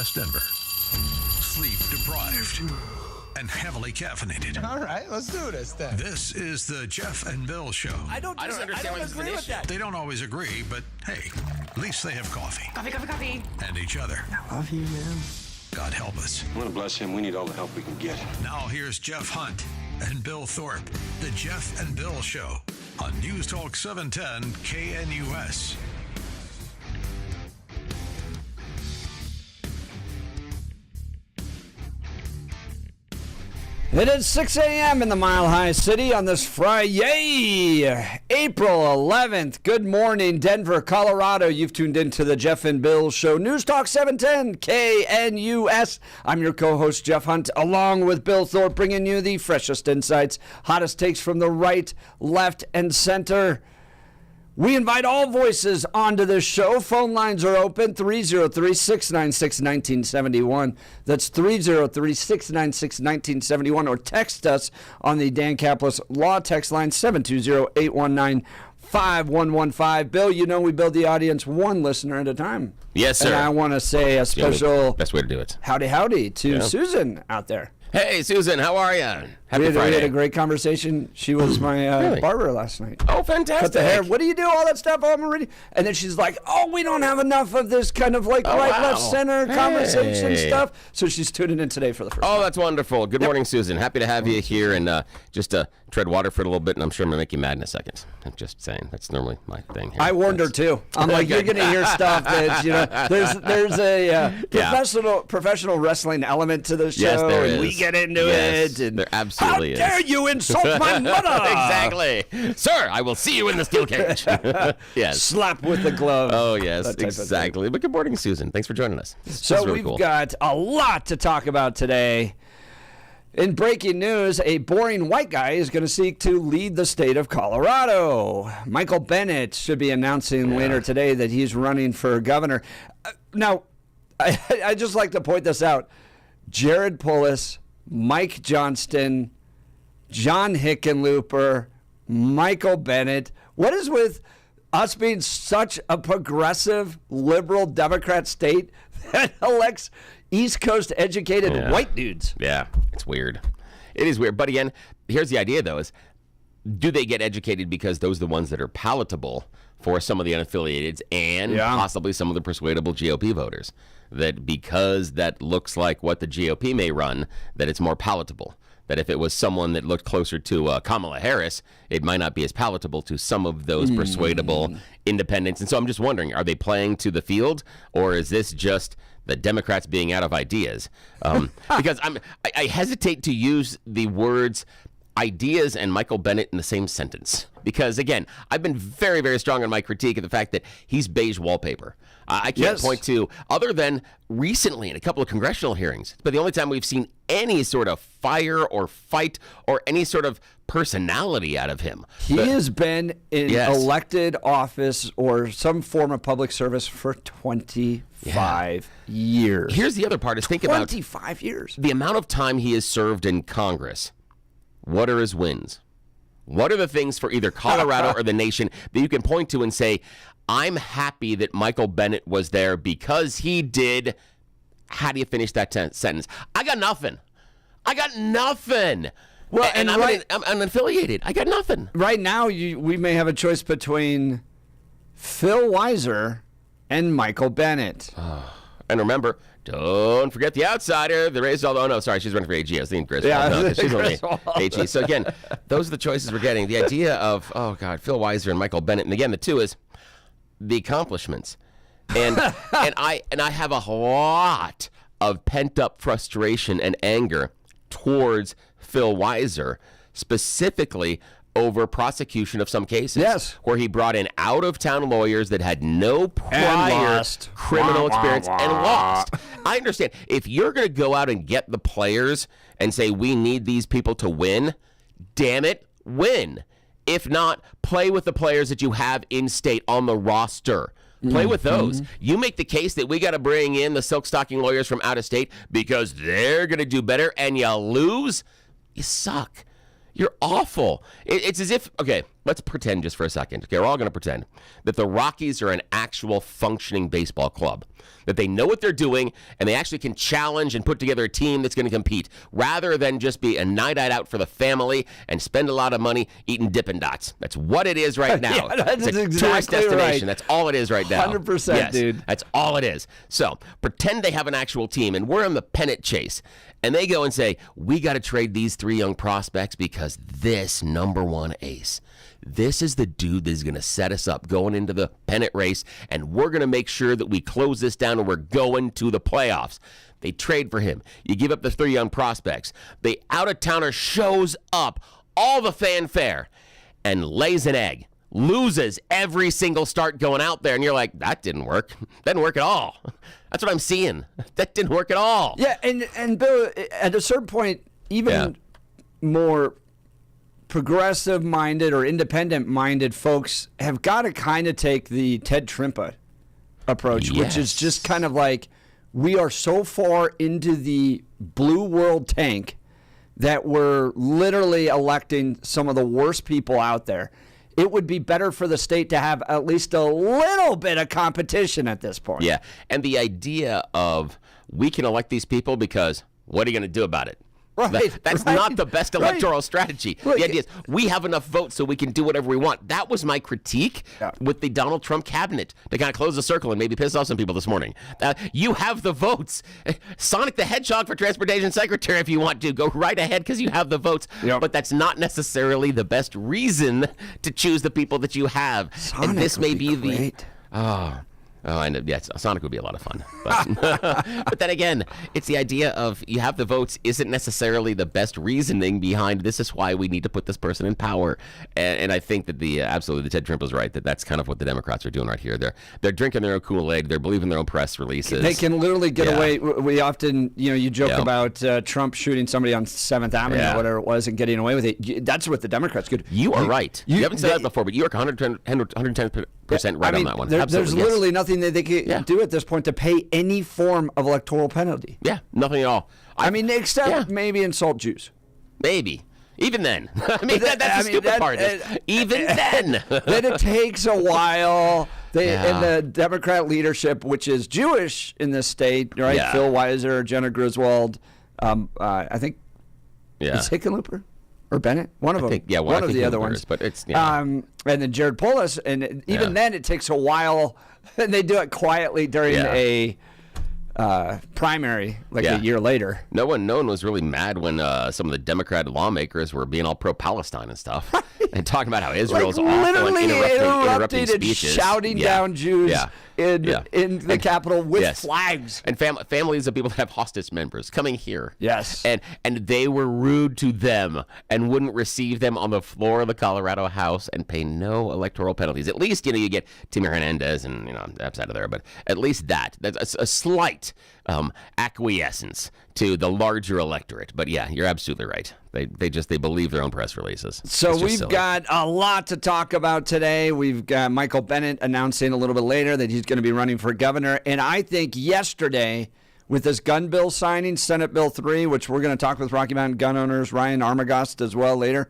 West Denver. Sleep deprived and heavily caffeinated. All right, let's do this then. This is the Jeff and Bill Show. I don't agree with that. They don't always agree, but hey, at least they have coffee. Coffee. And each other. I love you, man. God help us. I want to bless him. We need all the help we can get. Now here's Jeff Hunt and Bill Thorpe. The Jeff and Bill Show on News Talk 710 KNUS. It is 6 a.m. in the Mile High City on this Friday, April 11th. Good morning, Denver, Colorado. You've tuned into the Jeff and Bill Show. News Talk 710 KNUS. I'm your co-host, Jeff Hunt, along with Bill Thorpe, bringing you the freshest insights, hottest takes from the right, left, and center. We invite all voices onto this show. Phone lines are open, 303-696-1971. That's 303-696-1971. Or text us on the Dan Caplis Law text line, 720-819-5115. Bill, you know we build the audience one listener at a time. Yes, sir. And I want to say a special best way to do it. Howdy to Susan out there. Hey, Susan, how are you? Happy Friday. We had a great conversation. She was my Really? barber last night. Oh, fantastic. Cut the hair. What do you do? All that stuff. Oh, I'm ready. And then she's like, oh, we don't have enough of this kind of like right, wow. left, center conversation Hey. stuff. So she's tuning in today for the first time. Oh, that's wonderful. Good morning, Susan. Happy to have you here and just tread water for it a little bit, and I'm sure I'm going to make you mad in a second. I'm just saying. That's normally my thing here. I warned her too. I'm like, you're going to hear stuff that, you know, there's a professional wrestling element to the show. Yes, there and is. we get into Yes, it. And there absolutely is. How dare you insult my mother? Exactly. Sir, I will see you in the steel cage. Yes. Slap with the glove. Oh, yes, That type of exactly. But good morning, Susan. Thanks for joining us. This So is really we've cool. got a lot to talk about today. In breaking news, a boring white guy is going to seek to lead the state of Colorado. Michael Bennet should be announcing later today that he's running for governor. Now, I just like to point this out. Jared Polis, Mike Johnston, John Hickenlooper, Michael Bennet. What is with us being such a progressive, liberal Democrat state that elects East Coast educated white dudes? Yeah, it's weird. It is weird. But again, here's the idea, though, is do they get educated because those are the ones that are palatable for some of the unaffiliated and possibly some of the persuadable GOP voters? That because that looks like what the GOP may run, that it's more palatable. That if it was someone that looked closer to Kamala Harris, it might not be as palatable to some of those persuadable independents. And so I'm just wondering, are they playing to the field, or is this just the Democrats being out of ideas? Because I hesitate to use the words ideas and Michael Bennet in the same sentence. Because, again, I've been very, very strong on my critique of the fact that he's beige wallpaper. I can't point to, other than recently in a couple of congressional hearings, but the only time we've seen any sort of fire or fight or any sort of personality out of him. He has been in elected office or some form of public service for 25 years. Here's the other part is think about 25 years. The amount of time he has served in Congress. What are his wins? What are the things for either Colorado or the nation that you can point to and say, I'm happy that Michael Bennet was there because he did. How do you finish that sentence? I got nothing. Well, and I'm unaffiliated. I got nothing. Right now, we may have a choice between Phil Weiser and Michael Bennet. And remember, don't forget the outsider. The race. Oh no, sorry, she's running for AG. I was thinking Griswold. No, she's only AG. So again, those are the choices we're getting. The idea of Phil Weiser and Michael Bennet, and again, the two is the accomplishments, and I have a lot of pent up frustration and anger towards Phil Weiser, specifically over prosecution of some cases, where he brought in out-of-town lawyers that had no prior criminal experience and lost. I understand. If you're going to go out and get the players and say, we need these people to win, damn it, win. If not, play with the players that you have in-state on the roster. Play with those. You make the case that we got to bring in the silk stocking lawyers from out of state because they're going to do better, and you lose, you suck. You're awful. It's as if, okay, let's pretend just for a second. Okay, we're all going to pretend that the Rockies are an actual functioning baseball club, that they know what they're doing and they actually can challenge and put together a team that's going to compete rather than just be a night out for the family and spend a lot of money eating Dippin' Dots. That's what it is right now. That's it's a exactly tourist destination. right. That's all it is right now. 100%, yes, dude. That's all it is. So pretend they have an actual team and we're on the pennant chase. And they go and say, we got to trade these 3 young prospects because this number 1 ace, this is the dude that is going to set us up going into the pennant race, and we're going to make sure that we close this down and we're going to the playoffs. They trade for him. You give up the 3 young prospects. The out-of-towner shows up, all the fanfare, and lays an egg. Loses every single start going out there, and you're like, that didn't work. That didn't work at all. That's what I'm seeing. That didn't work at all. Yeah, and Bill, at a certain point, even more progressive-minded or independent-minded folks have got to kind of take the Ted Trimpa approach, which is just kind of like, we are so far into the blue world tank that we're literally electing some of the worst people out there. It would be better for the state to have at least a little bit of competition at this point. Yeah, and the idea of we can elect these people because what are you going to do about it? Right, That's not the best electoral strategy. Look, the idea is we have enough votes so we can do whatever we want. That was my critique with the Donald Trump cabinet to kind of close the circle and maybe piss off some people this morning. You have the votes. Sonic the Hedgehog for Transportation Secretary if you want to. Go right ahead because you have the votes. Yep. But that's not necessarily the best reason to choose the people that you have. Sonic and this may be great. I know. Yes, Sonic would be a lot of fun. But, but then again, it's the idea of you have the votes isn't necessarily the best reasoning behind this is why we need to put this person in power. And I think that absolutely the Ted Trimpa's right that that's kind of what the Democrats are doing right here. They're drinking their own Kool-Aid. They're believing their own press releases. They can literally get away. We often, you joke about Trump shooting somebody on 7th Avenue or whatever it was and getting away with it. That's what the Democrats could. You are right. You haven't said that before, but you are 110% right on that one. There's literally nothing that they can do at this point to pay any form of electoral penalty. Yeah, nothing at all. Except maybe insult Jews. Maybe. Even then. That's the stupid part. Even then. Then it takes a while. And the Democrat leadership, which is Jewish in this state, right? Yeah. Phil Weiser, Jenna Griswold, I think it's Hickenlooper. Or Bennet, one of them. One of the other ones. But it's and then Jared Polis, and even then it takes a while, and they do it quietly during a primary, a year later. No one was really mad when some of the Democrat lawmakers were being all pro-Palestine and stuff, and talking about how Israel's awful and interrupting and speeches, shouting down Jews in the Capitol with flags. And families of people that have hostage members coming here. Yes. And they were rude to them and wouldn't receive them on the floor of the Colorado House and pay no electoral penalties. At least, you get Timmy Hernandez and, that's out of there. But at least that's a slight acquiescence to the larger electorate. But yeah, you're absolutely right. They believe their own press releases. So we've got a lot to talk about today. We've got Michael Bennet announcing a little bit later that he's going to be running for governor. And I think yesterday, with this gun bill signing, Senate Bill 3, which we're going to talk with Rocky Mountain gun owners, Ryan Armagost as well later,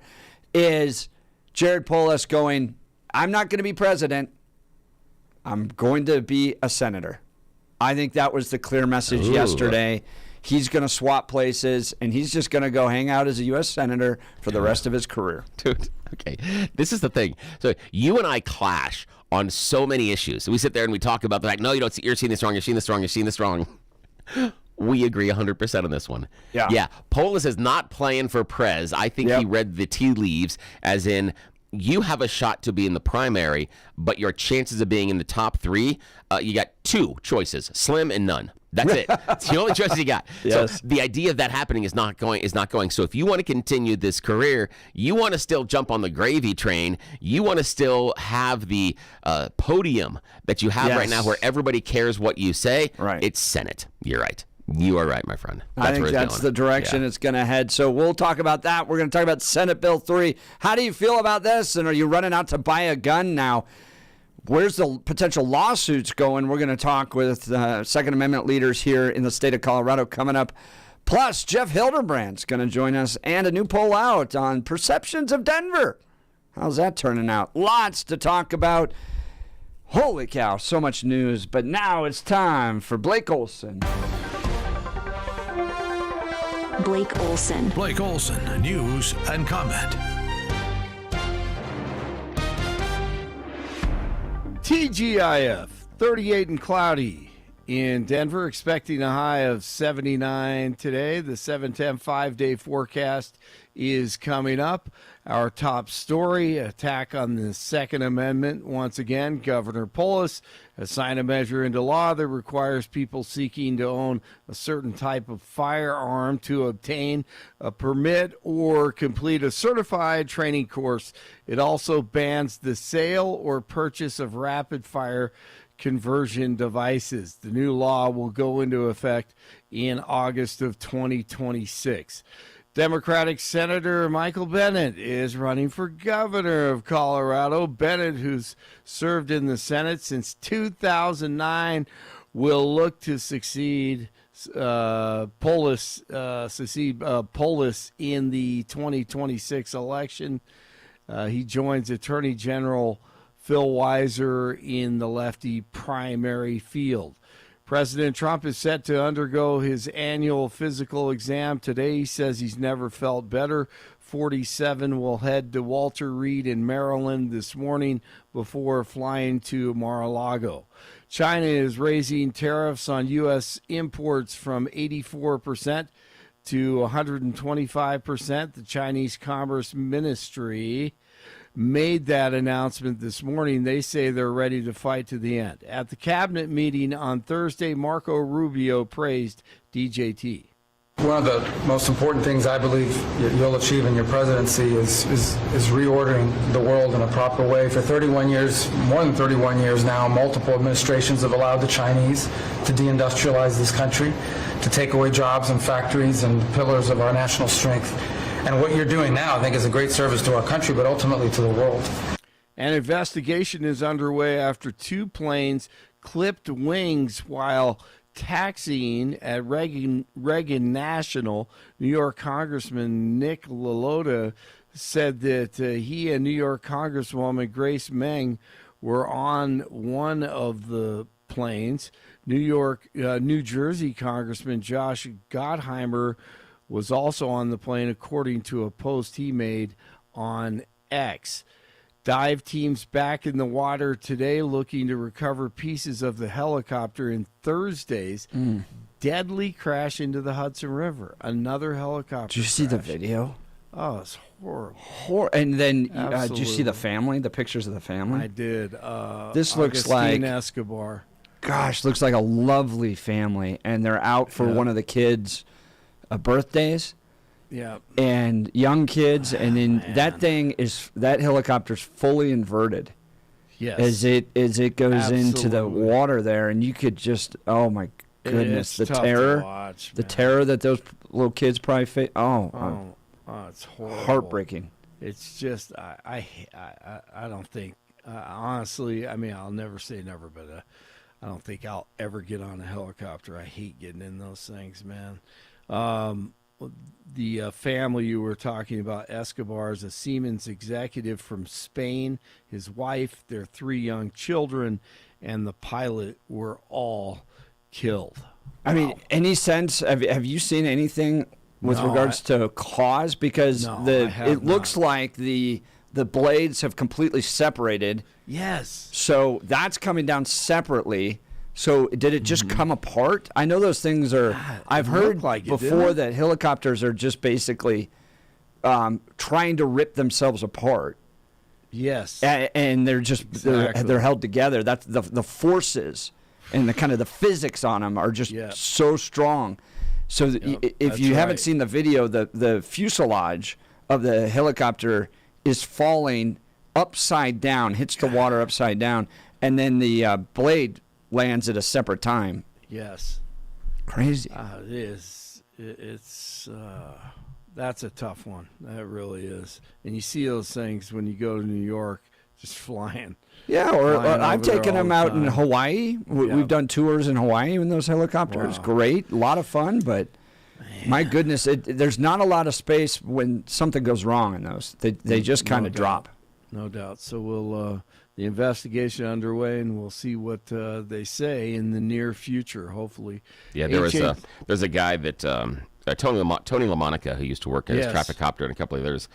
is Jared Polis going, I'm not going to be president. I'm going to be a senator. I think that was the clear message yesterday. He's going to swap places, and he's just going to go hang out as a U.S. senator for the rest of his career. Dude, okay. This is the thing. So you and I clash on so many issues. We sit there and we talk about the fact, no, you don't see, you're seeing this wrong, you're seeing this wrong, you're seeing this wrong. We agree 100% on this one. Yeah. Polis is not playing for prez. I think he read the tea leaves as in, you have a shot to be in the primary, but your chances of being in the top 3, you got 2 choices, slim and none. That's it. It's the only choices you got. Yes. So the idea of that happening is not going. So if you want to continue this career, you want to still jump on the gravy train. You want to still have the podium that you have right now where everybody cares what you say. Right. It's Senate. You're right. You are right, my friend. I think that's the direction it's going to head. So we'll talk about that. We're going to talk about Senate Bill 3. How do you feel about this? And are you running out to buy a gun now? Where's the potential lawsuits going? We're going to talk with Second Amendment leaders here in the state of Colorado coming up. Plus, Jeff Hildebrandt's going to join us and a new poll out on perceptions of Denver. How's that turning out? Lots to talk about. Holy cow, so much news. But now it's time for Blake Olson. Blake Olson. Blake Olson, news and comment. TGIF, 38 and cloudy in Denver, expecting a high of 79 today. The 7-10 5-day forecast is coming up. Our top story, attack on the Second Amendment. Once again, Governor Polis has signed a measure into law that requires people seeking to own a certain type of firearm to obtain a permit or complete a certified training course. It also bans the sale or purchase of rapid-fire conversion devices. The new law will go into effect in August of 2026. Democratic Senator Michael Bennet is running for governor of Colorado. Bennet, who's served in the Senate since 2009, will look to succeed Polis in the 2026 election. He joins Attorney General Phil Weiser in the lefty primary field. President Trump is set to undergo his annual physical exam today. He says he's never felt better. 47 will head to Walter Reed in Maryland this morning before flying to Mar-a-Lago. China is raising tariffs on U.S. imports from 84% to 125%. The Chinese Commerce Ministry made that announcement this morning. They say they're ready to fight to the end. At the cabinet meeting on Thursday, Marco Rubio praised DJT. One of the most important things I believe you'll achieve in your presidency is reordering the world in a proper way. For 31 years, more than 31 years now, multiple administrations have allowed the Chinese to deindustrialize this country, to take away jobs and factories and pillars of our national strength. And what you're doing now, I think, is a great service to our country, but ultimately to the world. An investigation is underway after two planes clipped wings while taxiing at Reagan National. New York Congressman Nick LaLota said that he and New York Congresswoman Grace Meng were on one of the planes. New Jersey Congressman Josh Gottheimer was also on the plane, according to a post he made on X. Dive teams back in the water today looking to recover pieces of the helicopter in Thursday's deadly crash into the Hudson River. Another helicopter Did you see the video? Oh, it's horrible. And then did you see the family, the pictures of the family? I did. This looks Augustine like Escobar. Gosh, looks like a lovely family. And they're out for one of the kids' birthdays. Yeah. And young kids, and then that helicopter's fully inverted. Yes. As it goes Absolutely. into the water there, and you could just, oh my goodness, It's the tough terror, to watch, the man. terror that those little kids probably face. It's horrible. Heartbreaking. It's just I don't think honestly. I mean, I'll never say never, but I don't think I'll ever get on a helicopter. I hate getting in those things, man. The family you were talking about, Escobar, is a Siemens executive from Spain. His wife, their 3 young children, and the pilot were all killed. I mean, any sense? Have you seen anything with regards to cause? Because it looks like the blades have completely separated. Yes. So that's coming down separately. So did it just come apart? I know those things are. I've heard like it, before didn't it? that helicopters are just basically trying to rip themselves apart. Yes. And they're just Exactly. they're held together. That's the forces and the kind of the physics on them are just so strong. So if you haven't seen the video, the fuselage of the helicopter is falling upside down, hits the water upside down, and then the blade lands at a separate time. Yes. Crazy. It is. It's that's a tough one. That really is. And you see those things when you go to New York, just flying. Yeah, or I've over there taken all them the out in time. Hawaii. We've done tours in Hawaii in those helicopters. Wow. Great, a lot of fun, but my goodness, there's not a lot of space when something goes wrong in those. They just kind of drop. No doubt. So we'll the investigation underway, and we'll see what they say in the near future. Hopefully. Yeah, there's a guy that Tony LaMonica, who used to work as traffic copter, and a couple of others,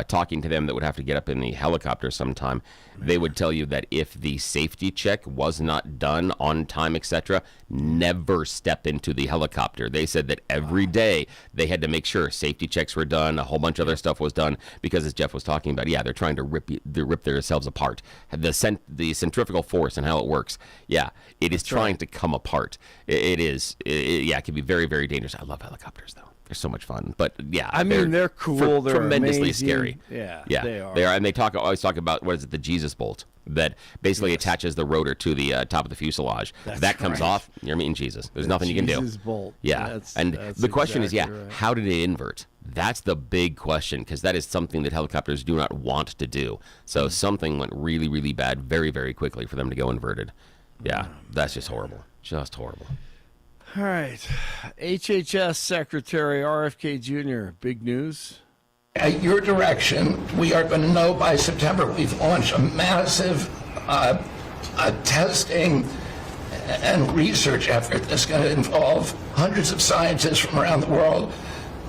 talking to them that would have to get up in the helicopter sometime. They would tell you that if the safety check was not done on time, etc., never step into the helicopter. They said that every day they had to make sure safety checks were done, a whole bunch of other stuff was done, because as Jeff was talking about, they're trying to rip themselves apart. The centrifugal force and how it works, it is trying to come apart. It can be very, very dangerous. I love helicopters, though. They're so much fun, but they're cool. They're tremendously amazing. scary. Yeah, they are. And they always talk about the Jesus bolt that basically attaches the rotor to the top of the fuselage. If that comes off, you're meeting Jesus. There's nothing you can do. Jesus bolt. Yeah, that's the question is, right. How did it invert? That's the big question, because that is something that helicopters do not want to do. So something went really, really bad very, very quickly for them to go inverted. Yeah, that's just horrible. Just horrible. All right. HHS Secretary RFK Jr., big news. At your direction, we are going to know by September. We've launched a massive testing and research effort that's going to involve hundreds of scientists from around the world.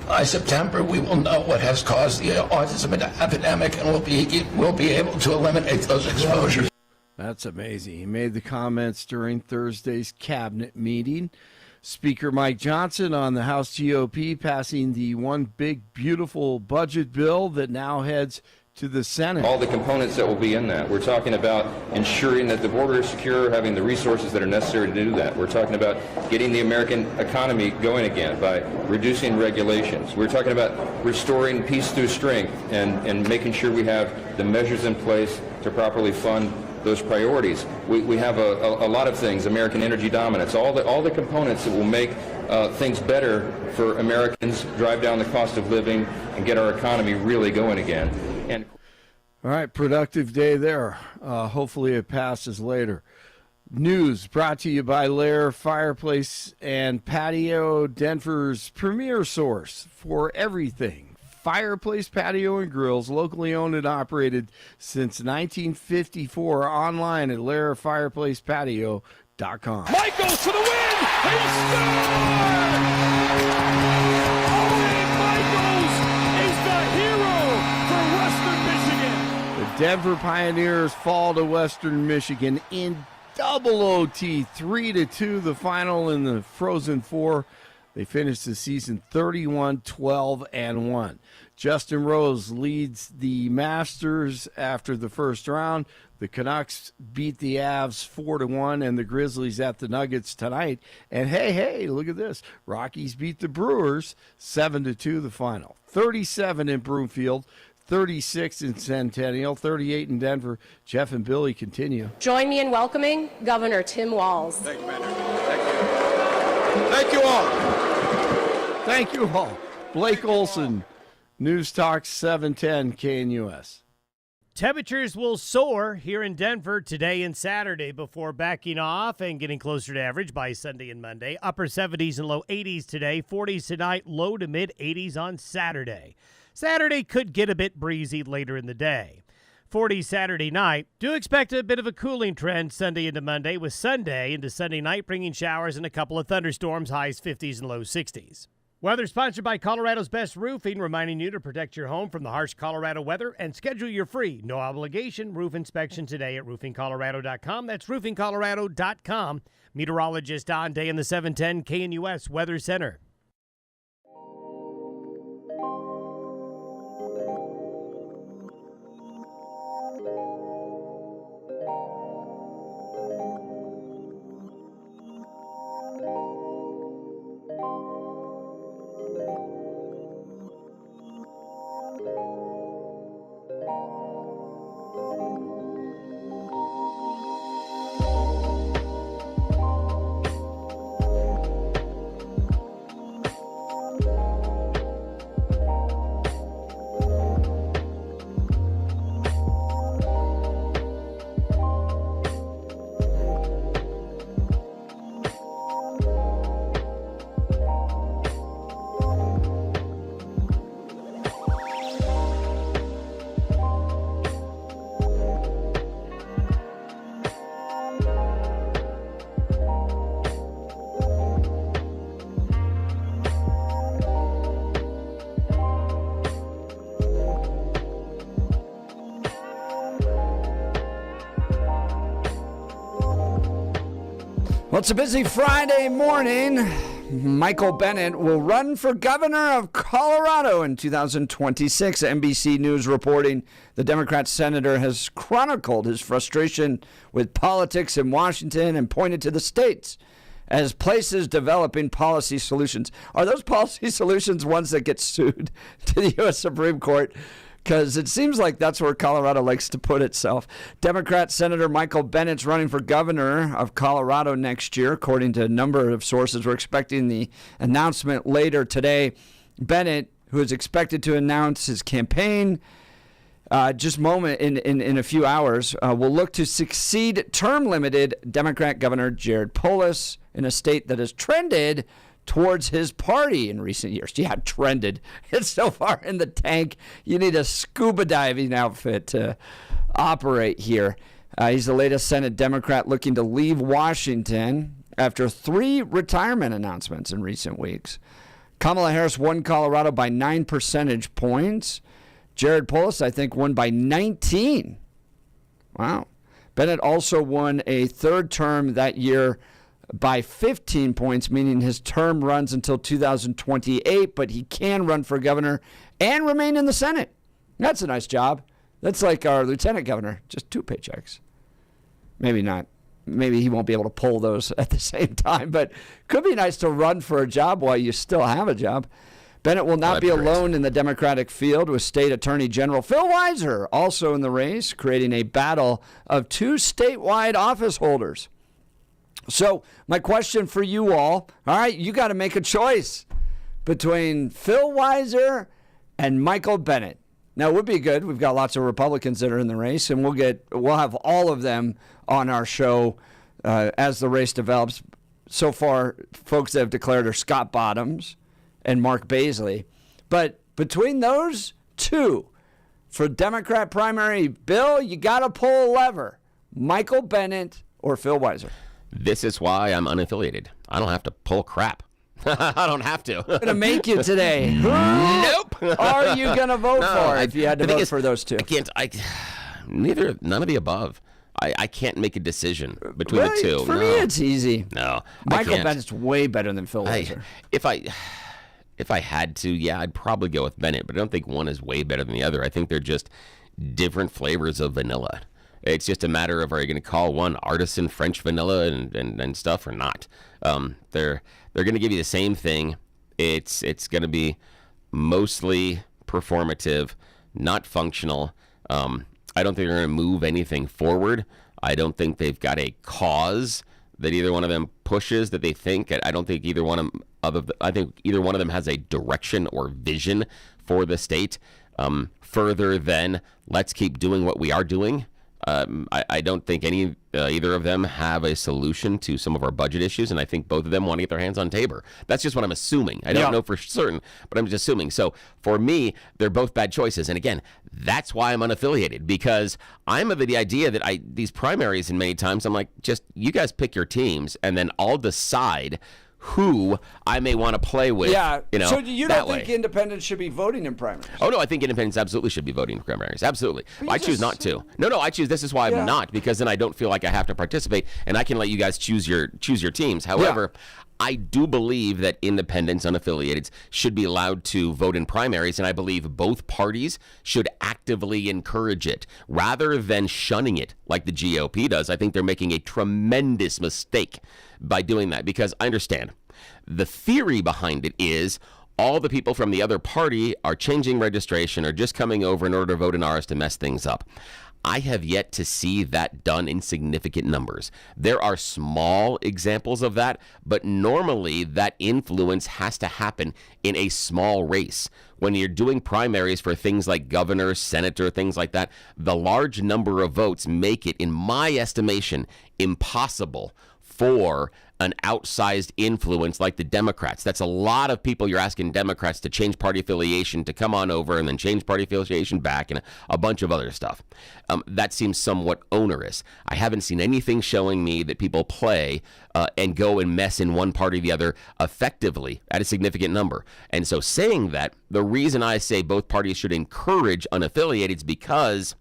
By September, we will know what has caused the autism epidemic, and we'll be able to eliminate those exposures. That's amazing. He made the comments during Thursday's cabinet meeting. Speaker Mike Johnson on the House GOP passing the one big, beautiful budget bill that now heads to the Senate. All the components that will be in that. We're talking about ensuring that the border is secure, having the resources that are necessary to do that. We're talking about getting the American economy going again by reducing regulations. We're talking about restoring peace through strength and making sure we have the measures in place to properly fund those priorities. We have a lot of things, American energy dominance, all the components that will make things better for Americans, drive down the cost of living, and get our economy really going again. And all right, productive day there. Hopefully it passes later. News brought to you by Lair Fireplace and Patio, Denver's premier source for everything. Fireplace, patio, and grills, locally owned and operated since 1954. Online at LairFireplacePatio.com. Mike goes for the win! He scores! Owen Michaels is the hero for Western Michigan. The Denver Pioneers fall to Western Michigan in double OT, 3-2, the final in the Frozen Four. They finished the season 31-12-1. Justin Rose leads the Masters after the first round. The Canucks beat the Avs 4-1, and the Grizzlies at the Nuggets tonight. And hey, look at this. Rockies beat the Brewers 7-2, the final. 37 in Broomfield, 36 in Centennial, 38 in Denver. Jeff and Billy continue. Join me in welcoming Governor Tim Walz. Thank you, Mayor. Thank you all. Thank you all. Blake Olson, News Talk 710 KNUS. Temperatures will soar here in Denver today and Saturday before backing off and getting closer to average by Sunday and Monday. Upper 70s and low 80s today, 40s tonight, low to mid 80s on Saturday. Saturday could get a bit breezy later in the day. 40 Saturday night. Do expect a bit of a cooling trend Sunday into Monday, with Sunday into Sunday night bringing showers and a couple of thunderstorms, highs 50s and low 60s. Weather sponsored by Colorado's Best Roofing, reminding you to protect your home from the harsh Colorado weather and schedule your free, no obligation roof inspection today at roofingcolorado.com. That's roofingcolorado.com. Meteorologist Don Day in the 710 KNUS Weather Center. Well, it's a busy Friday morning. Michael Bennet will run for governor of Colorado in 2026. NBC News reporting the Democrat senator has chronicled his frustration with politics in Washington and pointed to the states as places developing policy solutions. Are those policy solutions ones that get sued to the U.S. Supreme Court? Because it seems like that's where Colorado likes to put itself. Democrat Senator Michael Bennet's running for governor of Colorado next year, according to a number of sources. We're expecting the announcement later today. Bennet, who is expected to announce his campaign in a few hours, will look to succeed term-limited Democrat Governor Jared Polis in a state that has trended towards his party in recent years. Yeah, trended. It's so far in the tank, you need a scuba diving outfit to operate here. He's the latest Senate Democrat looking to leave Washington after 3 retirement announcements in recent weeks. Kamala Harris won Colorado by 9 percentage points. Jared Polis, I think, won by 19. Wow. Bennet also won a third term that year by 15 points, meaning his term runs until 2028, but he can run for governor and remain in the Senate. That's a nice job. That's like our lieutenant governor, just 2 paychecks. Maybe not. Maybe he won't be able to pull those at the same time, but could be nice to run for a job while you still have a job. Bennet will not be alone in the Democratic field, with State Attorney General Phil Weiser also in the race, creating a battle of 2 statewide office holders. So my question for you all right, you got to make a choice between Phil Weiser and Michael Bennet. Now, it would be good. We've got lots of Republicans that are in the race, and we'll have all of them on our show as the race develops. So far, folks that have declared are Scott Bottoms and Mark Baisley. But between those 2, for Democrat primary, Bill, you got to pull a lever. Michael Bennet or Phil Weiser. This is why I'm unaffiliated. I don't have to pull crap. I don't have to. I'm going to make you today. Nope. Are you going to vote for if you had to vote for those 2? None of the above. I can't make a decision between the 2. For me, it's easy. No, Michael Bennett's way better than Phil Weiser. If I had to, yeah, I'd probably go with Bennet, but I don't think one is way better than the other. I think they're just different flavors of vanilla. It's just a matter of, are you going to call one artisan French vanilla and stuff or not? They're going to give you the same thing. It's going to be mostly performative, not functional. I don't think they're going to move anything forward. I don't think they've got a cause that either one of them pushes that they think. I don't think either one of them. I think either one of them has a direction or vision for the state further than let's keep doing what we are doing. I don't think either of them have a solution to some of our budget issues, and I think both of them want to get their hands on Tabor. That's just what I'm assuming. I don't know for certain, but I'm just assuming. So for me, they're both bad choices. And again, that's why I'm unaffiliated, because I'm of the idea that these primaries, and many times I'm like, just you guys pick your teams, and then I'll decide who I may want to play with. Yeah. So you don't think independents should be voting in primaries? Oh, no, I think independents absolutely should be voting in primaries. Absolutely. I choose not to. No, I choose. This is why I'm not, because then I don't feel like I have to participate, and I can let you guys choose your teams. However, I do believe that independents, unaffiliated, should be allowed to vote in primaries, and I believe both parties should actively encourage it rather than shunning it like the GOP does. I think they're making a tremendous mistake by doing that, because I understand the theory behind it is all the people from the other party are changing registration or just coming over in order to vote in ours to mess things up. I have yet to see that done in significant numbers. There are small examples of that, but normally that influence has to happen in a small race. When you're doing primaries for things like governor, senator, things like that, the large number of votes make it, in my estimation, impossible for an outsized influence like the Democrats. That's a lot of people you're asking Democrats to change party affiliation, to come on over and then change party affiliation back, and a bunch of other stuff. That seems somewhat onerous. I haven't seen anything showing me that people play and go and mess in one party or the other effectively at a significant number. And so saying that, the reason I say both parties should encourage unaffiliated is because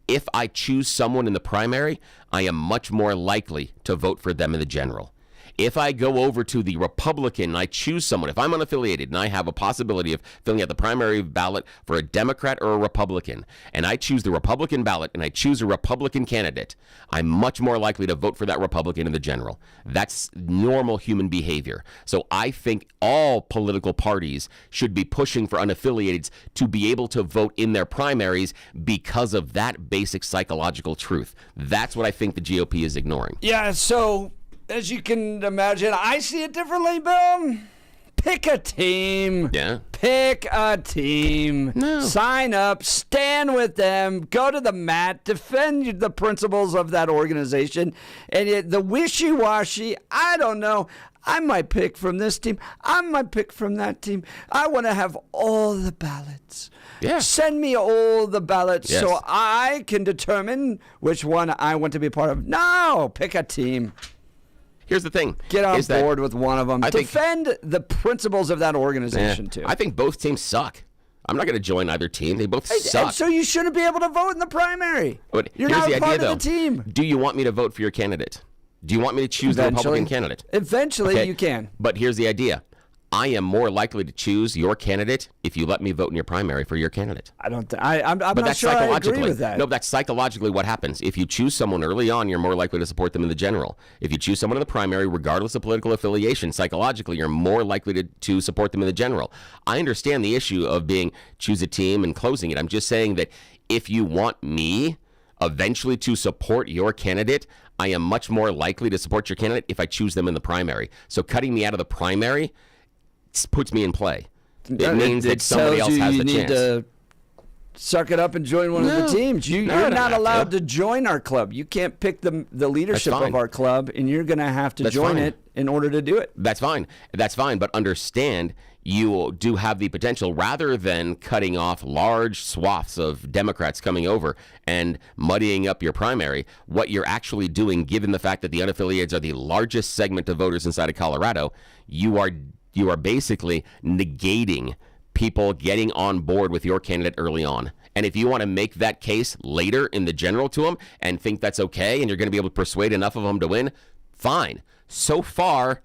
if I choose someone in the primary, I am much more likely to vote for them in the general. If I go over to the Republican and I choose someone, if I'm unaffiliated and I have a possibility of filling out the primary ballot for a Democrat or a Republican, and I choose the Republican ballot and I choose a Republican candidate, I'm much more likely to vote for that Republican in the general. That's normal human behavior. So I think all political parties should be pushing for unaffiliateds to be able to vote in their primaries because of that basic psychological truth. That's what I think the GOP is ignoring. Yeah, so as you can imagine, I see it differently, Bill. Pick a team. Yeah. Pick a team. No. Sign up. Stand with them. Go to the mat. Defend the principles of that organization. And the wishy-washy, I don't know. I might pick from this team. I might pick from that team. I want to have all the ballots. Yeah. Send me all the ballots Yes. so I can determine which one I want to be a part of. No, pick a team. Here's the thing. Get on is that board with one of them. Defend the principles of that organization, too. I think both teams suck. I'm not going to join either team. They both suck. And so you shouldn't be able to vote in the primary. But You're here's not the a part idea, of the team. Do you want me to vote for your candidate? Do you want me to choose the Republican candidate? Eventually, Okay. you can. But here's the idea. I am more likely to choose your candidate if you let me vote in your primary for your candidate. I don't. I'm But not that's sure I psychologically. agree with that. No, that's psychologically what happens. If you choose someone early on, you're more likely to support them in the general. If you choose someone in the primary, regardless of political affiliation, psychologically, you're more likely to support them in the general. I understand the issue of being choose a team and closing it. I'm just saying that if you want me eventually to support your candidate, I am much more likely to support your candidate if I choose them in the primary. So cutting me out of the primary puts me in play. It means that somebody else has the chance. You need to suck it up and join one of the teams. You're not allowed to join our club. You can't pick the leadership of our club, and you're going to have to join it in order to do it. That's fine. That's fine. But understand, you do have the potential, rather than cutting off large swaths of Democrats coming over and muddying up your primary, what you're actually doing, given the fact that the unaffiliates are the largest segment of voters inside of Colorado, you are basically negating people getting on board with your candidate early on. And if you want to make that case later in the general to them and think that's okay and you're going to be able to persuade enough of them to win, fine. So far,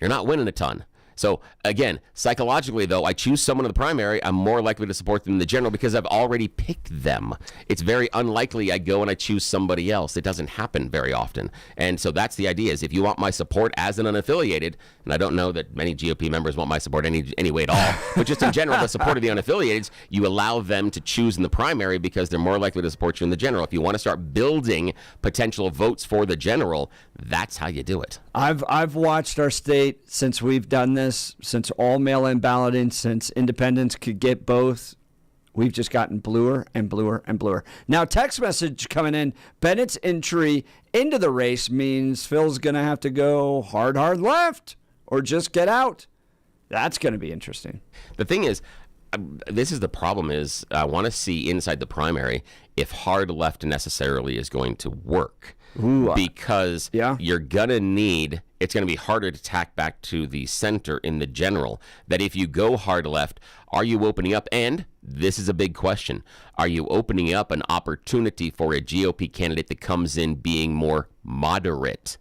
you're not winning a ton. So, again, psychologically, though, I choose someone in the primary, I'm more likely to support them in the general because I've already picked them. It's very unlikely I go and I choose somebody else. It doesn't happen very often. And so that's the idea, is if you want my support as an unaffiliated, and I don't know that many GOP members want my support anyway at all, but just in general, the support of the unaffiliated, you allow them to choose in the primary because they're more likely to support you in the general. If you want to start building potential votes for the general, that's how you do it. I've watched our state since we've done this, since all mail-in balloting, since independents could get both. We've just gotten bluer and bluer and bluer. Now, text message coming in. Bennett's entry into the race means Phil's going to have to go hard left or just get out. That's going to be interesting. The thing is, this is the problem, is I want to see inside the primary if hard left necessarily is going to work. Because you're going to need, it's going to be harder to tack back to the center in the general, that if you go hard left, are you opening up, and this is a big question, are you opening up an opportunity for a GOP candidate that comes in being more moderate?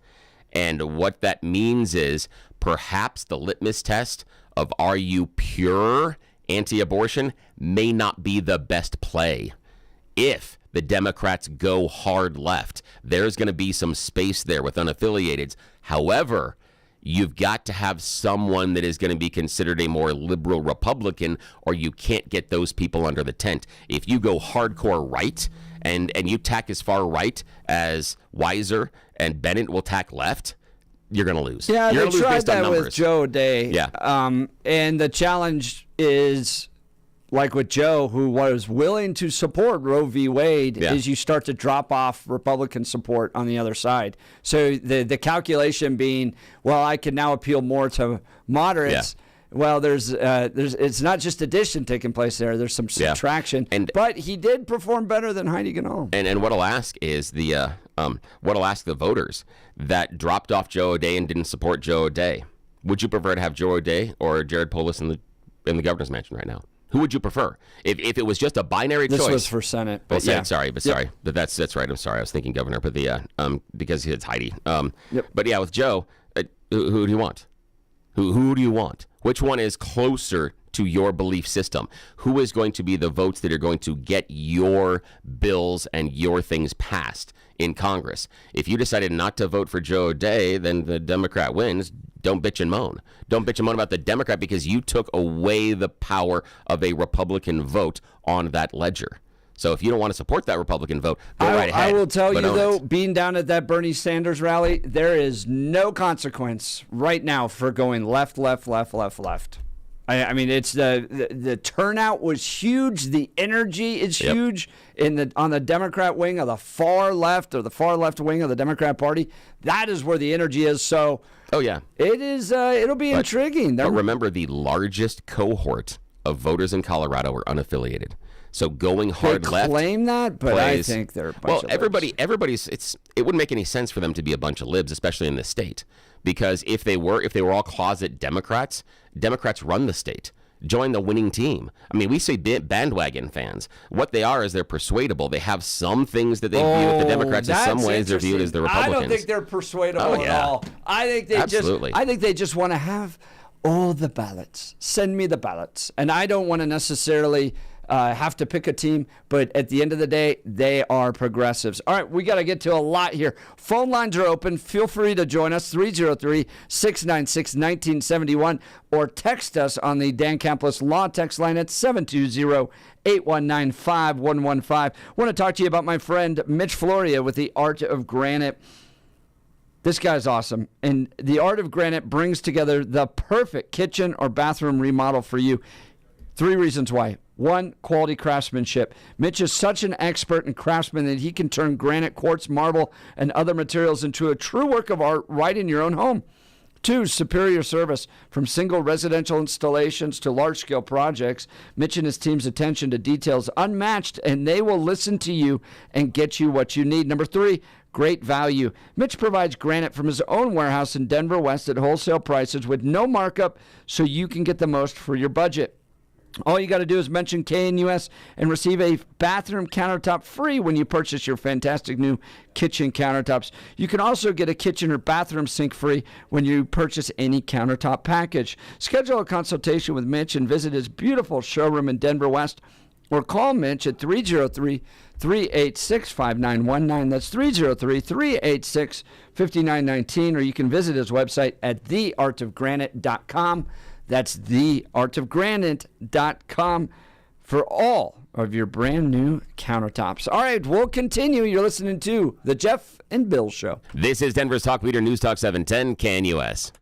And what that means is perhaps the litmus test of are you pure anti-abortion may not be the best play. If the Democrats go hard left, there's going to be some space there with unaffiliateds. However, you've got to have someone that is going to be considered a more liberal Republican, or you can't get those people under the tent. If you go hardcore right and you tack as far right as Weiser and Bennet will tack left, you're going to lose. Yeah, you're they tried that with Joe O'Day. Yeah. And the challenge is, like with Joe, who was willing to support Roe v. Wade, is you start to drop off Republican support on the other side. So the calculation being, well, I can now appeal more to moderates. Yeah. Well, there's it's not just addition taking place there. There's some subtraction. But he did perform better than Heidi Ganahl. And what I'll ask is the voters that dropped off Joe O'Day and didn't support Joe O'Day. Would you prefer to have Joe O'Day or Jared Polis in the governor's mansion right now? Who would you prefer? If it was just a binary choice. This was for Senate. But sorry. But that's right. I'm sorry. I was thinking governor, but because it's Heidi. But yeah, with Joe, Who do you want? Who do you want? Which one is closer to your belief system? Who is going to be the votes that are going to get your bills and your things passed in Congress? If you decided not to vote for Joe O'Dea, then the Democrat wins. Don't bitch and moan. Don't bitch and moan about the Democrat because you took away the power of a Republican vote on that ledger. So if you don't want to support that Republican vote, go right ahead. I will tell you, though, being down at that Bernie Sanders rally, there is no consequence right now for going left. I mean, it's the turnout was huge. The energy is huge on the Democrat wing of the far left or the far left wing of the Democrat Party. That is where the energy is. So, it is. It'll be intriguing. But remember, the largest cohort of voters in Colorado are unaffiliated. So going hard left. They claim that, but I think they're a bunch of libs. everybody's. It wouldn't make any sense for them to be a bunch of libs, especially in this state, because if they were all closet Democrats run the state. Join the winning team. I mean, we say bandwagon fans. What they are is they're persuadable. They have some things that they view with the Democrats. In some ways, they're viewed as the Republicans. I don't think they're persuadable at all. I think they just want to have all the ballots. Send me the ballots, and I don't want to necessarily have to pick a team, but at the end of the day, they are progressives. All right, we got to get to a lot here. Phone lines are open. Feel free to join us, 303-696-1971, or text us on the Dan Campos Law text line at 720-819-5115. I want to talk to you about my friend Mitch Floria with the Art of Granite. This guy's awesome, and the Art of Granite brings together the perfect kitchen or bathroom remodel for you. 3 reasons why. 1, quality craftsmanship. Mitch is such an expert and craftsman that he can turn granite, quartz, marble, and other materials into a true work of art right in your own home. 2, superior service. From single residential installations to large-scale projects, Mitch and his team's attention to detail is unmatched, and they will listen to you and get you what you need. Number 3, great value. Mitch provides granite from his own warehouse in Denver West at wholesale prices with no markup, so you can get the most for your budget. All you got to do is mention KNUS and receive a bathroom countertop free when you purchase your fantastic new kitchen countertops. You can also get a kitchen or bathroom sink free when you purchase any countertop package. Schedule a consultation with Mitch and visit his beautiful showroom in Denver West, or call Mitch at 303-386-5919. That's 303-386-5919, or you can visit his website at theartofgranite.com. That's theartofgranite.com for all of your brand new countertops. All right, we'll continue. You're listening to The Jeff and Bill Show. This is Denver's Talk Leader, News Talk 710, KNUS.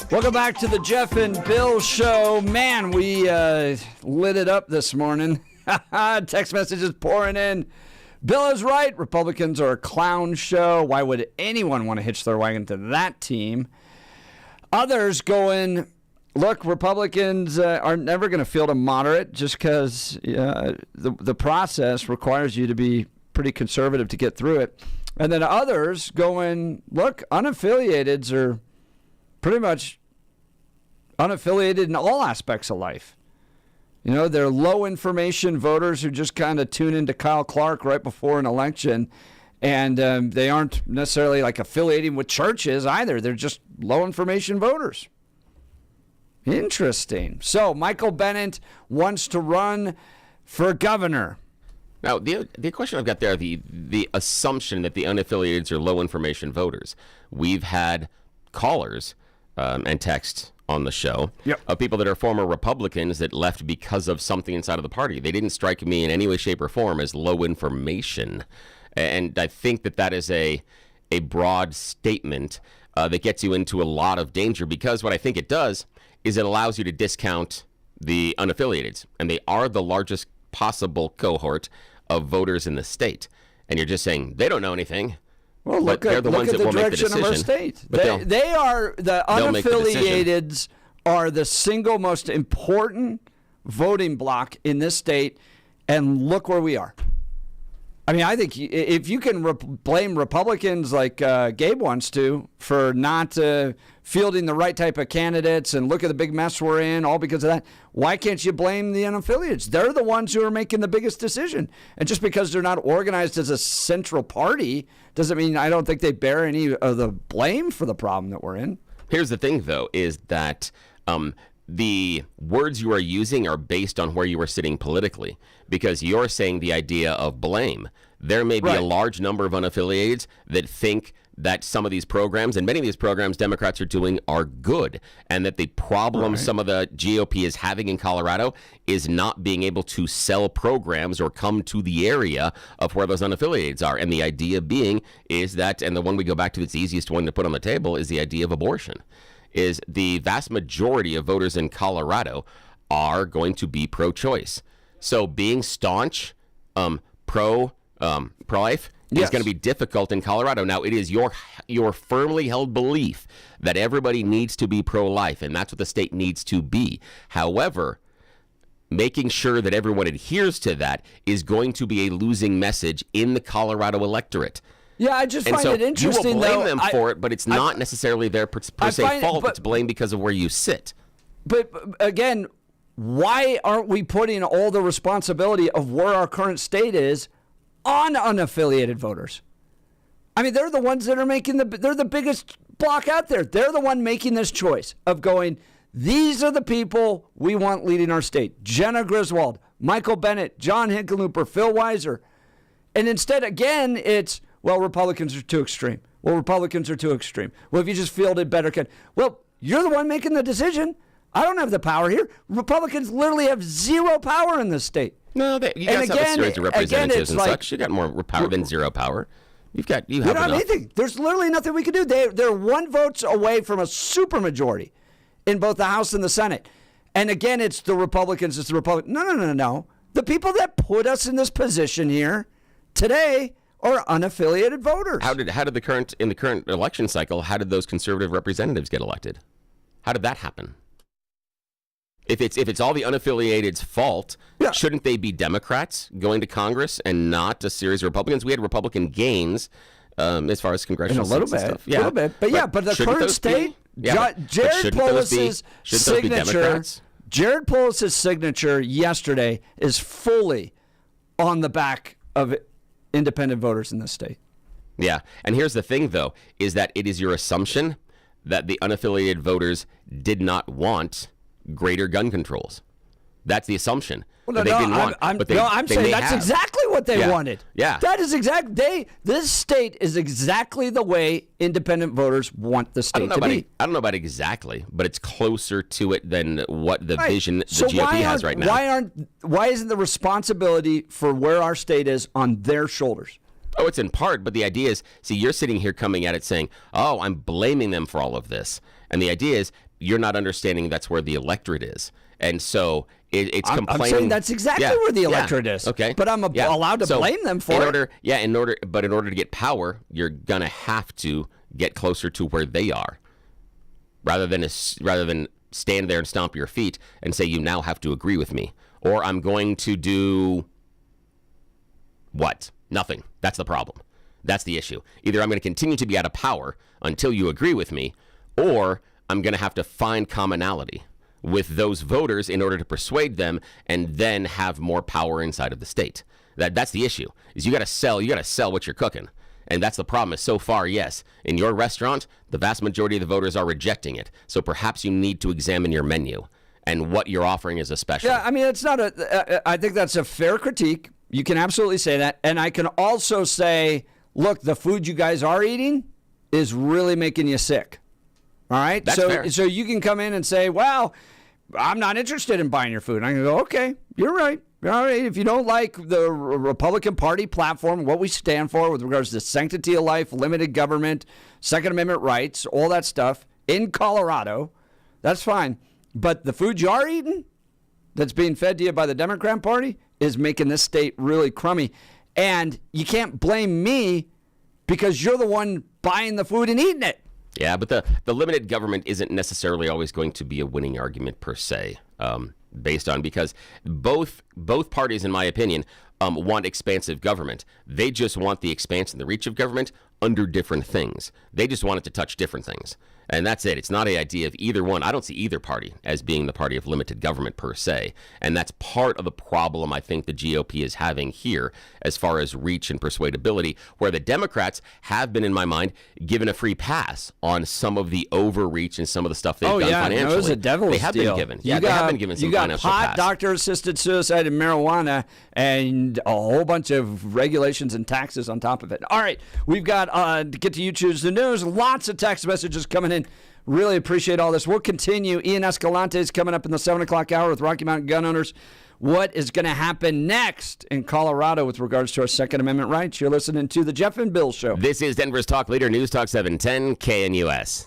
Welcome back to the Jeff and Bill Show. Man, we lit it up this morning. Text messages pouring in. Bill is right. Republicans are a clown show. Why would anyone want to hitch their wagon to that team? Others going, look, Republicans are never going to field a moderate just because the process requires you to be pretty conservative to get through it. And then others going, look, unaffiliateds are pretty much unaffiliated in all aspects of life. You know, they're low information voters who just kind of tune into Kyle Clark right before an election. And they aren't necessarily like affiliating with churches either. They're just low information voters. Interesting. So Michael Bennet wants to run for governor. Now, the question I've got there, the assumption that the unaffiliateds are low information voters. We've had callers and text on the show of people that are former Republicans that left because of something inside of the party. They didn't strike me in any way, shape, or form as low information. And I think that is a broad statement that gets you into a lot of danger, because what I think it does is it allows you to discount the unaffiliateds. And they are the largest possible cohort of voters in the state. And you're just saying they don't know anything. Well, look at the direction of our state. They are the unaffiliateds are the single most important voting bloc in this state, and look where we are. I mean, I think if you can blame Republicans like Gabe wants to for not fielding the right type of candidates and look at the big mess we're in, all because of that, why can't you blame the unaffiliates? They're the ones who are making the biggest decision. And just because they're not organized as a central party doesn't mean I don't think they bear any of the blame for the problem that we're in. Here's the thing, though, is that the words you are using are based on where you are sitting politically, because you're saying the idea of blame. There may be a large number of unaffiliated that think that some of these programs, and many of these programs Democrats are doing, are good, and that the problem some of the GOP is having in Colorado is not being able to sell programs or come to the area of where those unaffiliated are. And the idea being is that, and the one we go back to that's the easiest one to put on the table, is the idea of abortion. Is the vast majority of voters in Colorado are going to be pro-choice. So being staunch, pro-life is going to be difficult in Colorado. Now, it is your firmly held belief that everybody needs to be pro-life, and that's what the state needs to be. However, making sure that everyone adheres to that is going to be a losing message in the Colorado electorate. Yeah, I just find it interesting, you will blame them for it, but it's not necessarily their per se fault. It's blame because of where you sit. But again, why aren't we putting all the responsibility of where our current state is on unaffiliated voters? I mean, they're the ones that are they're the biggest bloc out there. They're the one making this choice of going, these are the people we want leading our state. Jenna Griswold, Michael Bennet, John Hickenlooper, Phil Weiser. And instead, again, it's, well, Republicans are too extreme. Well, Republicans are too extreme. Well, if you just fielded better, well, you're the one making the decision. I don't have the power here. Republicans literally have zero power in this state. No, you guys have a series of representatives and such. You got more power than zero power. You have enough. Anything. There's literally nothing we can do. They're one vote away from a supermajority in both the House and the Senate. And again, it's the Republicans. It's the Republicans. No. The people that put us in this position here today are unaffiliated voters. How did in the current election cycle, how did those conservative representatives get elected? How did that happen? If it's all the unaffiliated's fault, shouldn't they be Democrats going to Congress and not a series of Republicans? We had Republican gains as far as congressional seats and stuff. Yeah, a little bit. But the current state, Jared Polis's signature, Jared Polis's signature yesterday is fully on the back of independent voters in this state. Yeah, and here's the thing, though, is that it is your assumption that the unaffiliated voters did not want greater gun controls. That's the assumption. Well, I'm saying that's exactly what they wanted. Yeah. That is this state is exactly the way independent voters want the state to be. I don't know about exactly, but it's closer to it than what the vision the GOP has right now. Why isn't the responsibility for where our state is on their shoulders? Oh, it's in part, but the idea is, see, you're sitting here coming at it saying, oh, I'm blaming them for all of this. And the idea is, you're not understanding that's where the electorate is. And so it's complaining. I'm saying that's exactly where the electorate is. Okay. But I'm allowed to blame them for it. In order to get power, you're going to have to get closer to where they are. Rather than stand there and stomp your feet and say you now have to agree with me. Or I'm going to do what? Nothing. That's the problem. That's the issue. Either I'm going to continue to be out of power until you agree with me, or I'm going to have to find commonality with those voters in order to persuade them and then have more power inside of the state. That's the issue. Is you got to sell what you're cooking. And that's the problem. Is so far, yes, in your restaurant, the vast majority of the voters are rejecting it. So perhaps you need to examine your menu and what you're offering as a special. Yeah, I mean, it's not I think that's a fair critique. You can absolutely say that. And I can also say, look, the food you guys are eating is really making you sick. All right? That's fair. So you can come in and say, well, I'm not interested in buying your food. And I can go, okay, you're right. All right. If you don't like the Republican Party platform, what we stand for with regards to sanctity of life, limited government, Second Amendment rights, all that stuff in Colorado, that's fine. But the food you are eating that's being fed to you by the Democrat Party is making this state really crummy. And you can't blame me because you're the one buying the food and eating it. Yeah, but the limited government isn't necessarily always going to be a winning argument per se, based on because both parties, in my opinion, want expansive government. They just want the expanse and the reach of government under different things. They just want it to touch different things. And that's it. It's not an idea of either one. I don't see either party as being the party of limited government per se. And that's part of the problem I think the GOP is having here as far as reach and persuadability, where the Democrats have been, in my mind, given a free pass on some of the overreach and some of the stuff they've done financially. No, it was a devil's They have deal. been given. Yeah, they have been given some financial pot, pass. doctor-assisted suicide, and marijuana, and a whole bunch of regulations and taxes on top of it. All right, we've got to get to You Choose the News. Lots of text messages coming in. Really appreciate all this. We'll continue. Ian Escalante is coming up in the 7 o'clock hour with Rocky Mountain Gun Owners. What is going to happen next in Colorado with regards to our Second Amendment rights? You're listening to The Jeff and Bill Show. This is Denver's Talk Leader, News Talk 710 KNUS.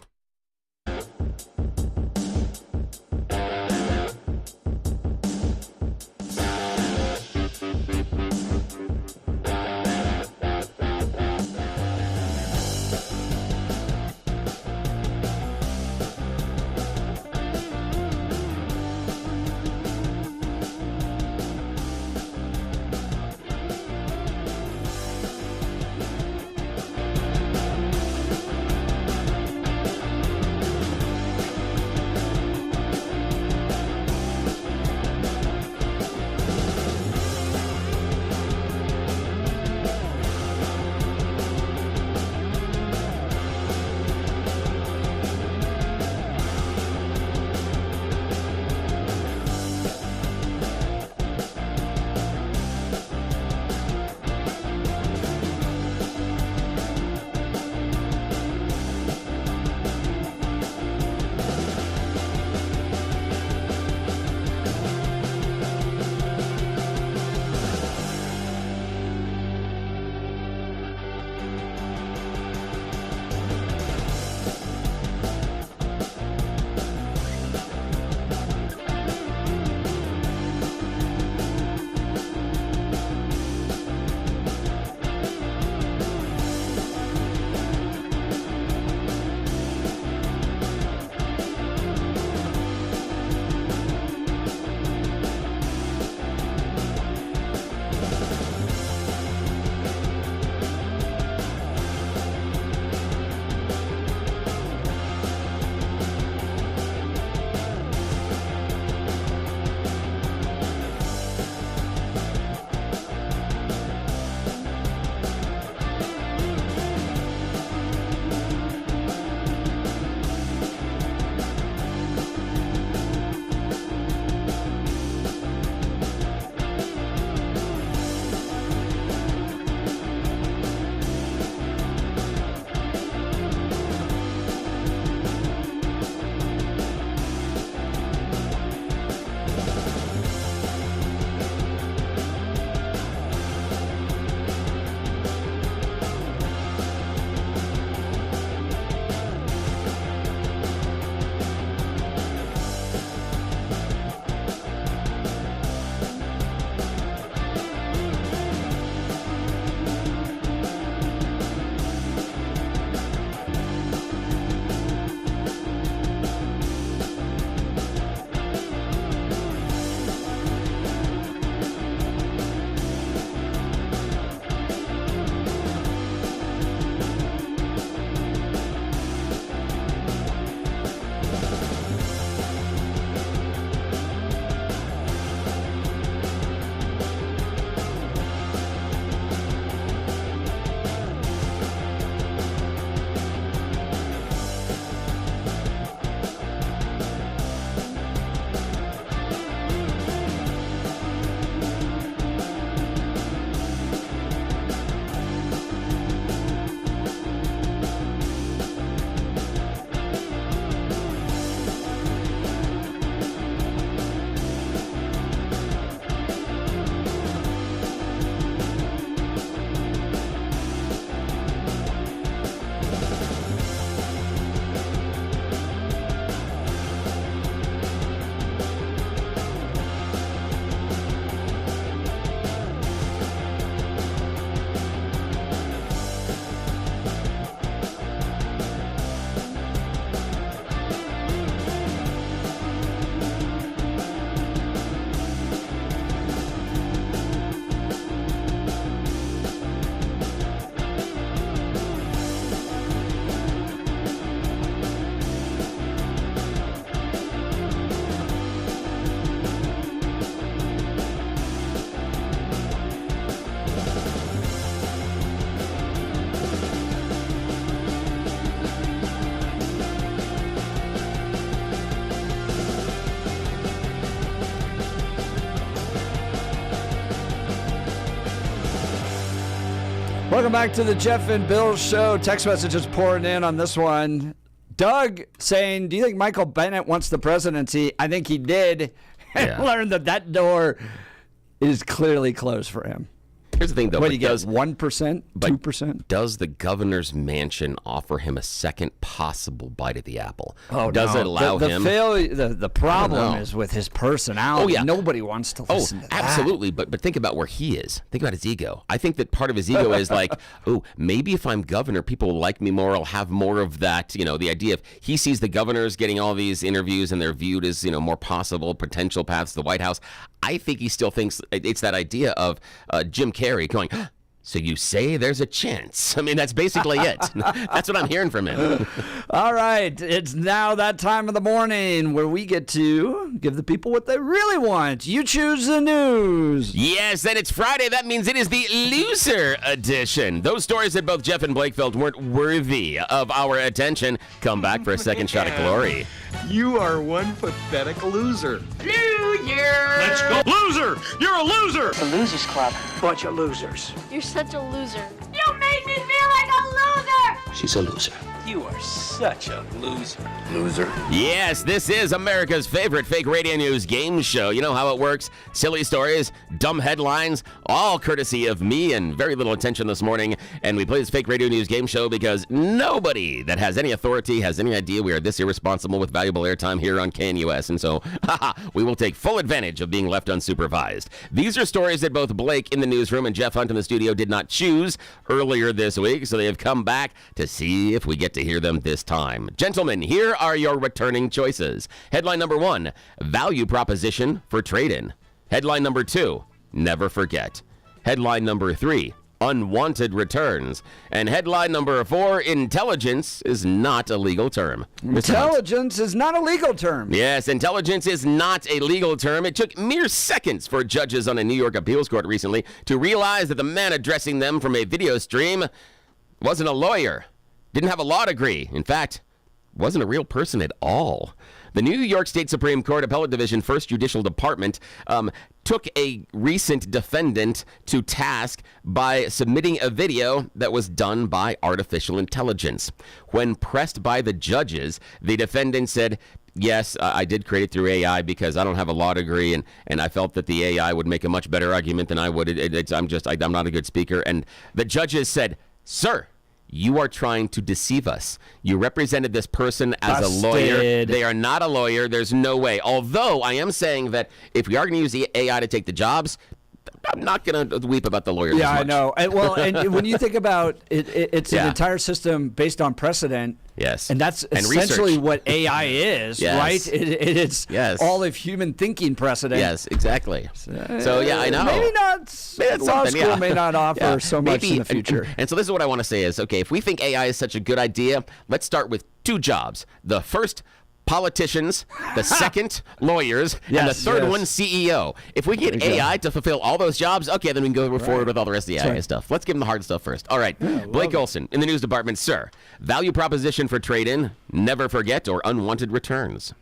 Welcome back to the Jeff and Bill Show. Text messages pouring in on this one. Doug saying, do you think Michael Bennet wants the presidency? I think he did. And learned that door is clearly closed for him. Here's the thing, though. What do you get, 1%, 2%? Does the governor's mansion offer him a second possible bite at the apple? Oh, does it allow him? The problem is with his personality. Oh, yeah. Nobody wants to listen to that. Absolutely. But think about where he is. Think about his ego. I think that part of his ego is like, oh, maybe if I'm governor, people will like me more. I'll have more of that. You know, the idea of he sees the governors getting all these interviews and they're viewed as, you know, more possible potential paths to the White House. I think he still thinks it's that idea of Jim Carrey going, so you say there's a chance. I mean, that's basically it. That's what I'm hearing from him. All right. It's now that time of the morning where we get to give the people what they really want. You choose the news. Yes, and it's Friday. That means it is the loser edition. Those stories that both Jeff and Blake felt weren't worthy of our attention come back for a second shot of glory. You are one pathetic loser. Loser! Let's go. Loser! You're a loser! The Losers Club. Bunch of losers. You're such a loser. You made me feel like a loser! She's a loser. You are such a loser. Loser. Yes, this is America's favorite fake radio news game show. You know how it works. Silly stories, dumb headlines, all courtesy of me and very little attention this morning. And we play this fake radio news game show because nobody that has any authority has any idea we are this irresponsible with valuable airtime here on KNUS. And so, we will take full advantage of being left unsupervised. These are stories that both Blake in the newsroom and Jeff Hunt in the studio did not choose earlier this week. So they have come back to see if we get to hear them this time. Gentlemen, here are your returning choices. Headline number 1, value proposition for trade-in. Headline number 2, never forget. Headline number 3, unwanted returns. And headline number 4, intelligence is not a legal term. Intelligence is not a legal term. Yes, intelligence is not a legal term. It took mere seconds for judges on a New York appeals court recently to realize that the man addressing them from a video stream wasn't a lawyer. Didn't have a law degree. In fact, wasn't a real person at all. The New York State Supreme Court Appellate Division First Judicial Department took a recent defendant to task by submitting a video that was done by artificial intelligence. When pressed by the judges, the defendant said, yes, I did create it through AI because I don't have a law degree, and I felt that the AI would make a much better argument than I would. I'm not a good speaker. And the judges said, sir, you are trying to deceive us. You represented this person as a lawyer. They are not a lawyer. There's no way. Although I am saying that if we are going to use the AI to take the jobs, I'm not going to weep about the lawyers. Yeah, as much. I know. And when you think about it, it's an entire system based on precedent. Yes. And that's essentially what AI is, right? It's all of human thinking precedent. Yes, exactly. So, yeah, I know. Maybe not. Law school may not offer so much in the future. And so this is what I want to say is, okay, if we think AI is such a good idea, let's start with 2 jobs. The first, politicians, the second, lawyers, and the third one, CEO. If we get AI to fulfill all those jobs, okay, then we can go forward with all the rest of the AI stuff. Let's give them the hard stuff first. All right, Blake Olson in the news department. Sir, value proposition for trade-in, never forget, or unwanted returns?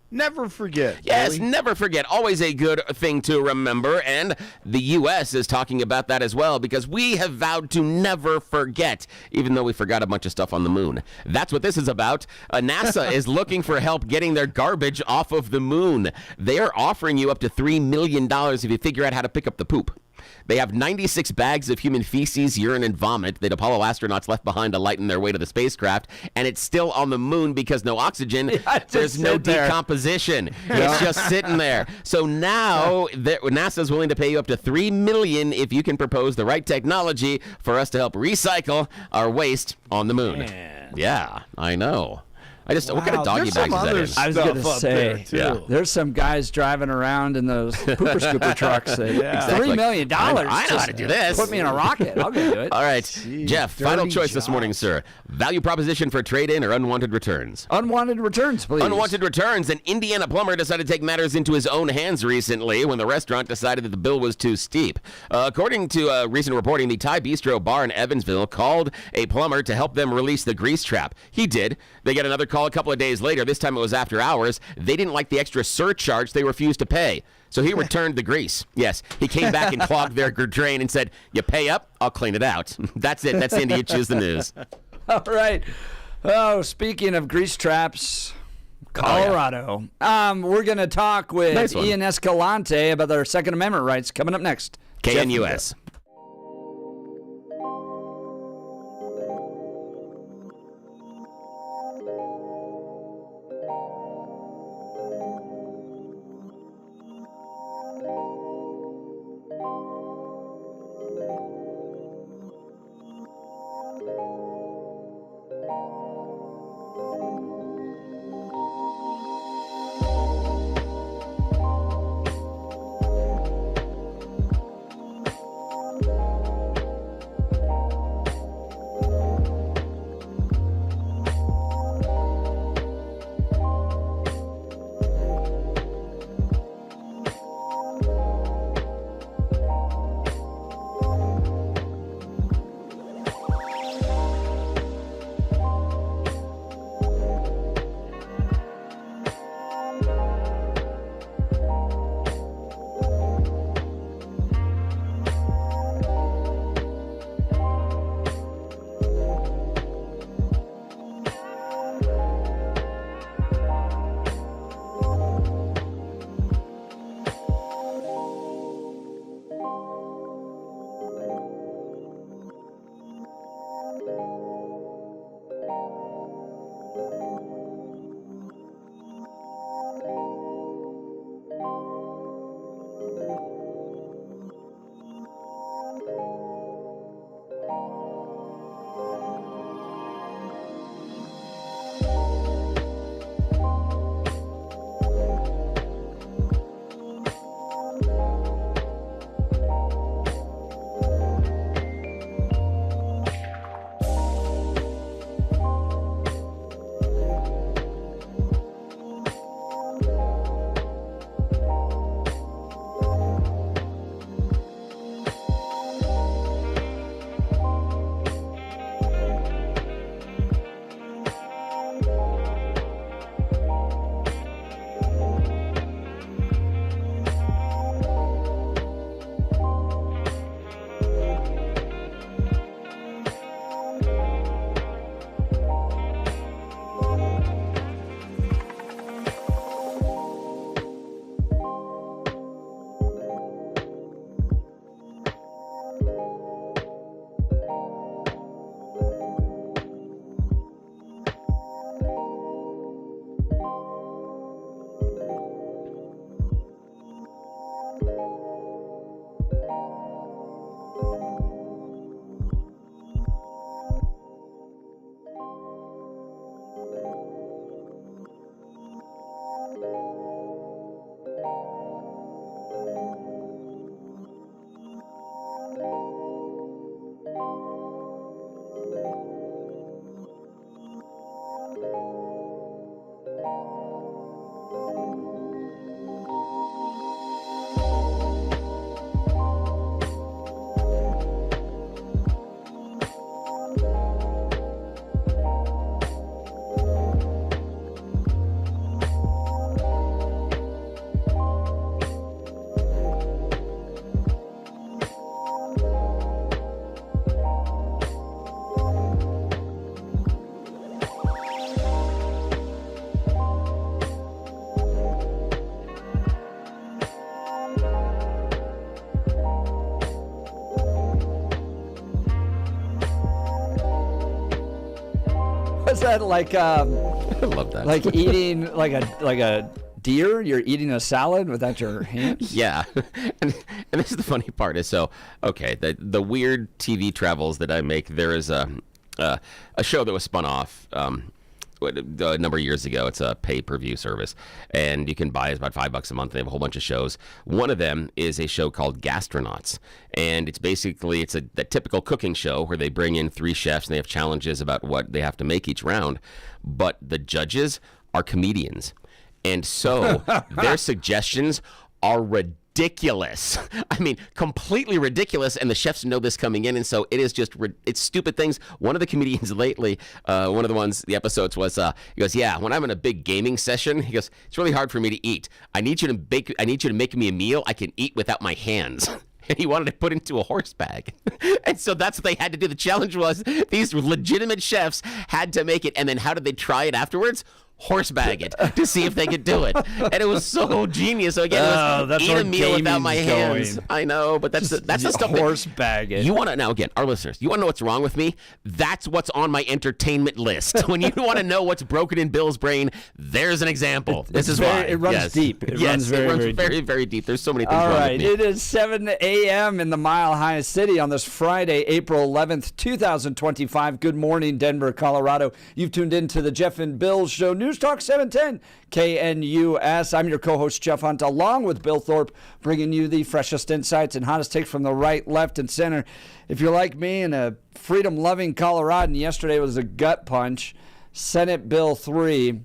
Never forget. Yes, really? Never forget. Always a good thing to remember. And the U.S. is talking about that as well because we have vowed to never forget, even though we forgot a bunch of stuff on the moon. That's what this is about. NASA is looking for help getting their garbage off of the moon. They are offering you up to $3 million if you figure out how to pick up the poop. They have 96 bags of human feces, urine, and vomit that Apollo astronauts left behind to lighten their way to the spacecraft, and it's still on the moon because no oxygen. There's no decomposition. It's just sitting there. So now NASA's willing to pay you up to $3 million if you can propose the right technology for us to help recycle our waste on the moon. Man. Yeah, I know. What kind of doggy bags is that in? I was going to say, there's some guys driving around in those pooper scooper trucks. $3 million. I know how to do this. Put me in a rocket. I'll go do it. All right, Jeff, final choice this morning, sir. Value proposition for trade-in or unwanted returns? Unwanted returns, please. Unwanted returns. An Indiana plumber decided to take matters into his own hands recently when the restaurant decided that the bill was too steep. According to recent reporting, the Thai Bistro bar in Evansville called a plumber to help them release the grease trap. He did. They got another call call a couple of days later. This time it was after hours. They didn't like the extra surcharge they refused to pay. So he returned the grease. Yes, he came back and clogged their drain and said, you pay up, I'll clean it out. That's it. That's the end of You Choose the News. All right. Oh, speaking of grease traps, Colorado. We're going to talk with Ian Escalante about their Second Amendment rights coming up next. KNUS. Was that like I love that. Like eating like a deer? You're eating a salad without your hands? Yeah. And this is the funny part is okay, the weird TV travels that I make, there is a show that was spun off a number of years ago. It's a pay-per-view service, and you can buy it about $5 a month. They have a whole bunch of shows. One of them is a show called Gastronauts, and it's a typical cooking show where they bring in 3 chefs and they have challenges about what they have to make each round, but the judges are comedians, and so their suggestions are ridiculous. ridiculous. I mean, completely ridiculous, and the chefs know this coming in, and so it is just, it's stupid things. One of the comedians lately, one of the episodes was, he goes, yeah, when I'm in a big gaming session, he goes, it's really hard for me to eat. I need you to make me a meal I can eat without my hands. And he wanted to put into a horse bag. And so that's what they had to do. The challenge was these legitimate chefs had to make it. And then how did they try it afterwards? Horse bag it to see if they could do it. And it was so genius. So again, it was eat a meal without my hands. I know, but that's the stuff. Horse bag it. You want to, now again, our listeners, you want to know what's wrong with me? That's what's on my entertainment list. When you want to know what's broken in Bill's brain, there's an example. This is why. It runs deep. It runs very deep. There's so many things wrong with me. It is 7 a.m. in the Mile High City on this Friday, April 11th, 2025. Good morning, Denver, Colorado. You've tuned in to the Jeff and Bill Show. News Talk 710 KNUS. I'm your co-host, Jeff Hunt, along with Bill Thorpe, bringing you the freshest insights and hottest takes from the right, left, and center. If you're like me and a freedom-loving Coloradan, yesterday was a gut punch. Senate Bill 3.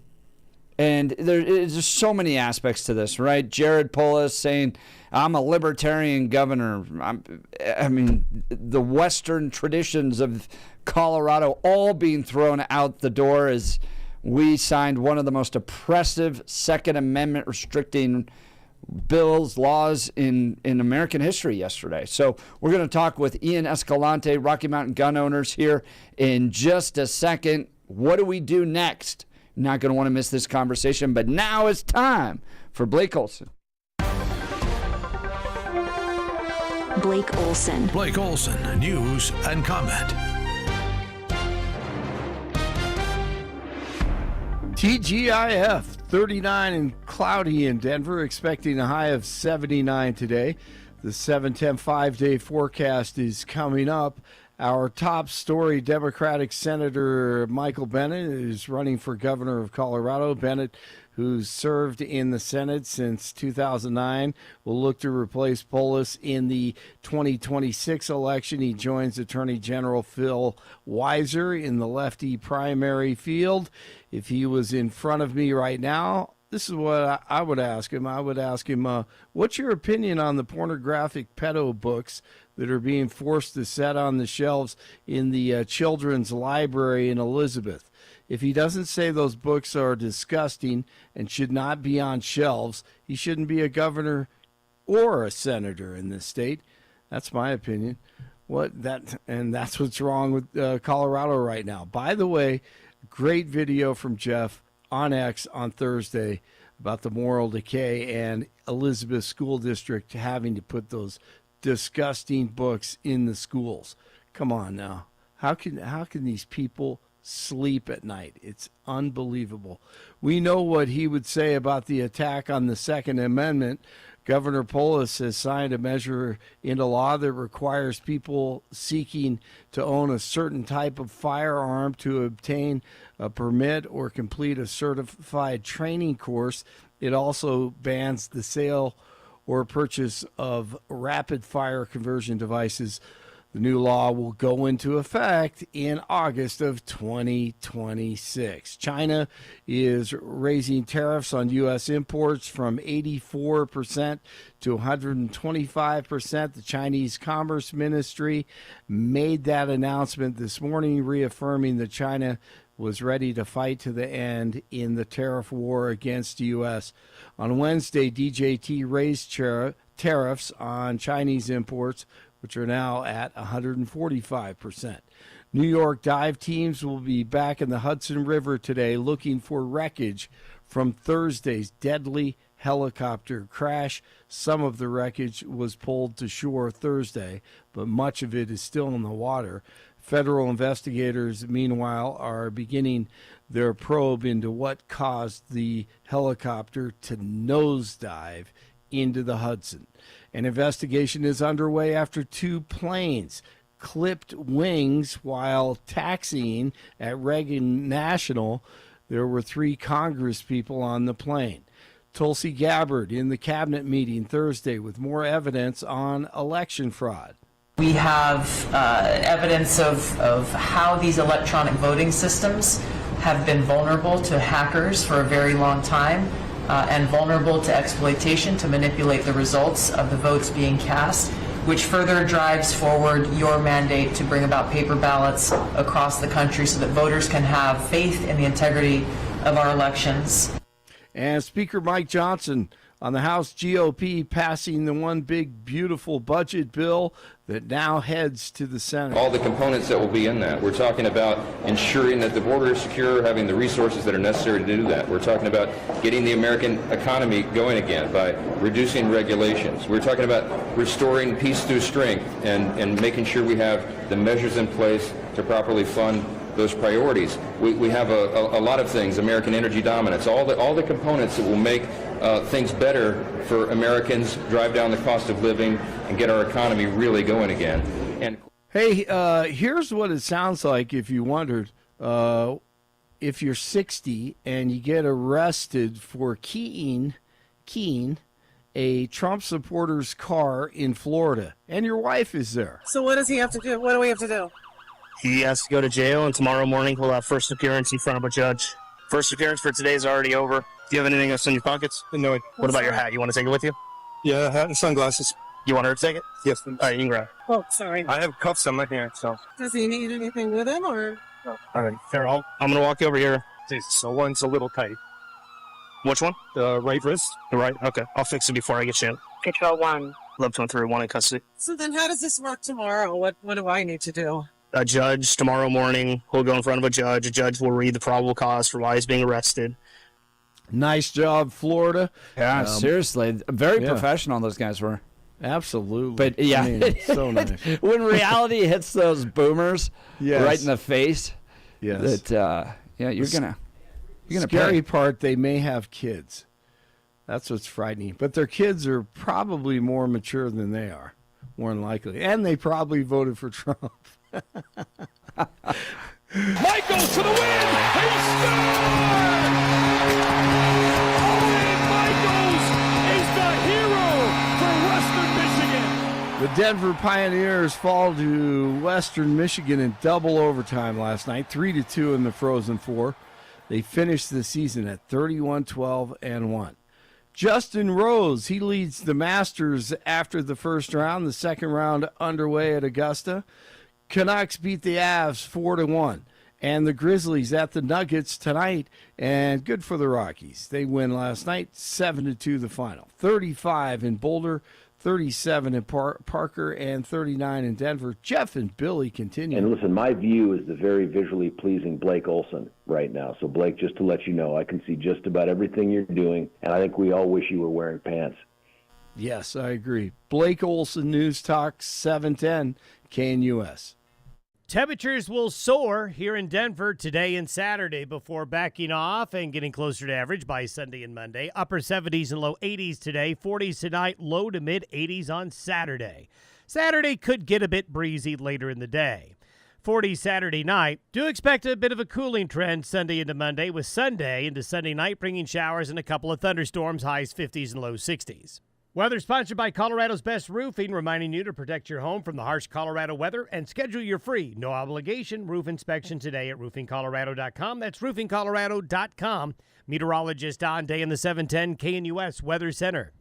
And there's just so many aspects to this, right? Jared Polis saying, I'm a libertarian governor. I mean, the Western traditions of Colorado all being thrown out the door as we signed one of the most oppressive Second Amendment restricting bills, laws in American history yesterday. So we're going to talk with Ian Escalante, Rocky Mountain gun owners, here in just a second. What do we do next? Not going to want to miss this conversation, but now it's time for Blake Olson. Blake Olson. Blake Olson, news and comment. TGIF, 39 and cloudy in Denver, expecting a high of 79 today. The 7-10 5-day forecast is coming up. Our top story, Democratic Senator Michael Bennet is running for governor of Colorado. Bennet, who's served in the Senate since 2009, will look to replace Polis in the 2026 election. He joins Attorney General Phil Weiser in the lefty primary field. If he was in front of me right now, this is what I would ask him. I would ask him, what's your opinion on the pornographic pedo books that are being forced to set on the shelves in the children's library in Elizabeth? If he doesn't say those books are disgusting and should not be on shelves, he shouldn't be a governor or a senator in this state. That's my opinion. And that's what's wrong with Colorado right now. By the way, great video from Jeff on X on Thursday about the moral decay and Elizabeth School District having to put those disgusting books in the schools. Come on now. How can these people sleep at night? It's unbelievable. We know what he would say about the attack on the Second Amendment. Governor Polis has signed a measure into law that requires people seeking to own a certain type of firearm to obtain a permit or complete a certified training course. It also bans the sale or purchase of rapid fire conversion devices. The new law will go into effect in August of 2026. China is raising tariffs on U.S. imports from 84% to 125%. The Chinese Commerce Ministry made that announcement this morning, reaffirming that China was ready to fight to the end in the tariff war against the U.S. On Wednesday, DJT raised tariffs on Chinese imports, which are now at 145%. New York dive teams will be back in the Hudson River today looking for wreckage from Thursday's deadly helicopter crash. Some of the wreckage was pulled to shore Thursday, but much of it is still in the water. Federal investigators, meanwhile, are beginning their probe into what caused the helicopter to nosedive into the Hudson. An investigation is underway after two planes clipped wings while taxiing at Reagan National. There were 3 Congress people on the plane. Tulsi Gabbard in the cabinet meeting Thursday with more evidence on election fraud. We have evidence of how these electronic voting systems have been vulnerable to hackers for a very long time. and vulnerable to exploitation to manipulate the results of the votes being cast, which further drives forward your mandate to bring about paper ballots across the country so that voters can have faith in the integrity of our elections. And Speaker Mike Johnson on the House GOP passing the one big, beautiful budget bill that now heads to the Senate. All the components that will be in that. We're talking about ensuring that the border is secure, having the resources that are necessary to do that. We're talking about getting the American economy going again by reducing regulations. We're talking about restoring peace through strength and making sure we have the measures in place to properly fund those priorities. We have a lot of things, American energy dominance, all the components that will make things better for Americans, drive down the cost of living, and get our economy really going again. And hey, here's what it sounds like if you wondered. If you're 60 and you get arrested for keying a Trump supporter's car in Florida, and your wife is there. So what does he have to do? What do we have to do? He has to go to jail, and tomorrow morning he'll have first appearance in front of a judge. First appearance for today is already over. Do you have anything else in your pockets? No. What about your hat? You want to take it with you? Yeah, hat and sunglasses. You want her to take it? Yes, please. All right, you can grab it. Oh, sorry. I have cuffs on my hand, so. Does he need anything with him, or? No. All right, here, I'm going to walk you over here. So one's a little tight. Which one? The right wrist. The right? Okay. I'll fix it before I get you. Control 1. 11-1 in custody. So then how does this work tomorrow? What do I need to do? A judge tomorrow morning will go in front of a judge. A judge will read the probable cause for why he's being arrested. Nice job, Florida. Yeah, seriously. Very professional those guys were. Absolutely. But yeah, I mean, so nice. When reality hits those boomers right in the face, that you're gonna scary part, they may have kids. That's what's frightening. But their kids are probably more mature than they are, more than likely. And they probably voted for Trump. Mike goes to the win. He scores! Owen Michaels is the hero for Western Michigan. The Denver Pioneers fall to Western Michigan in double overtime last night, 3-2 in the Frozen Four. They finished the season at 31-12-1. Justin Rose, he leads the Masters after the first round. The second round underway at Augusta. Canucks beat the Avs 4-1. And the Grizzlies at the Nuggets tonight. And good for the Rockies. They win last night, 7-2 the final. 35 in Boulder, 37 in Parker, and 39 in Denver. Jeff and Billy continue. And listen, my view is the very visually pleasing Blake Olson right now. So, Blake, just to let you know, I can see just about everything you're doing, and I think we all wish you were wearing pants. Yes, I agree. Blake Olson, News Talk 710 KNUS. Temperatures will soar here in Denver today and Saturday before backing off and getting closer to average by Sunday and Monday. Upper 70s and low 80s today, 40s tonight, low to mid 80s on Saturday. Saturday could get a bit breezy later in the day. 40s Saturday night. Do expect a bit of a cooling trend Sunday into Monday, with Sunday into Sunday night bringing showers and a couple of thunderstorms, highs 50s and low 60s. Weather sponsored by Colorado's Best Roofing, reminding you to protect your home from the harsh Colorado weather and schedule your free, no obligation roof inspection today at roofingcolorado.com. That's roofingcolorado.com. Meteorologist Don Day in the 710 KNUS Weather Center.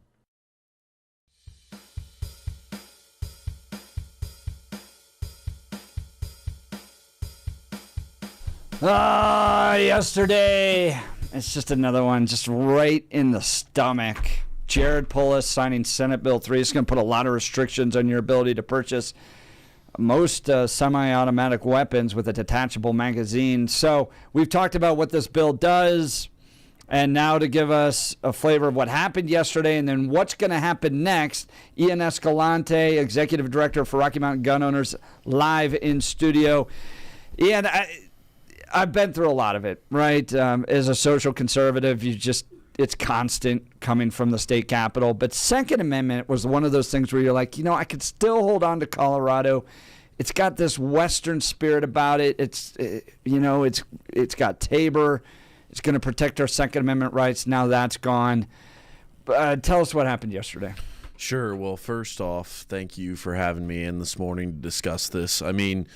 Yesterday, it's just another one, just right in the stomach. Jared Polis signing Senate Bill 3 is going to put a lot of restrictions on your ability to purchase most semi-automatic weapons with a detachable magazine. So we've talked about what this bill does, and now to give us a flavor of what happened yesterday and then what's going to happen next, Ian Escalante, Executive Director for Rocky Mountain Gun Owners, live in studio. Ian, I've been through a lot of it, right? As a social conservative, it's constant coming from the state capitol. But Second Amendment was one of those things where you're like, I could still hold on to Colorado. It's got this Western spirit about it. It's got Tabor. It's going to protect our Second Amendment rights. Now that's gone. Tell us what happened yesterday. Sure. Well, first off, thank you for having me in this morning to discuss this. I mean,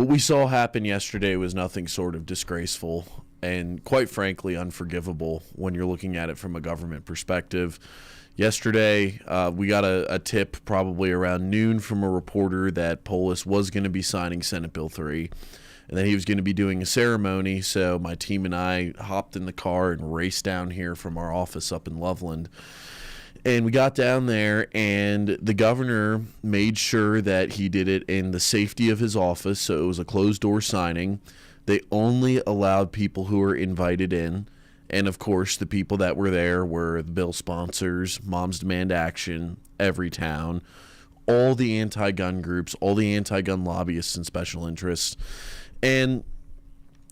what we saw happen yesterday was nothing short of disgraceful and, quite frankly, unforgivable when you're looking at it from a government perspective. Yesterday, we got a tip probably around noon from a reporter that Polis was going to be signing Senate Bill 3 and that he was going to be doing a ceremony. So my team and I hopped in the car and raced down here from our office up in Loveland. And we got down there, and the governor made sure that he did it in the safety of his office, so it was a closed-door signing. They only allowed people who were invited in, and, of course, the people that were there were the bill sponsors, Moms Demand Action, Everytown, all the anti-gun groups, all the anti-gun lobbyists and special interests. And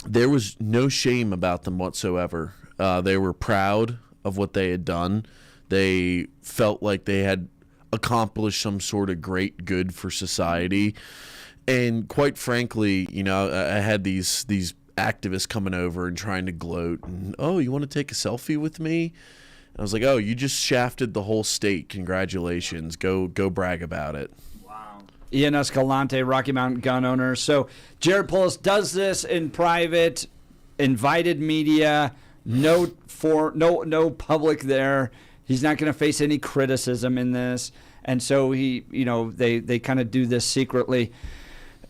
there was no shame about them whatsoever. They were proud of what they had done. They felt like they had accomplished some sort of great good for society. And quite frankly, you know, I had these activists coming over and trying to gloat. And, oh, you want to take a selfie with me? And I was like, oh, you just shafted the whole state. Congratulations. Go brag about it. Ian Escalante, Rocky Mountain gun owner. So Jared Polis does this in private, invited media, no public there. He's not going to face any criticism in this. And so they kind of do this secretly.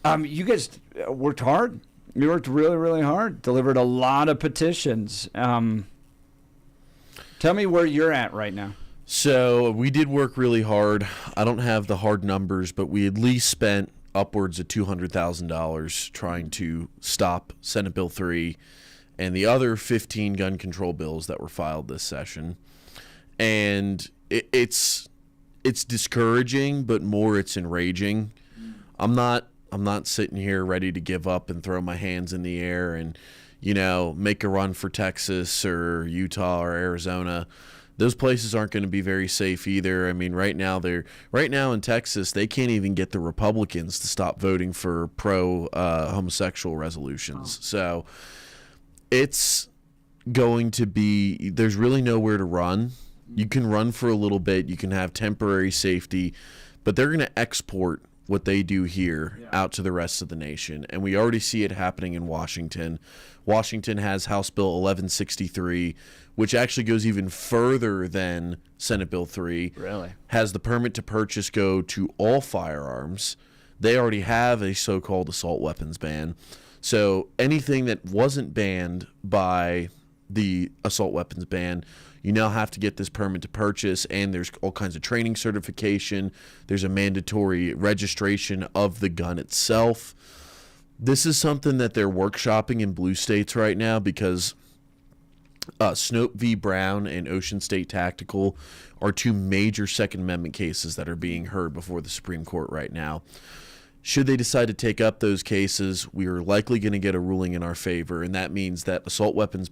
You guys worked hard. You worked really, really hard. Delivered a lot of petitions. Tell me where you're at right now. So we did work really hard. I don't have the hard numbers, but we at least spent upwards of $200,000 trying to stop Senate Bill 3 and the other 15 gun control bills that were filed this session. And it's discouraging, but more it's enraging. I'm not sitting here ready to give up and throw my hands in the air and, make a run for Texas or Utah or Arizona. Those places aren't going to be very safe either. I mean, right now in Texas, they can't even get the Republicans to stop voting for pro homosexual resolutions. So it's going to be, there's really nowhere to run. You can run for a little bit. You can have temporary safety, but they're going to export what they do here out to the rest of the nation. And we already see it happening in Washington. Washington has House Bill 1163, which actually goes even further than Senate Bill 3. Really? Has the permit to purchase go to all firearms. They already have a so-called assault weapons ban. So anything that wasn't banned by the assault weapons ban, you now have to get this permit to purchase, and there's all kinds of training certification. There's a mandatory registration of the gun itself. This is something that they're workshopping in blue states right now because Snope v. Brown and Ocean State Tactical are two major Second Amendment cases that are being heard before the Supreme Court right now. Should they decide to take up those cases, we are likely going to get a ruling in our favor, and that means that the assault weapons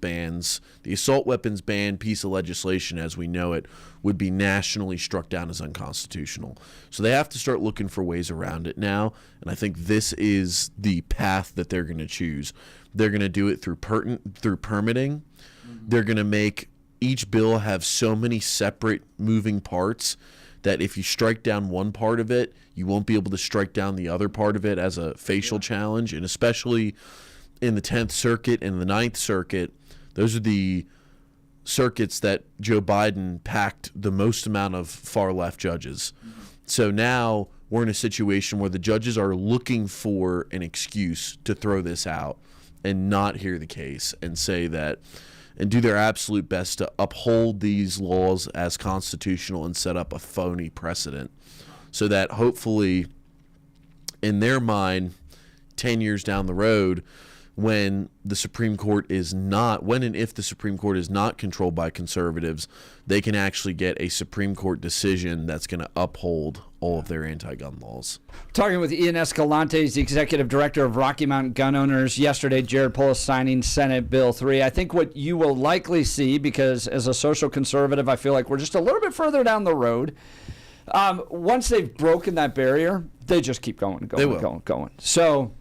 ban piece of legislation as we know it would be nationally struck down as unconstitutional. So they have to start looking for ways around it now, and I think this is the path that they're going to choose. They're going to do it through permitting. They're going to make each bill have so many separate moving parts that if you strike down one part of it, you won't be able to strike down the other part of it as a facial challenge. And especially in the 10th Circuit and the 9th Circuit, those are the circuits that Joe Biden packed the most amount of far-left judges. So now we're in a situation where the judges are looking for an excuse to throw this out and not hear the case and say that and do their absolute best to uphold these laws as constitutional and set up a phony precedent so that hopefully in their mind 10 years down the road when the Supreme Court is not, when and if the Supreme Court is not controlled by conservatives, they can actually get a Supreme Court decision that's going to uphold all of their anti-gun laws. Talking with Ian Escalante, he's the executive director of Rocky Mountain Gun Owners. Yesterday, Jared Polis signing Senate Bill 3. I think what you will likely see, because as a social conservative, I feel like we're just a little bit further down the road. Once they've broken that barrier, they just keep going. So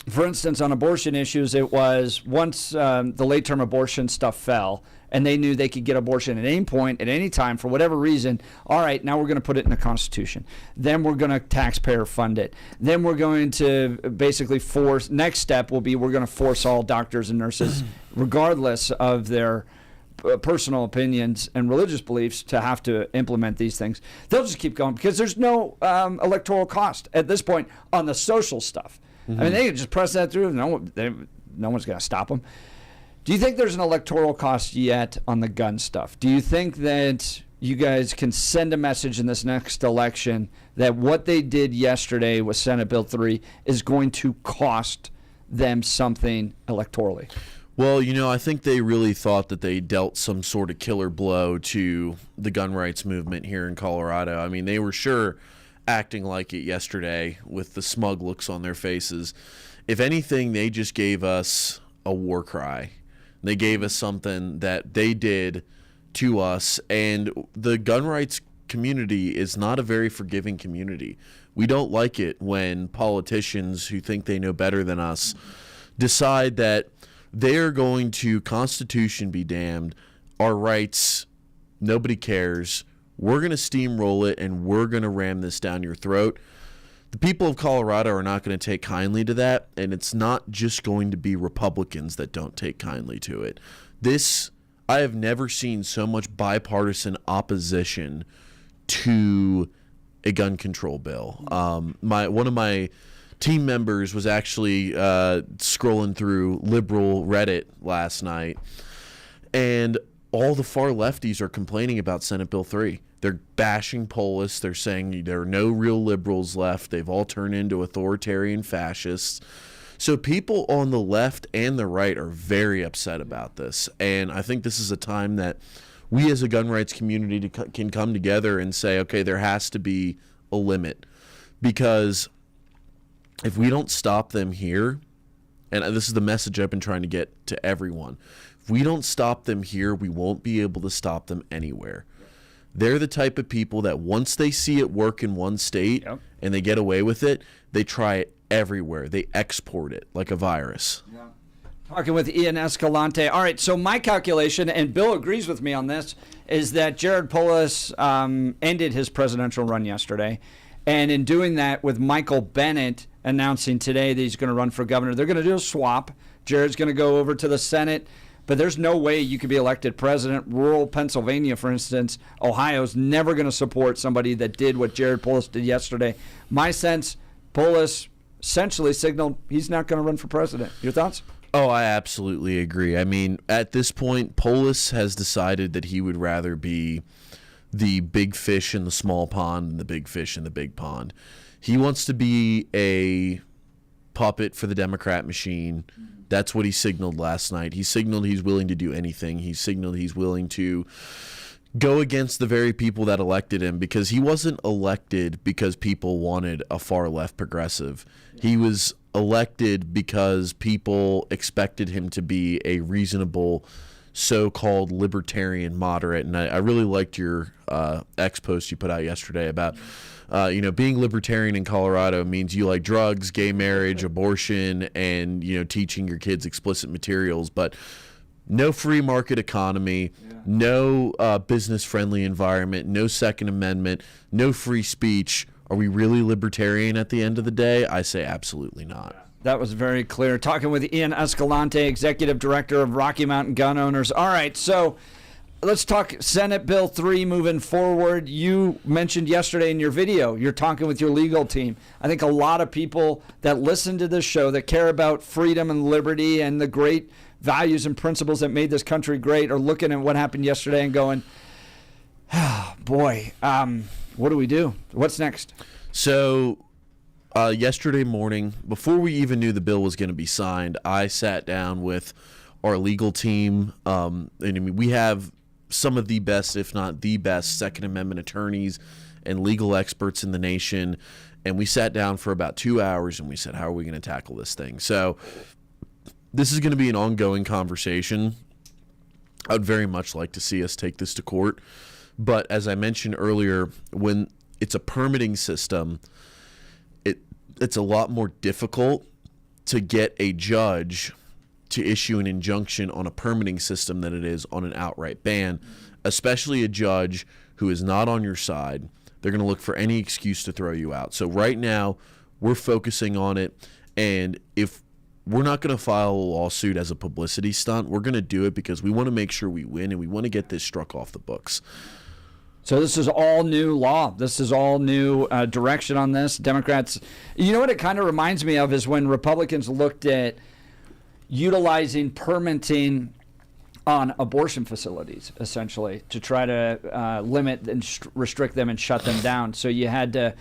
For instance, on abortion issues, it was once the late-term abortion stuff fell, and they knew they could get abortion at any point, at any time, for whatever reason. All right, now we're going to put it in the Constitution. Then we're going to taxpayer fund it. Then we're going to basically force, next step will be we're going to force all doctors and nurses, regardless of their personal opinions and religious beliefs, to have to implement these things. They'll just keep going because there's no electoral cost at this point on the social stuff. I mean, they can just press that through. No one's going to stop them. Do you think there's an electoral cost yet on the gun stuff? Do you think that you guys can send a message in this next election that what they did yesterday with Senate Bill 3 is going to cost them something electorally? Well, I think they really thought that they dealt some sort of killer blow to the gun rights movement here in Colorado. I mean, they were sure acting like it yesterday with the smug looks on their faces. If anything, they just gave us a war cry. They gave us something that they did to us, and the gun rights community is not a very forgiving community. We don't like it when politicians who think they know better than us decide that they're going to Constitution be damned, our rights, nobody cares, we're going to steamroll it, and we're going to ram this down your throat. The people of Colorado are not going to take kindly to that, and it's not just going to be Republicans that don't take kindly to it. I have never seen so much bipartisan opposition to a gun control bill. One of my team members was actually scrolling through liberal Reddit last night, and all the far lefties are complaining about Senate Bill 3. They're bashing Polis. They're saying there are no real liberals left. They've all turned into authoritarian fascists. So people on the left and the right are very upset about this. And I think this is a time that we as a gun rights community can come together and say, okay, there has to be a limit. Because if we don't stop them here, and this is the message I've been trying to get to everyone, if we don't stop them here, we won't be able to stop them anywhere. They're the type of people that once they see it work in one state and they get away with it, they try it everywhere. They export it like a virus. Yeah. Talking with Ian Escalante. All right, so my calculation, and Bill agrees with me on this, is that Jared Polis ended his presidential run yesterday. And in doing that, with Michael Bennet announcing today that he's going to run for governor, they're going to do a swap. Jared's going to go over to the Senate. But there's no way you could be elected president. Rural Pennsylvania, for instance, Ohio's never going to support somebody that did what Jared Polis did yesterday. My sense, Polis essentially signaled he's not going to run for president. Your thoughts? Oh, I absolutely agree. I mean, at this point, Polis has decided that he would rather be the big fish in the small pond than the big fish in the big pond. He wants to be a puppet for the Democrat machine. That's what he signaled last night. He signaled he's willing to do anything. He signaled he's willing to go against the very people that elected him, because he wasn't elected because people wanted a far left progressive. He was elected because people expected him to be a reasonable so-called libertarian moderate. And I really liked your X post you put out yesterday about being libertarian in Colorado means you like drugs, gay marriage, abortion, and teaching your kids explicit materials, but no free market economy, no business-friendly environment, no Second Amendment, no free speech. Are we really libertarian at the end of the day? I say absolutely not. That was very clear. Talking with Ian Escalante, Executive Director of Rocky Mountain Gun Owners. All right, so let's talk Senate Bill 3 moving forward. You mentioned yesterday in your video, you're talking with your legal team. I think a lot of people that listen to this show that care about freedom and liberty and the great values and principles that made this country great are looking at what happened yesterday and going, oh, boy, what do we do? What's next? So yesterday morning, before we even knew the bill was going to be signed, I sat down with our legal team. And I mean, we have some of the best, if not the best, Second Amendment attorneys and legal experts in the nation. And we sat down for about 2 hours and we said, how are we going to tackle this thing? So this is going to be an ongoing conversation. I would very much like to see us take this to court. But as I mentioned earlier, when it's a permitting system, it's a lot more difficult to get a judge to issue an injunction on a permitting system than it is on an outright ban, especially a judge who is not on your side. They're going to look for any excuse to throw you out. So right now, we're focusing on it, and if we're not going to file a lawsuit as a publicity stunt, we're going to do it because we want to make sure we win, and we want to get this struck off the books. So this is all new law. This is all new direction on this. Democrats, you know what it kind of reminds me of is when Republicans looked at utilizing permitting on abortion facilities, essentially, to try to limit and restrict them and shut them down. So you had to,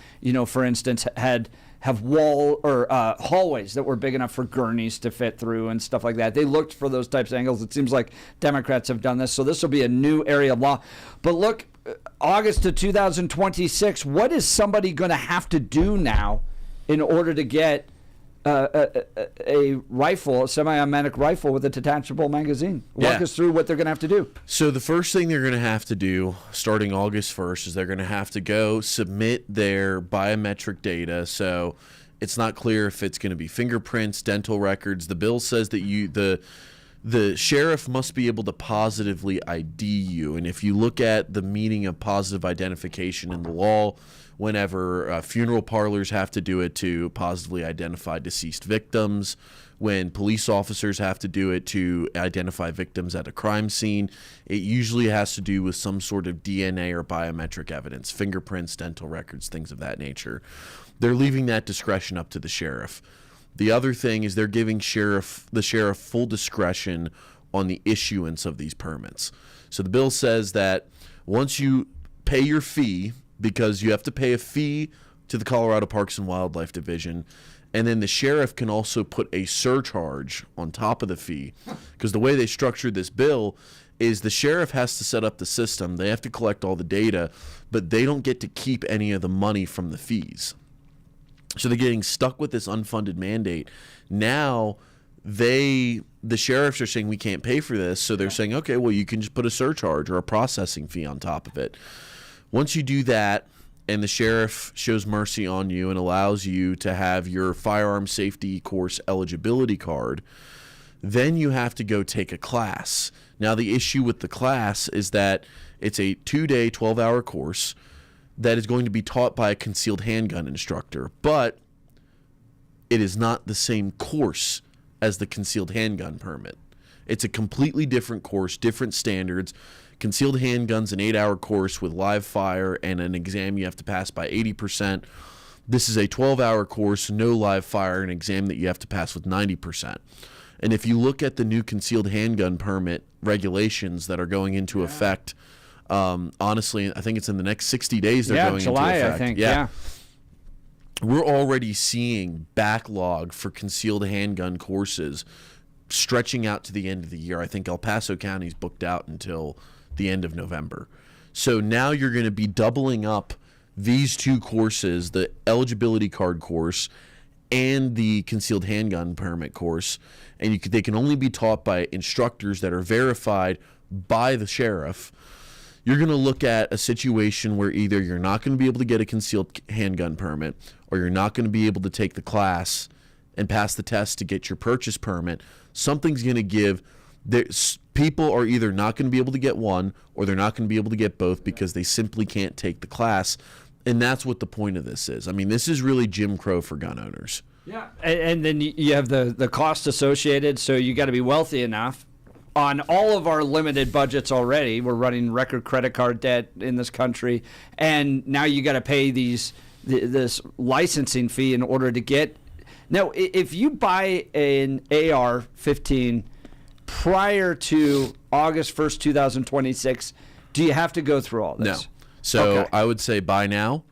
for instance, have wall or hallways that were big enough for gurneys to fit through and stuff like that. They looked for those types of angles. It seems like Democrats have done this. So this will be a new area of law. But look, August of 2026, what is somebody going to have to do now in order to get a rifle, a semi-automatic rifle with a detachable magazine? Walk us through what they're going to have to do. So the first thing they're going to have to do, starting August 1st, is they're going to have to go submit their biometric data. So it's not clear if it's going to be fingerprints, dental records. The bill says that the sheriff must be able to positively ID you. And if you look at the meaning of positive identification in the law, whenever funeral parlors have to do it to positively identify deceased victims, when police officers have to do it to identify victims at a crime scene, it usually has to do with some sort of DNA or biometric evidence, fingerprints, dental records, things of that nature. They're leaving that discretion up to the sheriff. The other thing is they're giving the sheriff full discretion on the issuance of these permits. So the bill says that once you pay your fee, because you have to pay a fee to the Colorado Parks and Wildlife Division, and then the sheriff can also put a surcharge on top of the fee, because the way they structured this bill is the sheriff has to set up the system. They have to collect all the data, but they don't get to keep any of the money from the fees. So they're getting stuck with this unfunded mandate. Now the sheriffs are saying we can't pay for this, so they're saying, okay, well, you can just put a surcharge or a processing fee on top of it. Once you do that, and the sheriff shows mercy on you and allows you to have your firearm safety course eligibility card, then you have to go take a class. Now, the issue with the class is that it's a 2-day, 12-hour course that is going to be taught by a concealed handgun instructor, but it is not the same course as the concealed handgun permit. It's a completely different course, different standards. Concealed handgun's an 8-hour course with live fire and an exam you have to pass by 80%. This is a 12-hour course, no live fire, an exam that you have to pass with 90%. And if you look at the new concealed handgun permit regulations that are going into effect, honestly, I think it's in the next 60 days they're going July, into effect. I think, yeah. We're already seeing backlog for concealed handgun courses stretching out to the end of the year. I think El Paso County's booked out until the end of November. So now you're going to be doubling up these two courses, the eligibility card course and the concealed handgun permit course, and they can only be taught by instructors that are verified by the sheriff. You're going to look at a situation where either you're not going to be able to get a concealed handgun permit, or you're not going to be able to take the class and pass the test to get your purchase permit. Something's going to give. People are either not going to be able to get one, or they're not going to be able to get both because they simply can't take the class. And that's what the point of this is. I mean, this is really Jim Crow for gun owners. Yeah, and then you have the cost associated, so you got to be wealthy enough. On all of our limited budgets already, we're running record credit card debt in this country, and now you got to pay this licensing fee in order to get. Now, if you buy an AR-15 prior to August 1st, 2026, do you have to go through all this? No. So okay. I would say buy now.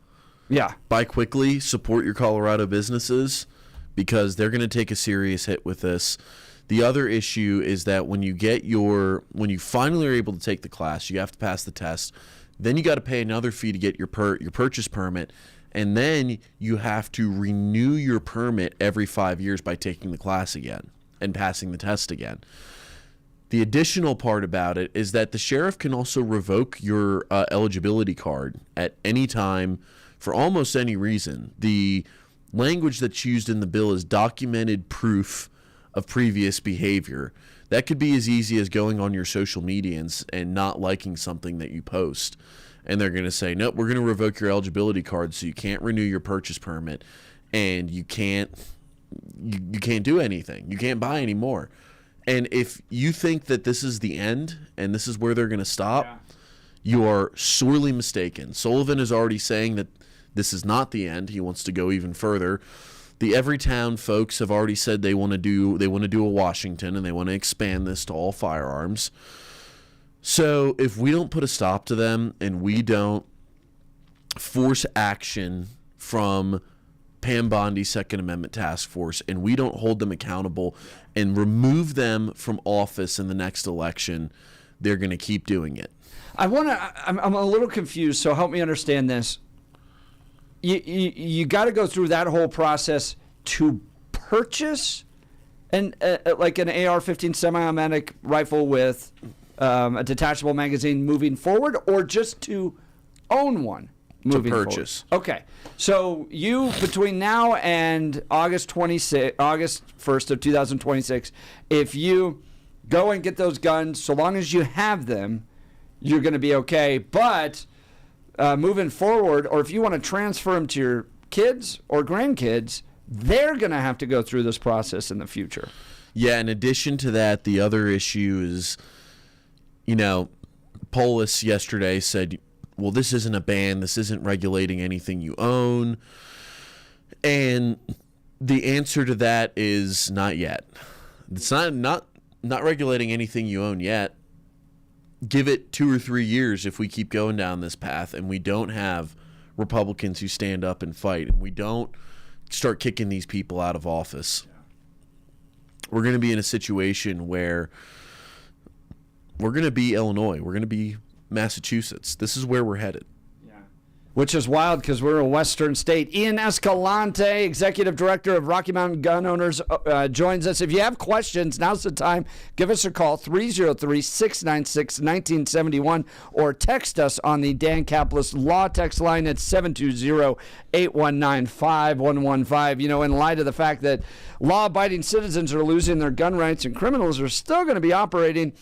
Yeah. Buy quickly. Support your Colorado businesses because they're going to take a serious hit with this. The other issue is that when you finally are able to take the class, you have to pass the test. Then you got to pay another fee to get your purchase permit. And then you have to renew your permit every 5 years by taking the class again and passing the test again. The additional part about it is that the sheriff can also revoke your eligibility card at any time for almost any reason. The language that's used in the bill is documented proof of previous behavior. That could be as easy as going on your social medias and not liking something that you post. And they're going to say, nope, we're going to revoke your eligibility card so you can't renew your purchase permit and you can't do anything. You can't buy anymore. And if you think that this is the end and this is where they're going to stop, you are sorely mistaken. Sullivan is already saying that this is not the end. He wants to go even further. The Everytown folks have already said they want to do a Washington and they want to expand this to all firearms. So if we don't put a stop to them and we don't force action from Pam Bondi's Second Amendment Task Force and we don't hold them accountable and remove them from office in the next election, they're going to keep doing it. I'm a little confused, so help me understand this. You got to go through that whole process to purchase like an AR-15 semi-automatic rifle with a detachable magazine moving forward, or just to own one moving forward? To purchase. Okay. So you, between now and August 1st of 2026, if you go and get those guns, so long as you have them, you're going to be okay. But moving forward, or if you want to transfer them to your kids or grandkids, they're going to have to go through this process in the future. Yeah, in addition to that, the other issue is, Polis yesterday said, well, this isn't a ban. This isn't regulating anything you own. And the answer to that is not yet. It's not regulating anything you own yet. Give it 2 or 3 years if we keep going down this path and we don't have Republicans who stand up and fight and we don't start kicking these people out of office. We're going to be in a situation where we're going to be Illinois. We're going to be Massachusetts. This is where we're headed. Which is wild because we're a Western state. Ian Escalante, Executive Director of Rocky Mountain Gun Owners, joins us. If you have questions, now's the time. Give us a call, 303-696-1971, or text us on the Dan Caplis Law text line at 720-819-5115. In light of the fact that law-abiding citizens are losing their gun rights and criminals are still going to be operating,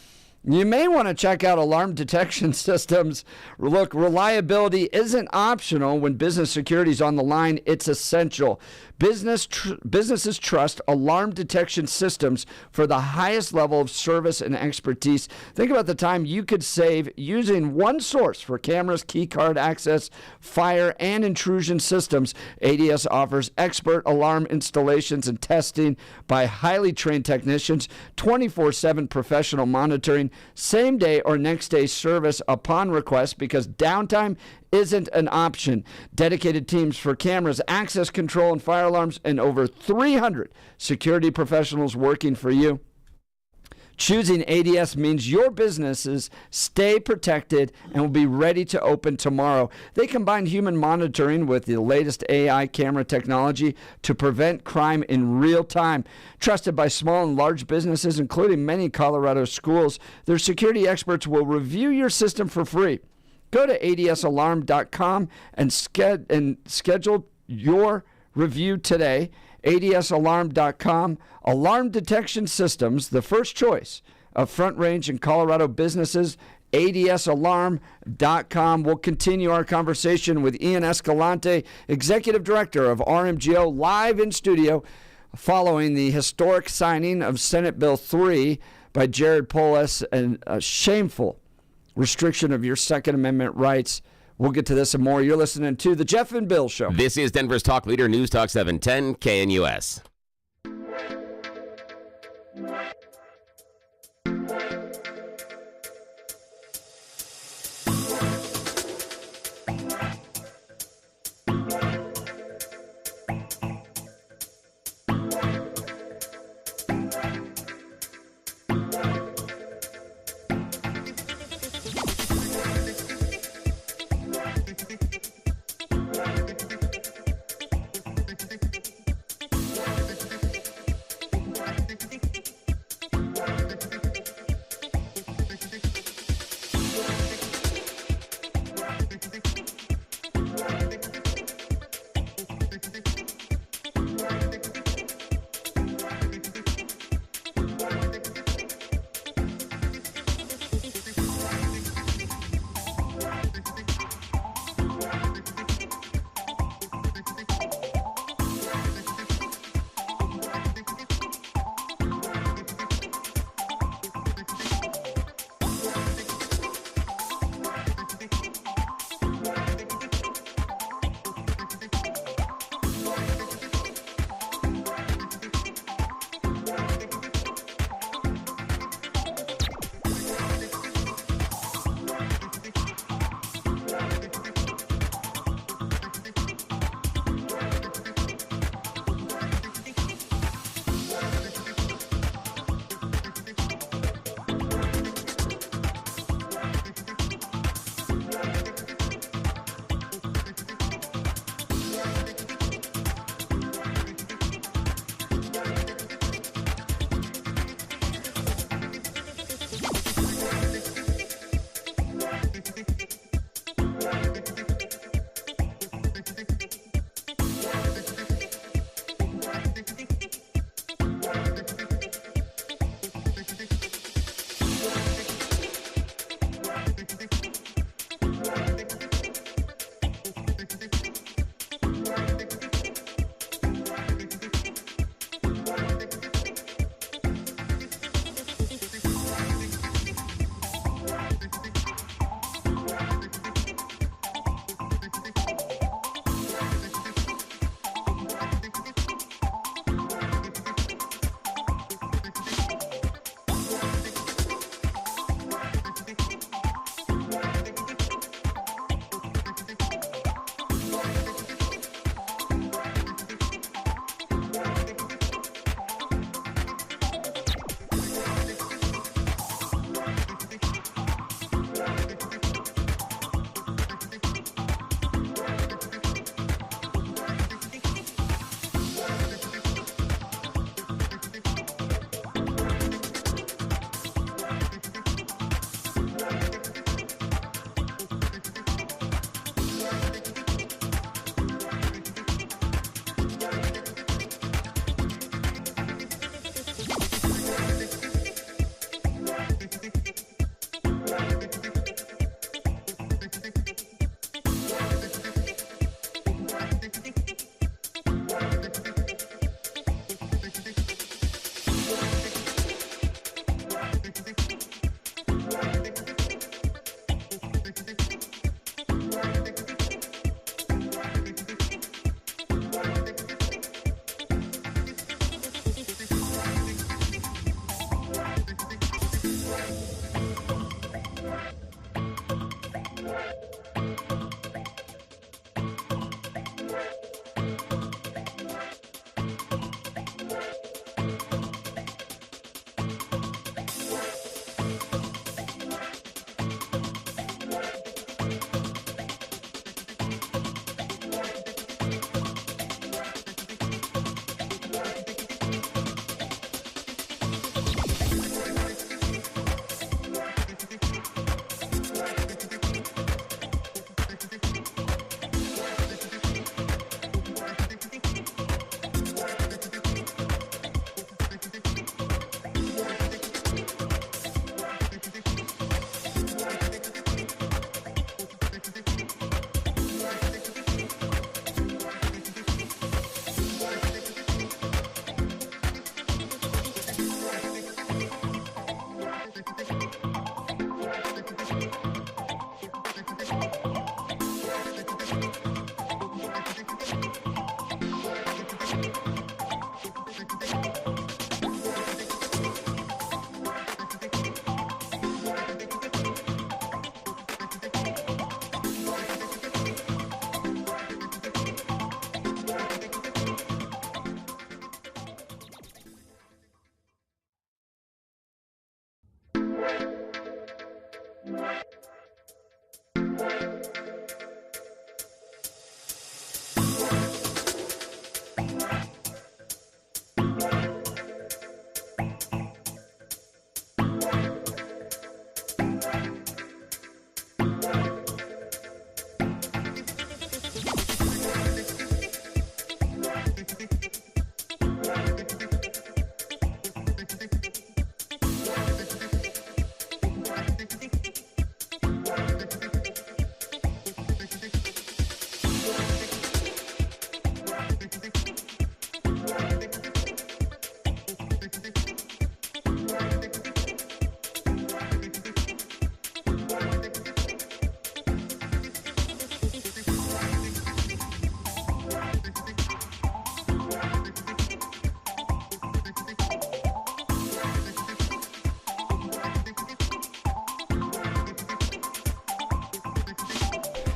you may want to check out alarm detection systems. Look, reliability isn't optional when business security is on the line. It's essential. Businesses trust alarm detection systems for the highest level of service and expertise. Think about the time you could save using one source for cameras, key card access, fire, and intrusion systems. ADS offers expert alarm installations and testing by highly trained technicians, 24/7 professional monitoring, same-day or next-day service upon request because downtime isn't an option. Dedicated teams for cameras, access control, and fire alarms, and over 300 security professionals working for you. Choosing ADS means your businesses stay protected and will be ready to open tomorrow. They combine human monitoring with the latest AI camera technology to prevent crime in real time. Trusted by small and large businesses, including many Colorado schools, their security experts will review your system for free. Go to adsalarm.com and schedule your review today. adsalarm.com. Alarm detection systems, the first choice of Front Range and Colorado businesses. adsalarm.com. We'll continue our conversation with Ian Escalante, Executive Director of RMGO, live in studio following the historic signing of Senate Bill 3 by Jared Polis, and a shameful restriction of your Second Amendment rights. We'll get to this and more. You're listening to The Jeff and Bill Show. This is Denver's Talk Leader, News Talk 710 KNUS.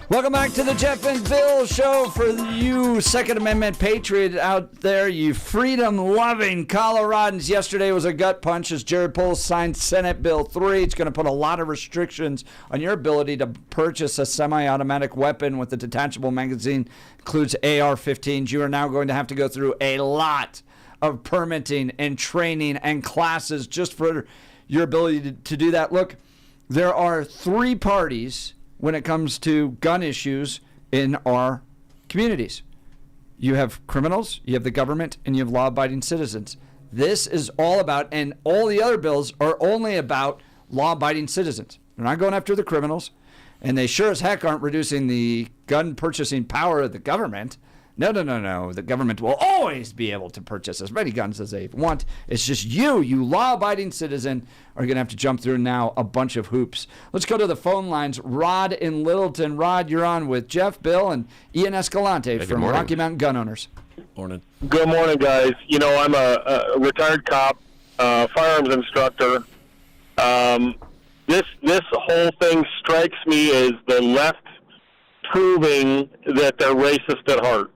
Welcome back to the Jeff and Bill Show. For you Second Amendment patriot out there, you freedom-loving Coloradans. Yesterday was a gut punch as Jared Polis signed Senate Bill 3. It's going to put a lot of restrictions on your ability to purchase a semi-automatic weapon with a detachable magazine. Includes AR-15s. You are now going to have to go through a lot of permitting and training and classes just for your ability to do that. Look, there are three parties when it comes to gun issues in our communities. You have criminals, you have the government, and you have law-abiding citizens. This is all about, and all the other bills are only about law-abiding citizens. They're not going after the criminals, and they sure as heck aren't reducing the gun purchasing power of the government. No. The government will always be able to purchase as many guns as they want. It's just you law-abiding citizen, are going to have to jump through now a bunch of hoops. Let's go to the phone lines. Rod in Littleton. Rod, you're on with Jeff, Bill, and Ian Escalante from Rocky Mountain Gun Owners. Morning. Good morning, guys. You know, I'm a retired cop, firearms instructor. This whole thing strikes me as the left proving that they're racist at heart.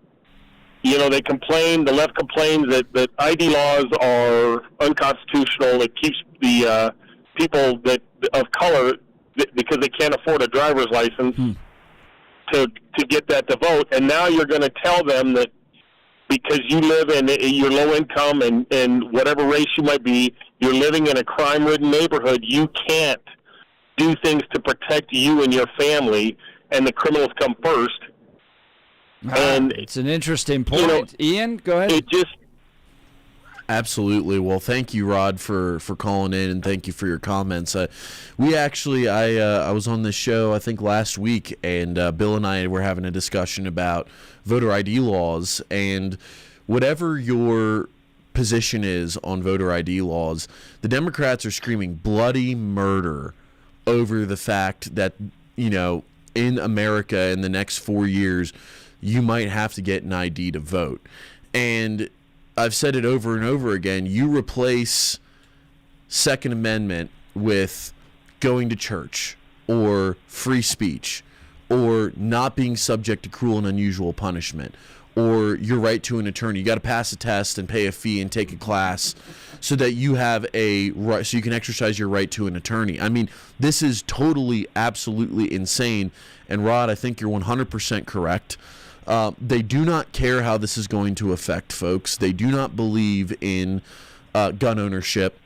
You know, the left complains that ID laws are unconstitutional. It keeps the people of color, because they can't afford a driver's license, to get that to vote. And now you're going to tell them that because you live in you're low income and whatever race you might be, you're living in a crime-ridden neighborhood, you can't do things to protect you and your family, and the criminals come first. And it's an interesting point. Ian, go ahead. Absolutely. Well, thank you, Rod, for calling in, and thank you for your comments. I was on this show, I think, last week, and Bill and I were having a discussion about voter ID laws, and whatever your position is on voter ID laws, the Democrats are screaming bloody murder over the fact that, you know, in America in the next 4 years, you might have to get an ID to vote. And I've said it over and over again, you replace Second Amendment with going to church or free speech or not being subject to cruel and unusual punishment or your right to an attorney. You got to pass a test and pay a fee and take a class so that you have so you can exercise your right to an attorney. I mean, this is totally, absolutely insane. And Rod, I think you're 100% correct. They do not care how this is going to affect folks. They do not believe in gun ownership.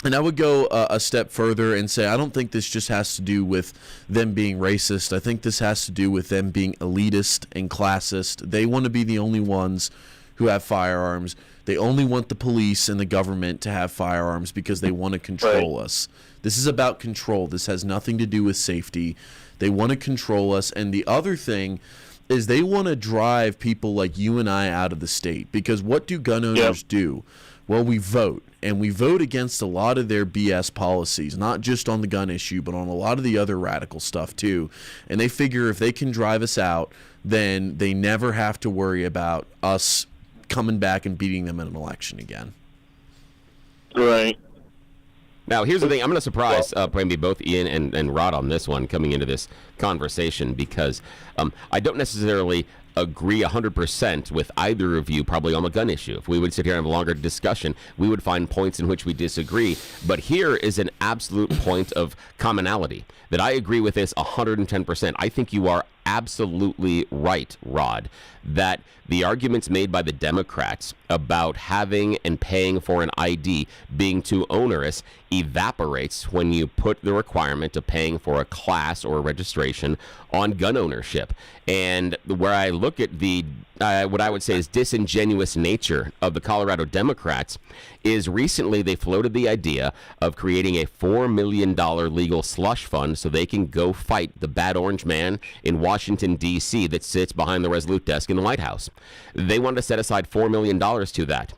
And I would go a step further and say I don't think this just has to do with them being racist. I think this has to do with them being elitist and classist. They want to be the only ones who have firearms. They only want the police and the government to have firearms because they want to control us. This is about control. This has nothing to do with safety. They want to control us. And the other thing is they want to drive people like you and I out of the state. Because what do gun owners do? Well, we vote. And we vote against a lot of their BS policies, not just on the gun issue, but on a lot of the other radical stuff too. And they figure if they can drive us out, then they never have to worry about us coming back and beating them in an election again. Right. Now, here's the thing. I'm going to surprise maybe both Ian and Rod on this one coming into this conversation because I don't necessarily agree 100% with either of you probably on the gun issue. If we would sit here and have a longer discussion, we would find points in which we disagree. But here is an absolute point of commonality that I agree with this 110%. I think you are absolutely right, Rod, that the arguments made by the Democrats about having and paying for an ID being too onerous evaporates when you put the requirement of paying for a class or a registration on gun ownership. And where I look at the what I would say is disingenuous nature of the Colorado Democrats is recently they floated the idea of creating a $4 million legal slush fund so they can go fight the bad orange man in Washington, D.C. that sits behind the Resolute desk in the White House. They wanted to set aside $4 million to that.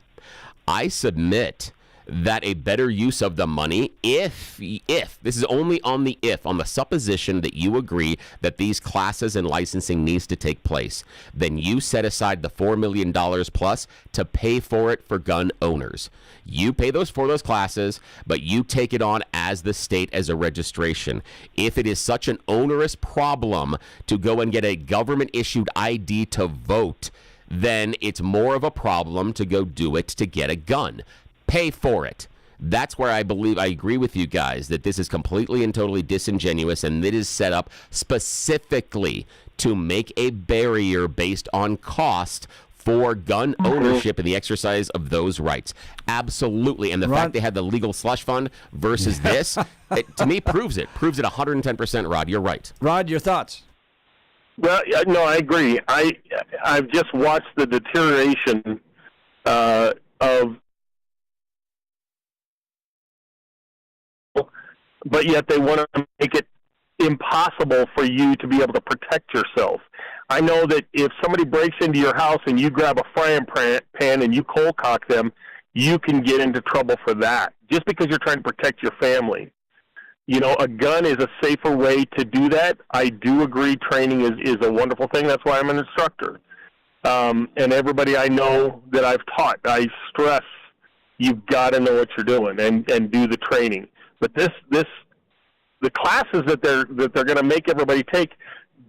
I submit that a better use of the money, if this is only on the supposition that you agree that these classes and licensing needs to take place, then you set aside the $4 million plus to pay for it for gun owners. You pay for those classes, but you take it on as the state as a registration. If it is such an onerous problem to go and get a government-issued ID to vote, then it's more of a problem to go do it to get a gun. Pay for it. That's where I agree with you guys, that this is completely and totally disingenuous, and it is set up specifically to make a barrier based on cost for gun ownership and the exercise of those rights. Absolutely. And the fact they had the legal slush fund versus this, to me, proves it 110%, Rod. You're right. Rod, your thoughts? Well, no, I agree. I've just watched the deterioration of, but yet they want to make it impossible for you to be able to protect yourself. I know that if somebody breaks into your house and you grab a frying pan and you cold cock them, you can get into trouble for that, just because you're trying to protect your family. You know, a gun is a safer way to do that. I do agree training is a wonderful thing. That's why I'm an instructor. And everybody I know that I've taught, I stress you've got to know what you're doing and do the training. But the classes that they're going to make everybody take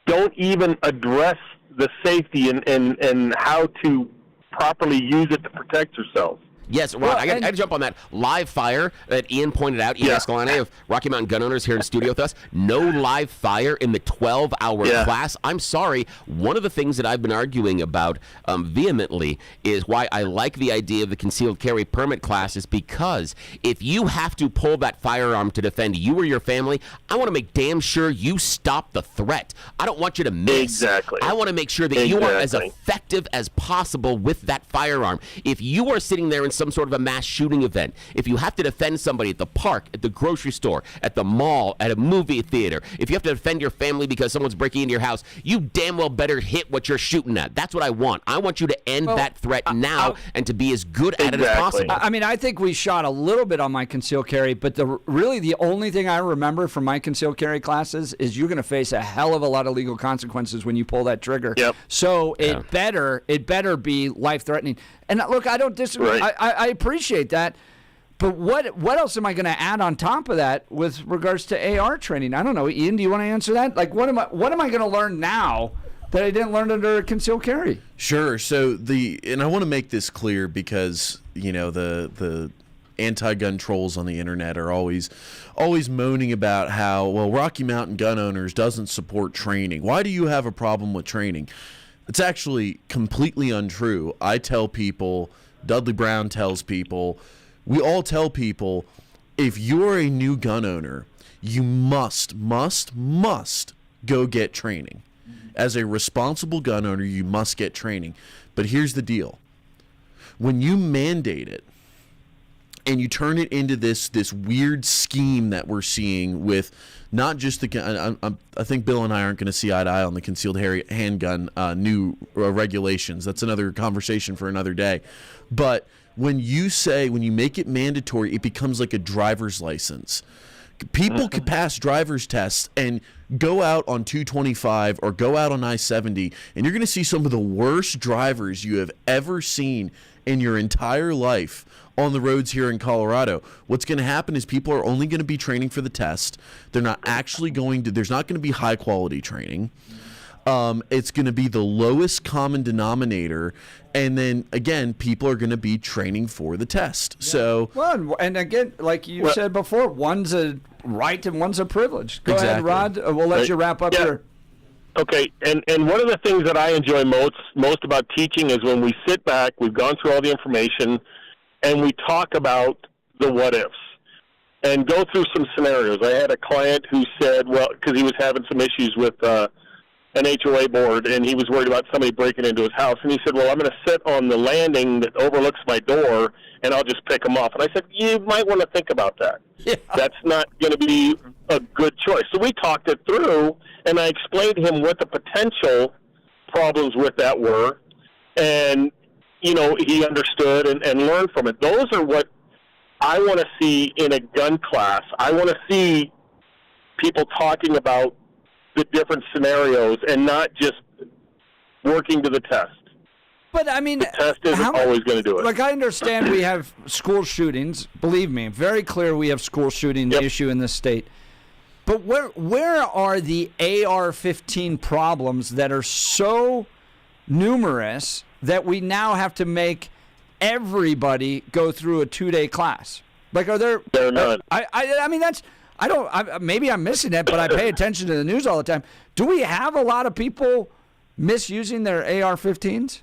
don't even address the safety and how to properly use it to protect yourself. Yes, Ron, I got to jump on that. Live fire that Ian pointed out, Ian Escalante of Rocky Mountain Gun Owners here in studio with us. No live fire in the 12-hour class. I'm sorry. One of the things that I've been arguing about vehemently is why I like the idea of the concealed carry permit class is because if you have to pull that firearm to defend you or your family, I want to make damn sure you stop the threat. I don't want you to miss. Exactly. I want to make sure that you are as effective as possible with that firearm. If you are sitting there in some sort of a mass shooting event, if you have to defend somebody at the park, at the grocery store, at the mall, at a movie theater, if you have to defend your family because someone's breaking into your house, you damn well better hit what you're shooting at. That's what I want. I want you to end that threat now and to be as good at it as possible. I mean, I think we shot a little bit on my concealed carry, but really the only thing I remember from my concealed carry classes is you're going to face a hell of a lot of legal consequences when you pull that trigger. Yep. So it better be life-threatening. And look, I don't disagree. Right. I appreciate that. But what else am I going to add on top of that with regards to AR training? I don't know. Ian, do you want to answer that? Like, what am I going to learn now that I didn't learn under concealed carry? Sure. So and I want to make this clear because, you know, the anti-gun trolls on the internet are always moaning about how, well, Rocky Mountain Gun Owners doesn't support training. Why do you have a problem with training? It's actually completely untrue. I tell people, Dudley Brown tells people, we all tell people, if you're a new gun owner, you must go get training. As a responsible gun owner, you must get training. But here's the deal. When you mandate it, and you turn it into this weird scheme that we're seeing with not just the I think Bill and I aren't going to see eye to eye on the concealed handgun new regulations. That's another conversation for another day. But when you make it mandatory, it becomes like a driver's license. People could pass driver's tests and go out on 225 or go out on I-70, and you're going to see some of the worst drivers you have ever seen in your entire life on the roads here in Colorado. What's going to happen is people are only going to be training for the test. They're not actually there's not going to be high quality training. It's going to be the lowest common denominator. And then again, people are going to be training for the test. Yeah. So, well, and again, like you said before, one's a right and one's a privilege. Go ahead, Rod. We'll let you wrap up here. Okay, and one of the things that I enjoy most about teaching is when we sit back, we've gone through all the information, and we talk about the what ifs and go through some scenarios. I had a client who said, well, because he was having some issues with an HOA board, and he was worried about somebody breaking into his house, and he said, well, I'm going to sit on the landing that overlooks my door, and I'll just pick them off. And I said, you might want to think about that. Yeah. That's not going to be a good choice. So we talked it through, and I explained to him what the potential problems with that were, and, you know, he understood and learned from it. Those are what I want to see in a gun class, I want to see people talking about the different scenarios and not just working to the test. But, I mean, the test isn't always going to do it. Like, I understand we have school shootings. Believe me, very clear we have school shooting issue in this state. But where are the AR-15 problems that are so numerous that we now have to make everybody go through a 2-day class? Like, are there? There are none. I mean, that's. I don't. Maybe I'm missing it, but I pay attention to the news all the time. Do we have a lot of people misusing their AR-15s?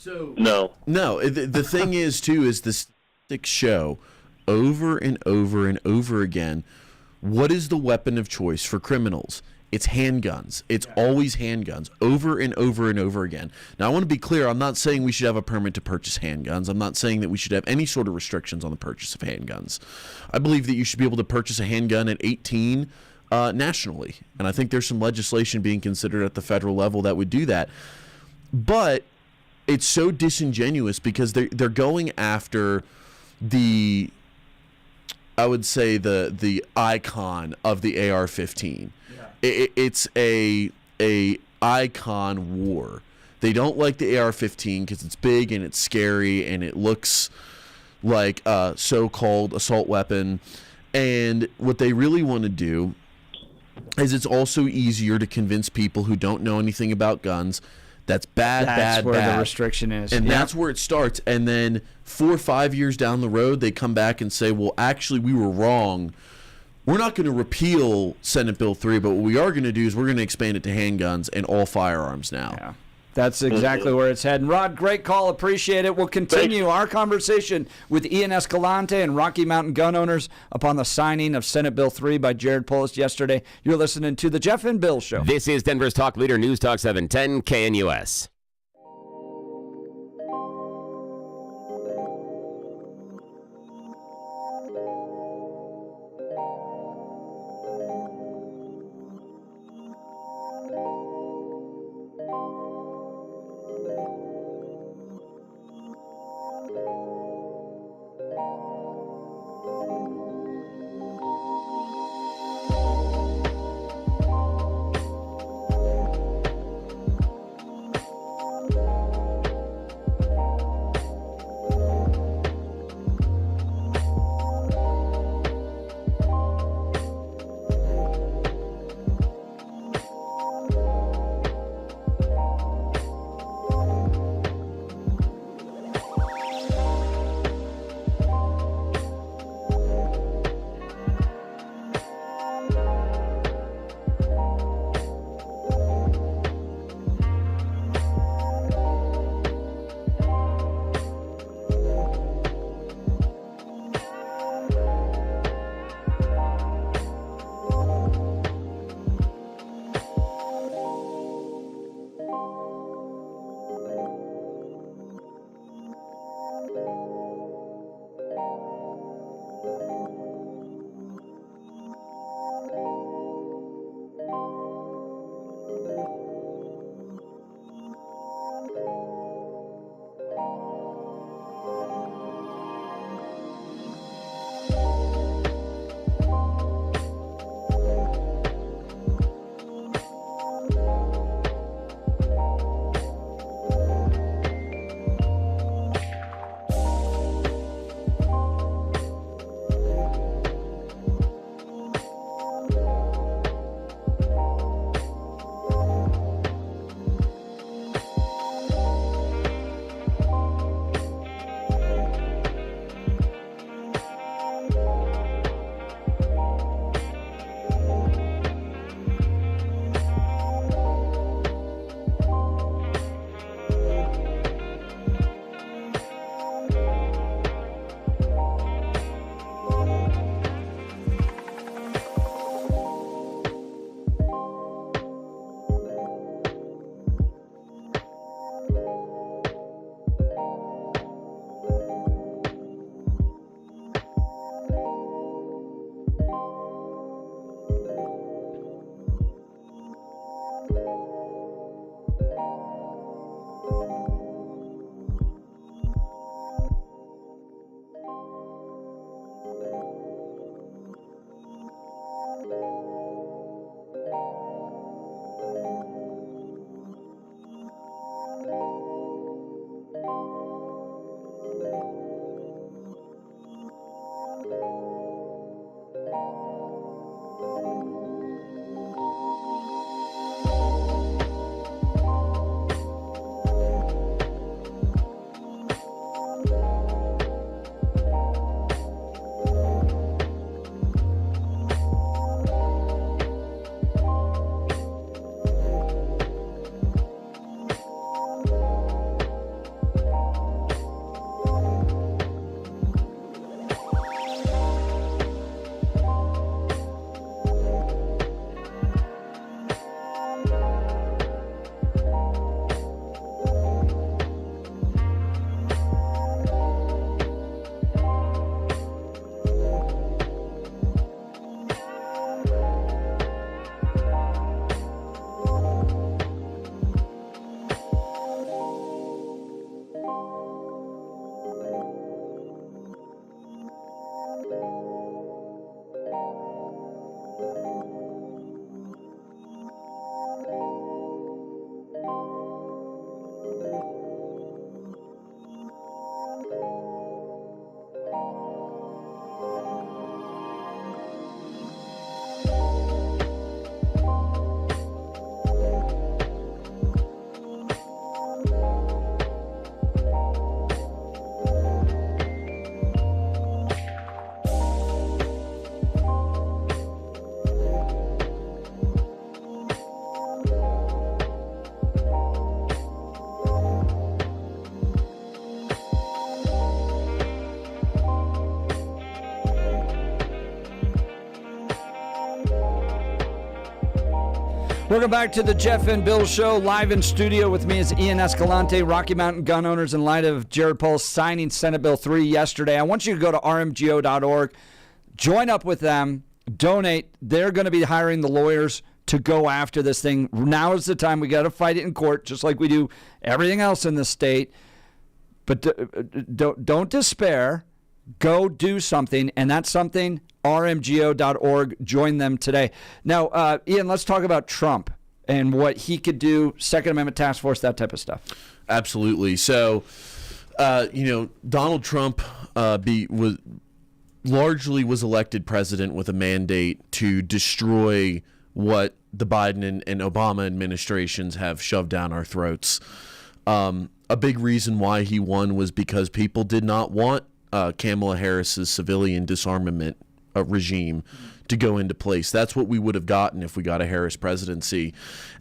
No. The thing is, too, is the statistics show over and over and over again, what is the weapon of choice for criminals? It's handguns. It's always handguns, over and over and over again. Now, I want to be clear. I'm not saying we should have a permit to purchase handguns. I'm not saying that we should have any sort of restrictions on the purchase of handguns. I believe that you should be able to purchase a handgun at 18 nationally, and I think there's some legislation being considered at the federal level that would do that. But it's so disingenuous because they're going after the, I would say, the icon of the AR-15. It's a icon war. They don't like the AR-15 because it's big and it's scary and it looks like a so-called assault weapon. And what they really want to do is it's also easier to convince people who don't know anything about guns that's bad, That's where bad. the restriction is. And that's where it starts. And then 4 or 5 years down the road, they come back and say, well, actually, we were wrong. We're not going to repeal Senate Bill 3, but what we are going to do is we're going to expand it to handguns and all firearms now. Yeah. That's exactly where it's heading. Rod, great call. Appreciate it. We'll continue our conversation with Ian Escalante and Rocky Mountain gun owners upon the signing of Senate Bill 3 by Jared Polis yesterday. You're listening to The Jeff and Bill Show. This is Denver's Talk Leader, News Talk 710 KNUS. Welcome back to the Jeff and Bill Show. Live in studio with me is Ian Escalante, Rocky Mountain gun owners, in light of Jared Polis signing Senate Bill 3 yesterday. I want you to go to rmgo.org, join up with them, donate. They're going to be hiring the lawyers to go after this thing. Now is the time. We got to fight it in court, just like we do everything else in the state. But don't despair. Go do something, and that's something. rmgo.org. Join them today. Now, Ian, let's talk about Trump and what he could do, Second Amendment task force, that type of stuff. Absolutely. So, Donald Trump was elected president with a mandate to destroy what the Biden and Obama administrations have shoved down our throats. A big reason why he won was because people did not want Kamala Harris's civilian disarmament regime to go into place. That's what we would have gotten if we got a Harris presidency.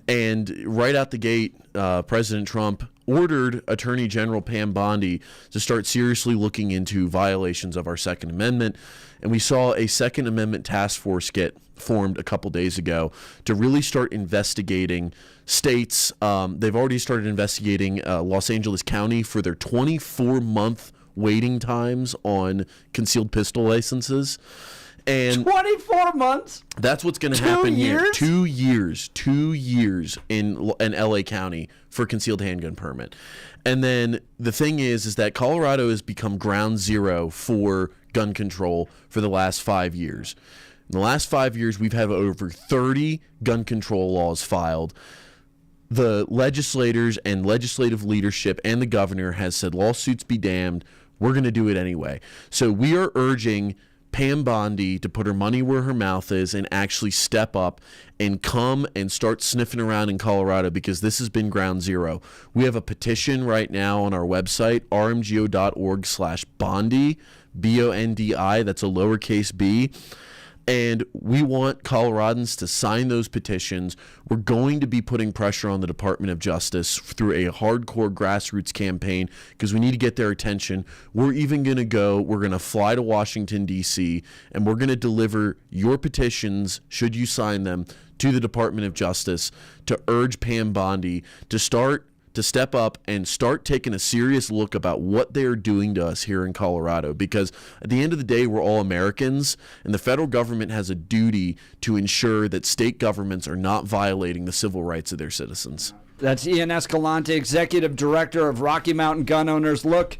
And right out the gate, President Trump ordered Attorney General Pam Bondi to start seriously looking into violations of our Second Amendment. And we saw a Second Amendment task force get formed a couple days ago to really start investigating states. They've already started investigating Los Angeles County for their 24-month waiting times on concealed pistol licenses. And 24 months? That's what's going to happen here. 2 years. 2 years in LA County for concealed handgun permit. And then the thing is that Colorado has become ground zero for gun control for the last 5 years. In the last 5 years, we've had over 30 gun control laws filed. The legislators and legislative leadership and the governor has said, lawsuits be damned, we're going to do it anyway. So we are urging Pam Bondi to put her money where her mouth is and actually step up and come and start sniffing around in Colorado, because this has been ground zero. We have a petition right now on our website, rmgo.org/Bondi, B-O-N-D-I, that's a lowercase b. And we want Coloradans to sign those petitions. We're going to be putting pressure on the Department of Justice through a hardcore grassroots campaign, because we need to get their attention. We're going to fly to Washington, D.C., and we're going to deliver your petitions, should you sign them, to the Department of Justice to urge Pam Bondi to step up and start taking a serious look about what they're doing to us here in Colorado. Because at the end of the day, we're all Americans, and the federal government has a duty to ensure that state governments are not violating the civil rights of their citizens. That's Ian Escalante, Executive Director of Rocky Mountain Gun Owners. Look,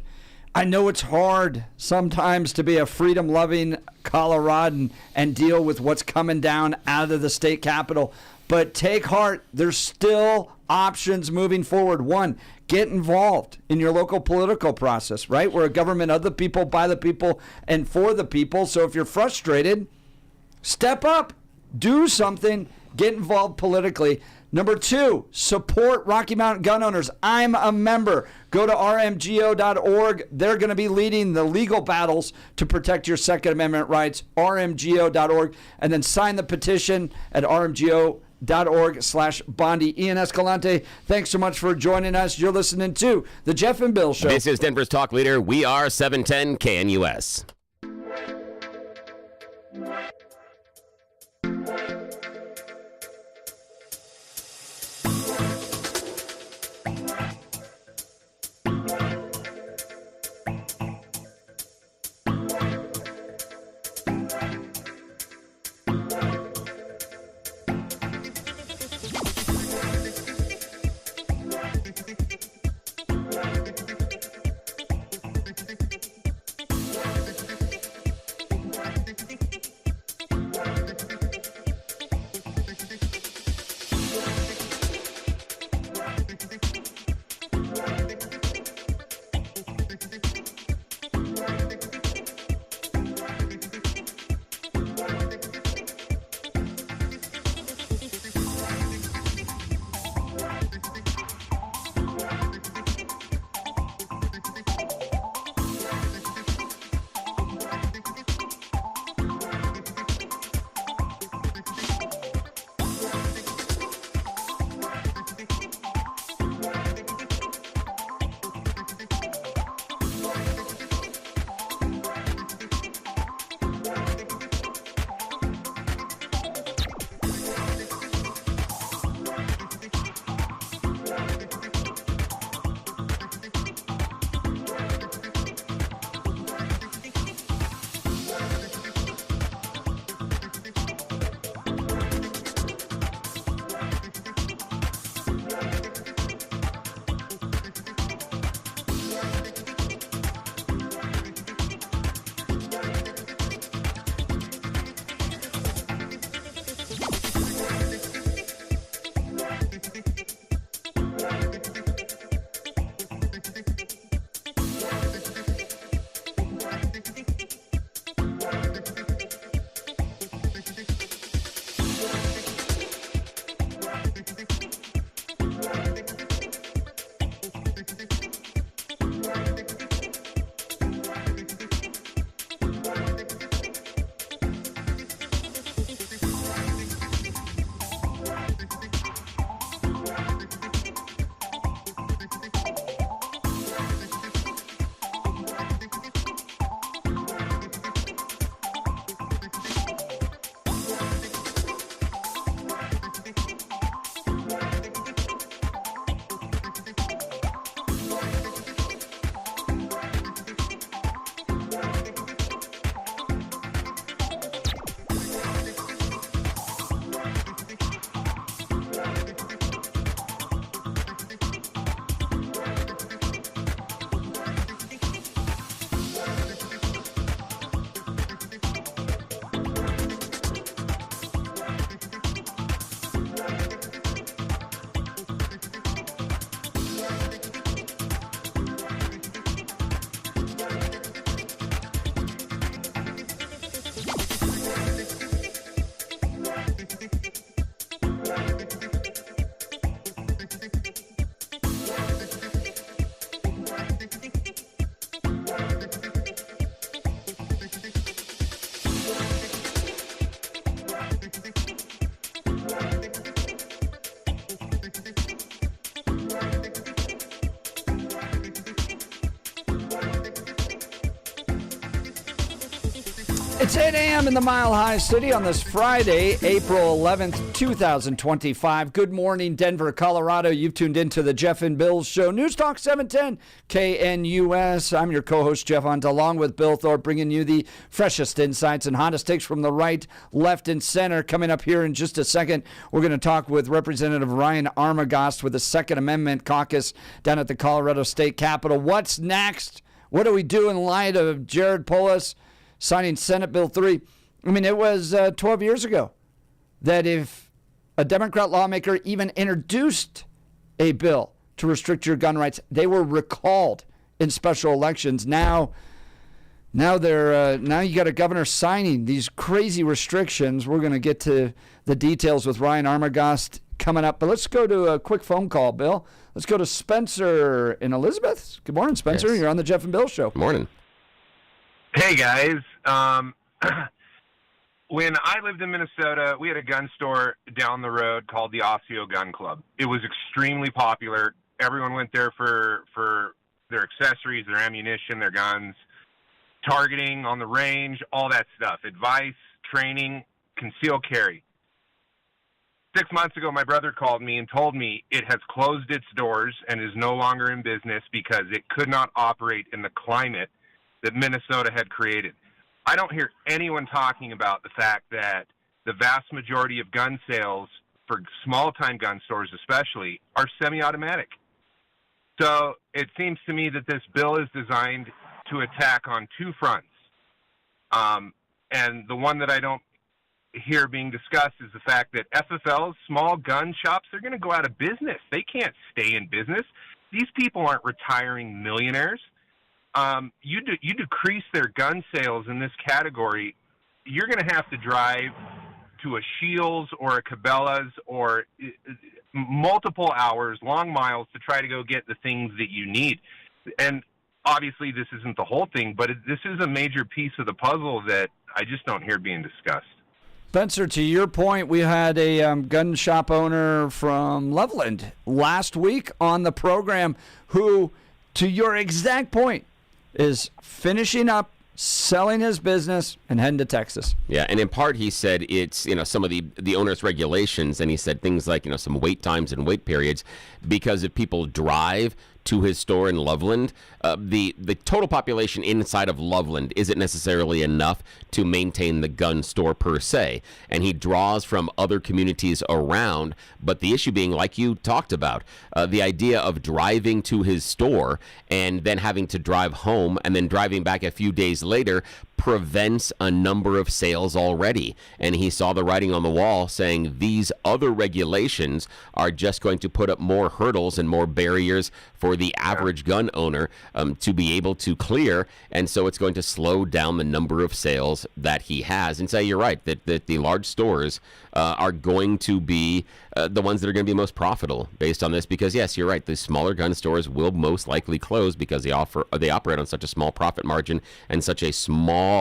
I know it's hard sometimes to be a freedom-loving Coloradan and deal with what's coming down out of the state capitol, but take heart. There's still options moving forward. One, get involved in your local political process, right? We're a government of the people, by the people, and for the people. So if you're frustrated, step up, do something, get involved politically. Number two, support Rocky Mountain Gun Owners. I'm a member. Go to rmgo.org. They're going to be leading the legal battles to protect your Second Amendment rights. rmgo.org. And then sign the petition at rmgo.org/Bondi. Ian Escalante, thanks so much for joining us. You're listening to The Jeff and Bill Show. This is Denver's talk leader. We are 710 KNUS. It's 8 a.m. in the Mile High City on this Friday, April 11th, 2025. Good morning, Denver, Colorado. You've tuned into the Jeff and Bill Show. News Talk 710 KNUS. I'm your co-host, Jeff Hunt, along with Bill Thorpe, bringing you the freshest insights and hottest takes from the right, left, and center. Coming up here in just a second, we're going to talk with Representative Ryan Armagost with the Second Amendment caucus down at the Colorado State Capitol. What's next? What do we do in light of Jared Polis signing Senate Bill 3? I mean, it was 12 years ago that if a Democrat lawmaker even introduced a bill to restrict your gun rights, they were recalled in special elections. Now you got a governor signing these crazy restrictions. We're going to get to the details with Ryan Armagost coming up, but let's go to a quick phone call, Bill. Let's go to Spencer in Elizabeth. Good morning, Spencer. Yes. You're on the Jeff and Bill Show. Morning. Hey, guys. When I lived in Minnesota, we had a gun store down the road called the Osseo Gun Club. It was extremely popular. Everyone went there for their accessories, their ammunition, their guns, targeting on the range, all that stuff, advice, training, concealed carry. 6 months ago, my brother called me and told me it has closed its doors and is no longer in business because it could not operate in the climate that Minnesota had created. I don't hear anyone talking about the fact that the vast majority of gun sales, for small-time gun stores especially, are semi-automatic. So it seems to me that this bill is designed to attack on two fronts. And the one that I don't hear being discussed is the fact that FFLs, small gun shops, they're going to go out of business. They can't stay in business. These people aren't retiring millionaires. You decrease their gun sales in this category, you're going to have to drive to a Shields or a Cabela's or multiple hours, long miles to try to go get the things that you need. And obviously this isn't the whole thing, but this is a major piece of the puzzle that I just don't hear being discussed. Spencer, to your point, we had a gun shop owner from Loveland last week on the program who, to your exact point, is finishing up, selling his business, and heading to Texas. Yeah, and in part he said it's, some of the onerous regulations, and he said things like, some wait times and wait periods, because if people drive to his store in Loveland, the total population inside of Loveland isn't necessarily enough to maintain the gun store per se, and he draws from other communities around. But the issue being, like you talked about, the idea of driving to his store and then having to drive home and then driving back a few days later prevents a number of sales already. And he saw the writing on the wall saying these other regulations are just going to put up more hurdles and more barriers for the average gun owner to be able to clear. And so it's going to slow down the number of sales that he has. And say, you're right, that the large stores are going to be the ones that are going to be most profitable based on this, because yes, you're right, the smaller gun stores will most likely close because they operate on such a small profit margin and such a small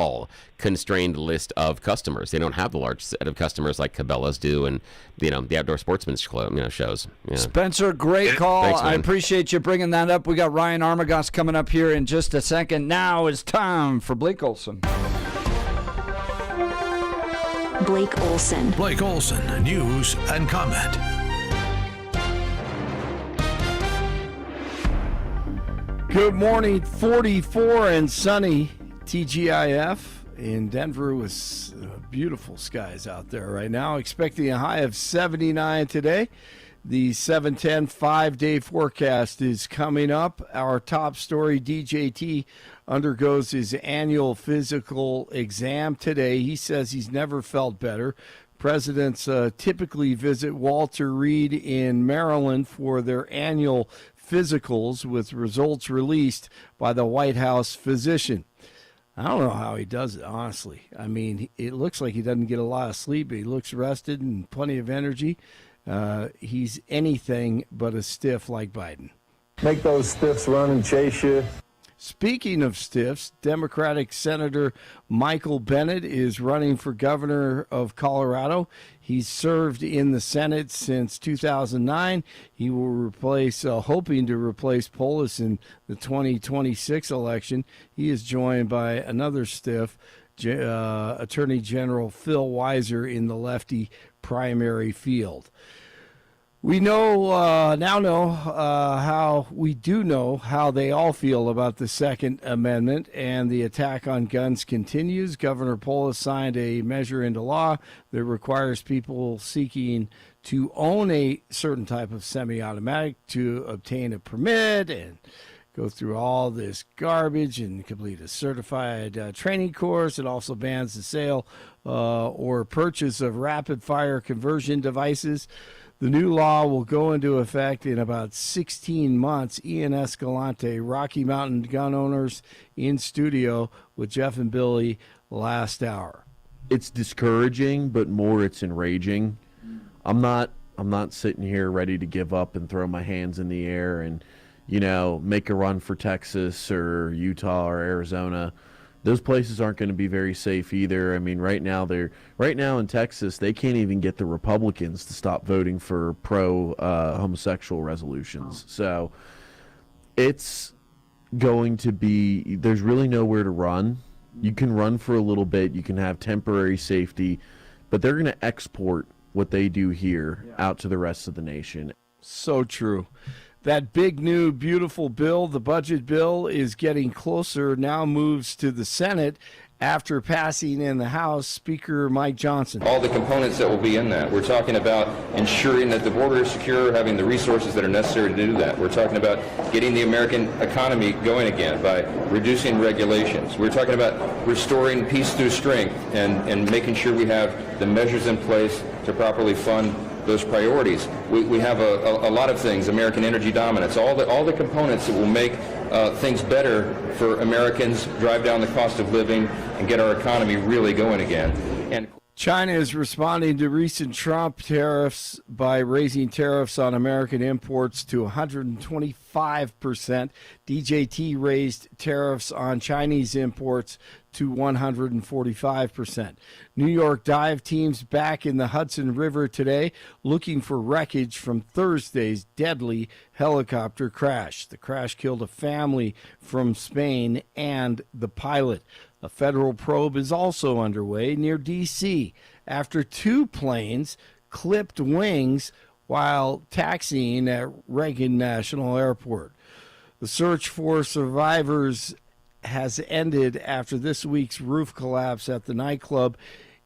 constrained list of customers. They don't have the large set of customers like Cabela's do, and the Outdoor Sportsman shows. Yeah. Spencer, great call. Thanks, I appreciate you bringing that up. We got Ryan Armagost coming up here in just a second. Now it's time for Blake Olson. Blake Olson. Blake Olson, news and comment. Good morning, 44 and sunny TGIF in Denver with beautiful skies out there right now. Expecting a high of 79 today. The 710 5-day forecast is coming up. Our top story, DJT undergoes his annual physical exam today. He says he's never felt better. Presidents typically visit Walter Reed in Maryland for their annual physicals, with results released by the White House physician. I don't know how he does it, honestly. I mean, it looks like he doesn't get a lot of sleep, but he looks rested and plenty of energy. He's anything but a stiff like Biden. Make those stiffs run and chase you. Speaking of stiffs, Democratic Senator Michael Bennet is running for governor of Colorado. He's served in the Senate since 2009. He will hoping to replace Polis in the 2026 election. He is joined by another stiff, Attorney General Phil Weiser in the lefty primary field. We know how they all feel about the Second Amendment, and the attack on guns continues. Governor Polis signed a measure into law that requires people seeking to own a certain type of semi-automatic to obtain a permit and go through all this garbage and complete a certified training course. It also bans the sale or purchase of rapid-fire conversion devices. The new law will go into effect in about 16 months. Ian Escalante, Rocky Mountain gun owners, in studio with Jeff and Billy last hour. It's discouraging, but more it's enraging. I'm not sitting here ready to give up and throw my hands in the air and, make a run for Texas or Utah or Arizona. Those places aren't going to be very safe either. I mean, right now in Texas, they can't even get the Republicans to stop voting for homosexual resolutions. So it's going to be, there's really nowhere to run. You can run for a little bit, you can have temporary safety, but they're going to export what they do here out to the rest of the nation. So true. That big, new, beautiful bill, the budget bill, is getting closer, now moves to the Senate after passing in the House. Speaker Mike Johnson. All the components that will be in that. We're talking about ensuring that the border is secure, having the resources that are necessary to do that. We're talking about getting the American economy going again by reducing regulations. We're talking about restoring peace through strength and making sure we have the measures in place to properly fund those priorities. We have a lot of things, American energy dominance, all the components that will make things better for Americans, drive down the cost of living, and get our economy really going again. And China is responding to recent Trump tariffs by raising tariffs on American imports to 125%. DJT raised tariffs on Chinese imports to 145%. New York dive teams back in the Hudson River today looking for wreckage from Thursday's deadly helicopter crash. The crash killed a family from Spain and the pilot. A federal probe is also underway near D.C. after two planes clipped wings while taxiing at Reagan National Airport. The search for survivors has ended after this week's roof collapse at the nightclub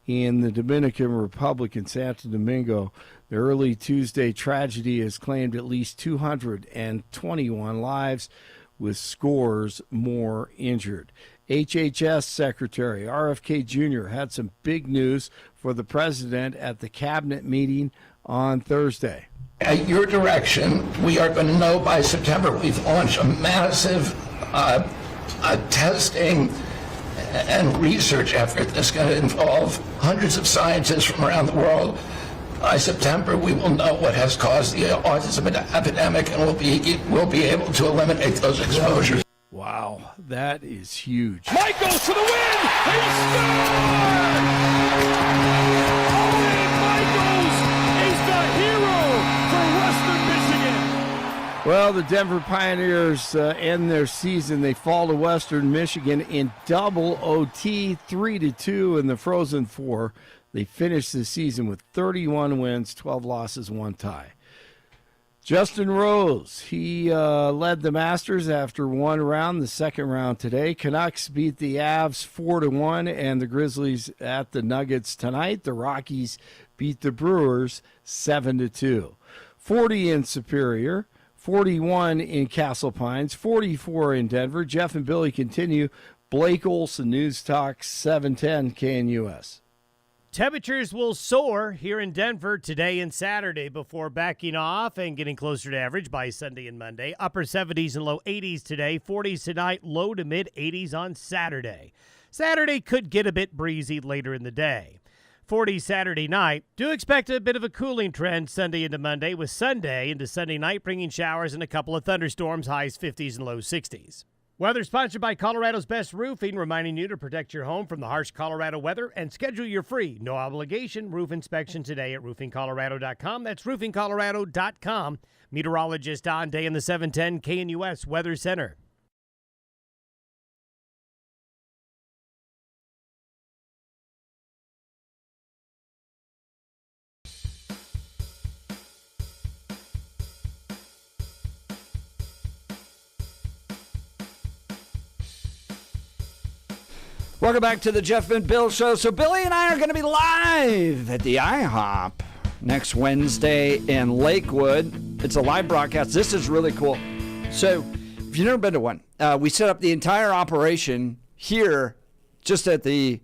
in the Dominican Republic in Santo Domingo. The early Tuesday tragedy has claimed at least 221 lives, with scores more injured. HHS Secretary RFK Jr. had some big news for the president at the cabinet meeting on Thursday. At your direction, we are going to know by September. We've launched a massive testing and research effort that's going to involve hundreds of scientists from around the world. By September, we will know what has caused the autism epidemic, and we'll be able to eliminate those exposures. Wow, that is huge. Mike goes for the win! He scores! Owen Michaels is the hero for Western Michigan. Well, the Denver Pioneers end their season. They fall to Western Michigan in double OT, 3-2 in the Frozen Four. They finished the season with 31 wins, 12 losses, 1 tie. Justin Rose, he led the Masters after one round, the second round today. Canucks beat the Avs 4-1, and the Grizzlies at the Nuggets tonight. The Rockies beat the Brewers 7-2. 40 in Superior, 41 in Castle Pines, 44 in Denver. Jeff and Billy continue. Blake Olson, News Talk 710 KNUS. Temperatures will soar here in Denver today and Saturday before backing off and getting closer to average by Sunday and Monday. Upper 70s and low 80s today, 40s tonight, low to mid 80s on Saturday. Saturday could get a bit breezy later in the day. 40 Saturday night. Do expect a bit of a cooling trend Sunday into Monday, with Sunday into Sunday night bringing showers and a couple of thunderstorms, highs 50s and low 60s. Weather sponsored by Colorado's Best Roofing, reminding you to protect your home from the harsh Colorado weather and schedule your free, no obligation roof inspection today at roofingcolorado.com. That's roofingcolorado.com. Meteorologist Don Day in the 710 KNUS Weather Center. Welcome back to the Jeff and Bill Show. So Billy and I are going to be live at the IHOP next Wednesday in Lakewood. It's a live broadcast. This is really cool. So if you've never been to one, we set up the entire operation here just at the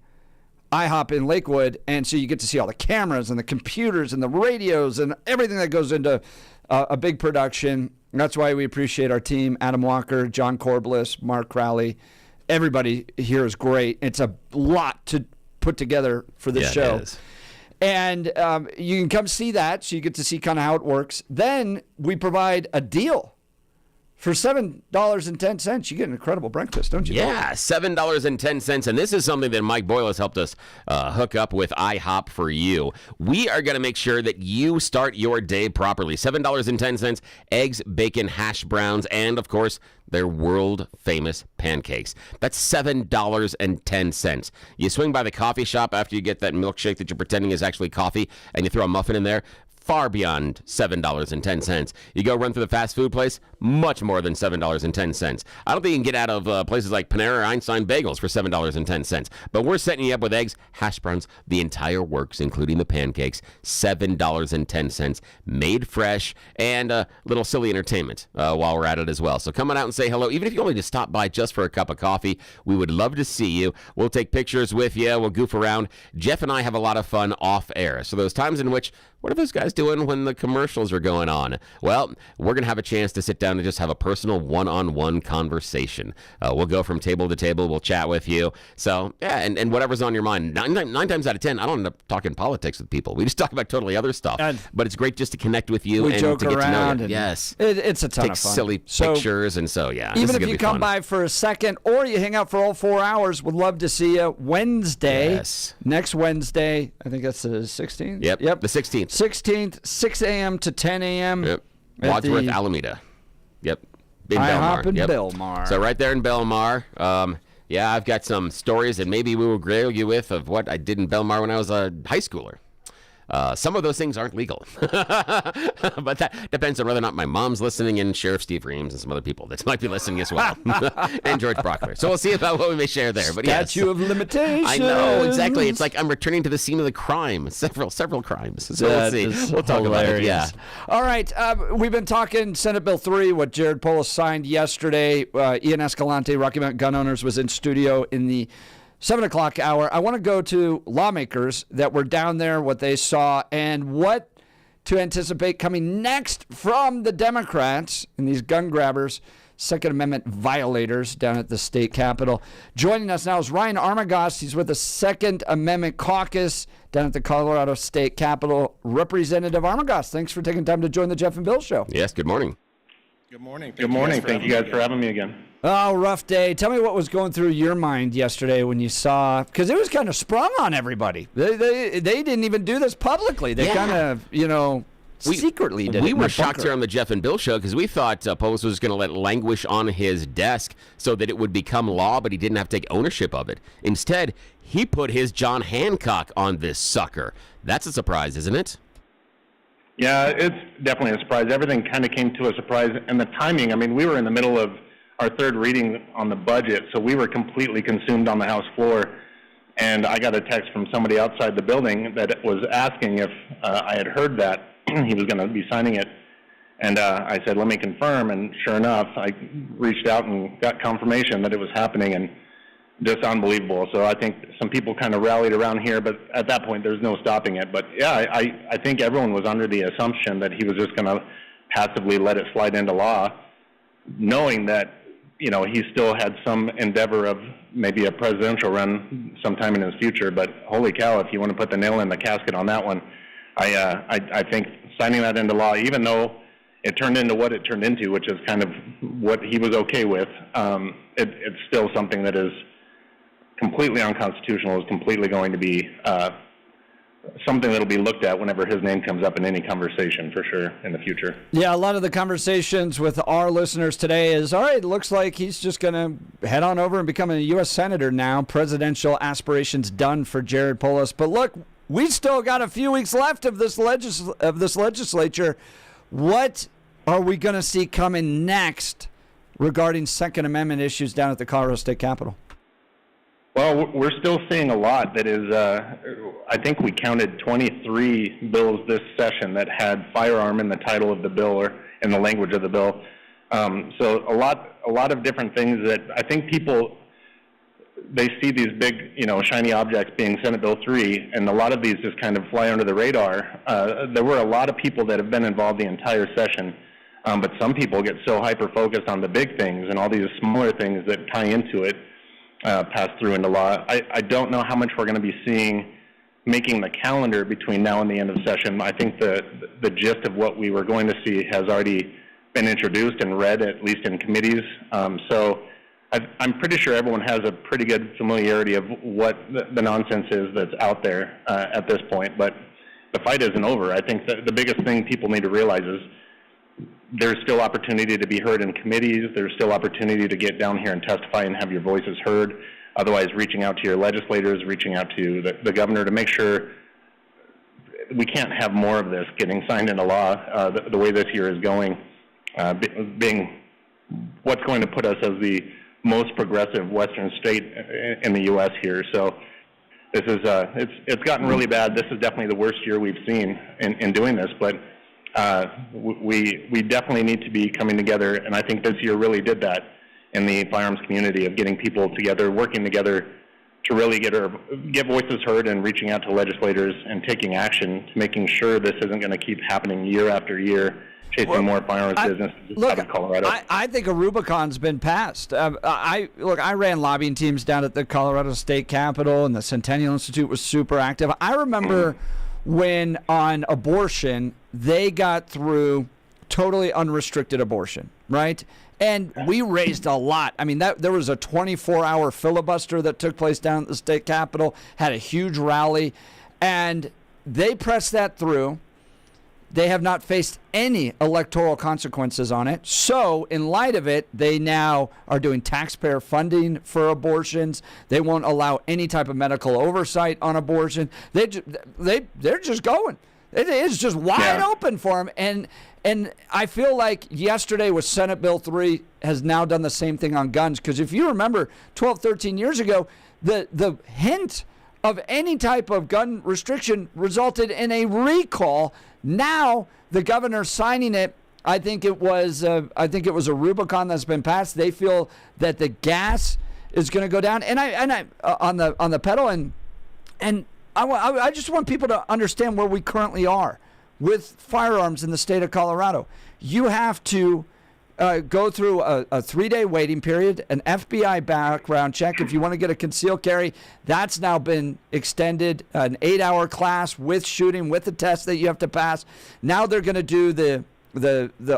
IHOP in Lakewood, and so you get to see all the cameras and the computers and the radios and everything that goes into a big production. And that's why we appreciate our team, Adam Walker, John Corbliss, Mark Crowley. Everybody here is great. It's a lot to put together for this show. It is. And you can come see that, so you get to see kind of how it works. Then we provide a deal. For $7.10, you get an incredible breakfast, don't you? Yeah, $7.10. And this is something that Mike Boyle has helped us hook up with IHOP for you. We are going to make sure that you start your day properly. $7.10, eggs, bacon, hash browns, and, of course, their world-famous pancakes. That's $7.10. You swing by the coffee shop after you get that milkshake that you're pretending is actually coffee, and you throw a muffin in there. Far beyond $7.10. You go run through the fast food place, much more than $7.10. I don't think you can get out of places like Panera or Einstein Bagels for $7.10. But we're setting you up with eggs, hash browns, the entire works, including the pancakes, $7.10, made fresh, and a little silly entertainment while we're at it as well. So come on out and say hello. Even if you only just stop by just for a cup of coffee, we would love to see you. We'll take pictures with you. We'll goof around. Jeff and I have a lot of fun off air. So those times in which, what are those guys doing when the commercials are going on? Well, we're going to have a chance to sit down and just have a personal one-on-one conversation. We'll go from table to table. We'll chat with you. So, yeah, and whatever's on your mind. Nine times out of 10, I don't end up talking politics with people. We just talk about totally other stuff. But it's great just to connect with you and joke to get around to know you. Yes. It's a ton Take of fun. silly pictures, and so, yeah. Even if you come by for a second or you hang out for all 4 hours, we'd love to see you Wednesday. Yes. Next Wednesday. I think that's the 16th. Yep, the 16th. 16th, 6 a.m. to 10 a.m. Yep. Wadsworth, Alameda. Yep. In IHOP in Belmar. Belmar. So right there in Belmar. Yeah, I've got some stories that maybe we will regale you with of what I did in Belmar when I was a high schooler. Some of those things aren't legal. But that depends on whether or not my mom's listening and Sheriff Steve Reams and some other people that might be listening as well. And George Brockler. So we'll see about what we may share there. But Statute of limitations. I know, exactly. It's like I'm returning to the scene of the crime. Several crimes. So we'll see. We'll talk about it. Yeah. All right. We've been talking Senate Bill 3, what Jared Polis signed yesterday. Ian Escalante, Rocky Mountain Gun Owners, was in studio in the 7 o'clock hour. I want to go to lawmakers that were down there, what they saw, and what to anticipate coming next from the Democrats and these gun grabbers, Second Amendment violators down at the state capitol. Joining us now is Ryan Armagost. He's with the Second Amendment Caucus down at the Colorado State Capitol. Representative Armagost, thanks for taking time to join the Jeff and Bill Show. Yes, good morning. Good morning. Good morning. Thank you guys for having me again. Oh, rough day. Tell me what was going through your mind yesterday when you saw, because it was kind of sprung on everybody. They didn't even do this publicly. They kind of, secretly did it. We were shocked here on the Jeff and Bill Show because we thought Polis was going to let it languish on his desk so that it would become law, but he didn't have to take ownership of it. Instead, he put his John Hancock on this sucker. That's a surprise, isn't it? Yeah, it's definitely a surprise. Everything kind of came to a surprise. And the timing, I mean, we were in the middle of our third reading on the budget, so we were completely consumed on the House floor. And I got a text from somebody outside the building that was asking if I had heard that he was going to be signing it. And I said, let me confirm. And sure enough, I reached out and got confirmation that it was happening, and just unbelievable. So I think some people kind of rallied around here, but at that point, there's no stopping it. But yeah, I think everyone was under the assumption that he was just going to passively let it slide into law, knowing that, he still had some endeavor of maybe a presidential run sometime in his future. But holy cow, if you want to put the nail in the casket on that one, I think signing that into law, even though it turned into what it turned into, which is kind of what he was okay with, it's still something that is completely unconstitutional, is completely going to be something that will be looked at whenever his name comes up in any conversation, for sure, in the future. Yeah, a lot of the conversations with our listeners today is, all right, it looks like he's just going to head on over and become a U.S. Senator now. Presidential aspirations done for Jared Polis. But look, we still got a few weeks left of this legislature. What are we going to see coming next regarding Second Amendment issues down at the Colorado State Capitol? Well, we're still seeing a lot that is, I think we counted 23 bills this session that had firearm in the title of the bill or in the language of the bill. So a lot of different things that I think people, they see these big, shiny objects being Senate Bill 3, and a lot of these just kind of fly under the radar. There were a lot of people that have been involved the entire session, but some people get so hyper-focused on the big things, and all these smaller things that tie into it pass through into law. I don't know how much we're going to be seeing making the calendar between now and the end of the session. I think the gist of what we were going to see has already been introduced and read, at least in committees. So I'm pretty sure everyone has a pretty good familiarity of what the nonsense is that's out there at this point. But the fight isn't over. I think the biggest thing people need to realize is there's still opportunity to be heard in committees. There's still opportunity to get down here and testify and have your voices heard. Otherwise, reaching out to your legislators, reaching out to the governor to make sure we can't have more of this getting signed into law the way this year is going, being what's going to put us as the most progressive Western state in the U.S. here. So this is it's gotten really bad. This is definitely the worst year we've seen in doing this, but we definitely need to be coming together, and I think this year really did that in the firearms community of getting people together, working together to really get voices heard and reaching out to legislators and taking action to making sure this isn't going to keep happening year after year, chasing more firearms businesses out of Colorado. I think a Rubicon's been passed. I ran lobbying teams down at the Colorado State Capitol, and the Centennial Institute was super active. I remember when on abortion, they got through totally unrestricted abortion, right? And we raised a lot. I mean, there was a 24-hour filibuster that took place down at the state capitol, had a huge rally, and they pressed that through. They have not faced any electoral consequences on it. So, in light of it, they now are doing taxpayer funding for abortions. They won't allow any type of medical oversight on abortion. They're just going. It is just wide open for them. And I feel like yesterday with Senate Bill 3 has now done the same thing on guns. Because if you remember 12, 13 years ago, the hint of any type of gun restriction resulted in a recall. Now the governor signing it, I think it was a Rubicon that's been passed. They feel that the gas is going to go down, and I on the pedal, and I just want people to understand where we currently are with firearms in the state of Colorado. You have to go through a 3-day waiting period, an FBI background check. If you want to get a concealed carry, that's now been extended, an 8-hour class with shooting, with the test that you have to pass. Now they're going to do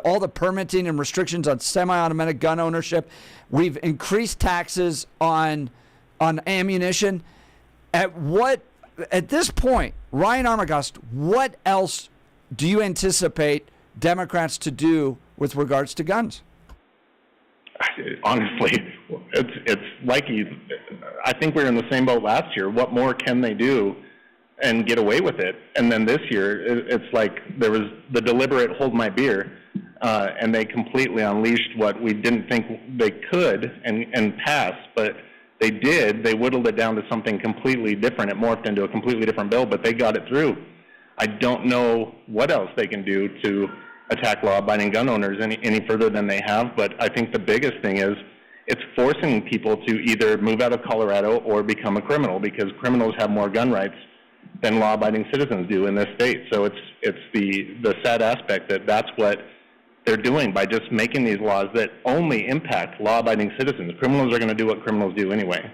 all the permitting and restrictions on semi-automatic gun ownership. We've increased taxes on ammunition. At this point, Ryan Armagost, what else do you anticipate Democrats to do with regards to guns? Honestly, it's like I think we were in the same boat last year. What more can they do and get away with it? And then this year, it's like there was the deliberate hold my beer, and they completely unleashed what we didn't think they could and pass, but they did. They whittled it down to something completely different. It morphed into a completely different bill, but they got it through. I don't know what else they can do to attack law-abiding gun owners any further than they have, but I think the biggest thing is it's forcing people to either move out of Colorado or become a criminal, because criminals have more gun rights than law-abiding citizens do in this state. So it's the sad aspect that that's what they're doing by just making these laws that only impact law-abiding citizens. Criminals are going to do what criminals do anyway.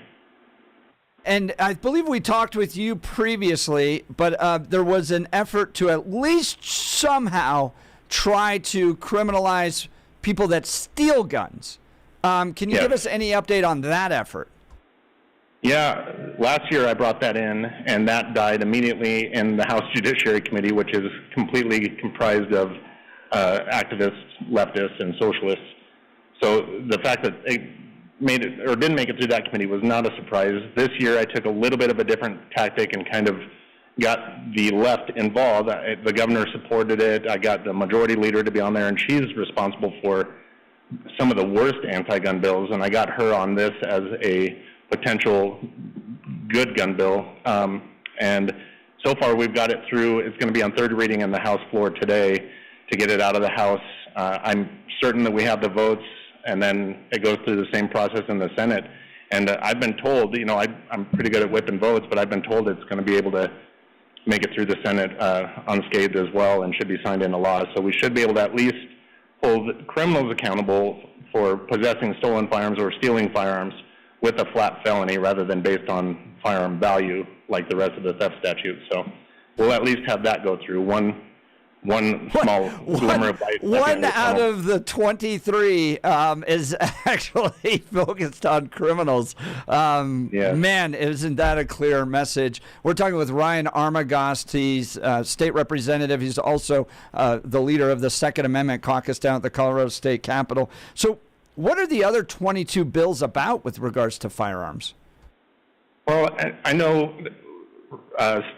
And I believe we talked with you previously, but there was an effort to at least somehow try to criminalize people that steal guns. Can you give us any update on that effort? Yeah, last year I brought that in, and that died immediately in the House Judiciary Committee, which is completely comprised of activists, leftists, and socialists. So the fact that it made it or didn't make it through that committee was not a surprise. This year I took a little bit of a different tactic and kind of got the left involved. The governor supported it. I got the majority leader to be on there, and she's responsible for some of the worst anti-gun bills, and I got her on this as a potential good gun bill. And so far we've got it through. It's going to be on third reading in the House floor today to get it out of the House. I'm certain that we have the votes, and then it goes through the same process in the Senate. And I've been told, I'm pretty good at whipping votes, but I've been told it's going to be able to make it through the Senate unscathed as well and should be signed into law. So we should be able to at least hold criminals accountable for possessing stolen firearms or stealing firearms with a flat felony rather than based on firearm value like the rest of the theft statute. So we'll at least have that go through. One small glimmer of light. One out of the 23 is actually focused on criminals. Man, isn't that a clear message? We're talking with Ryan Armagost. He's state representative. He's also the leader of the Second Amendment caucus down at the Colorado State Capitol. So what are the other 22 bills about with regards to firearms? Well, I know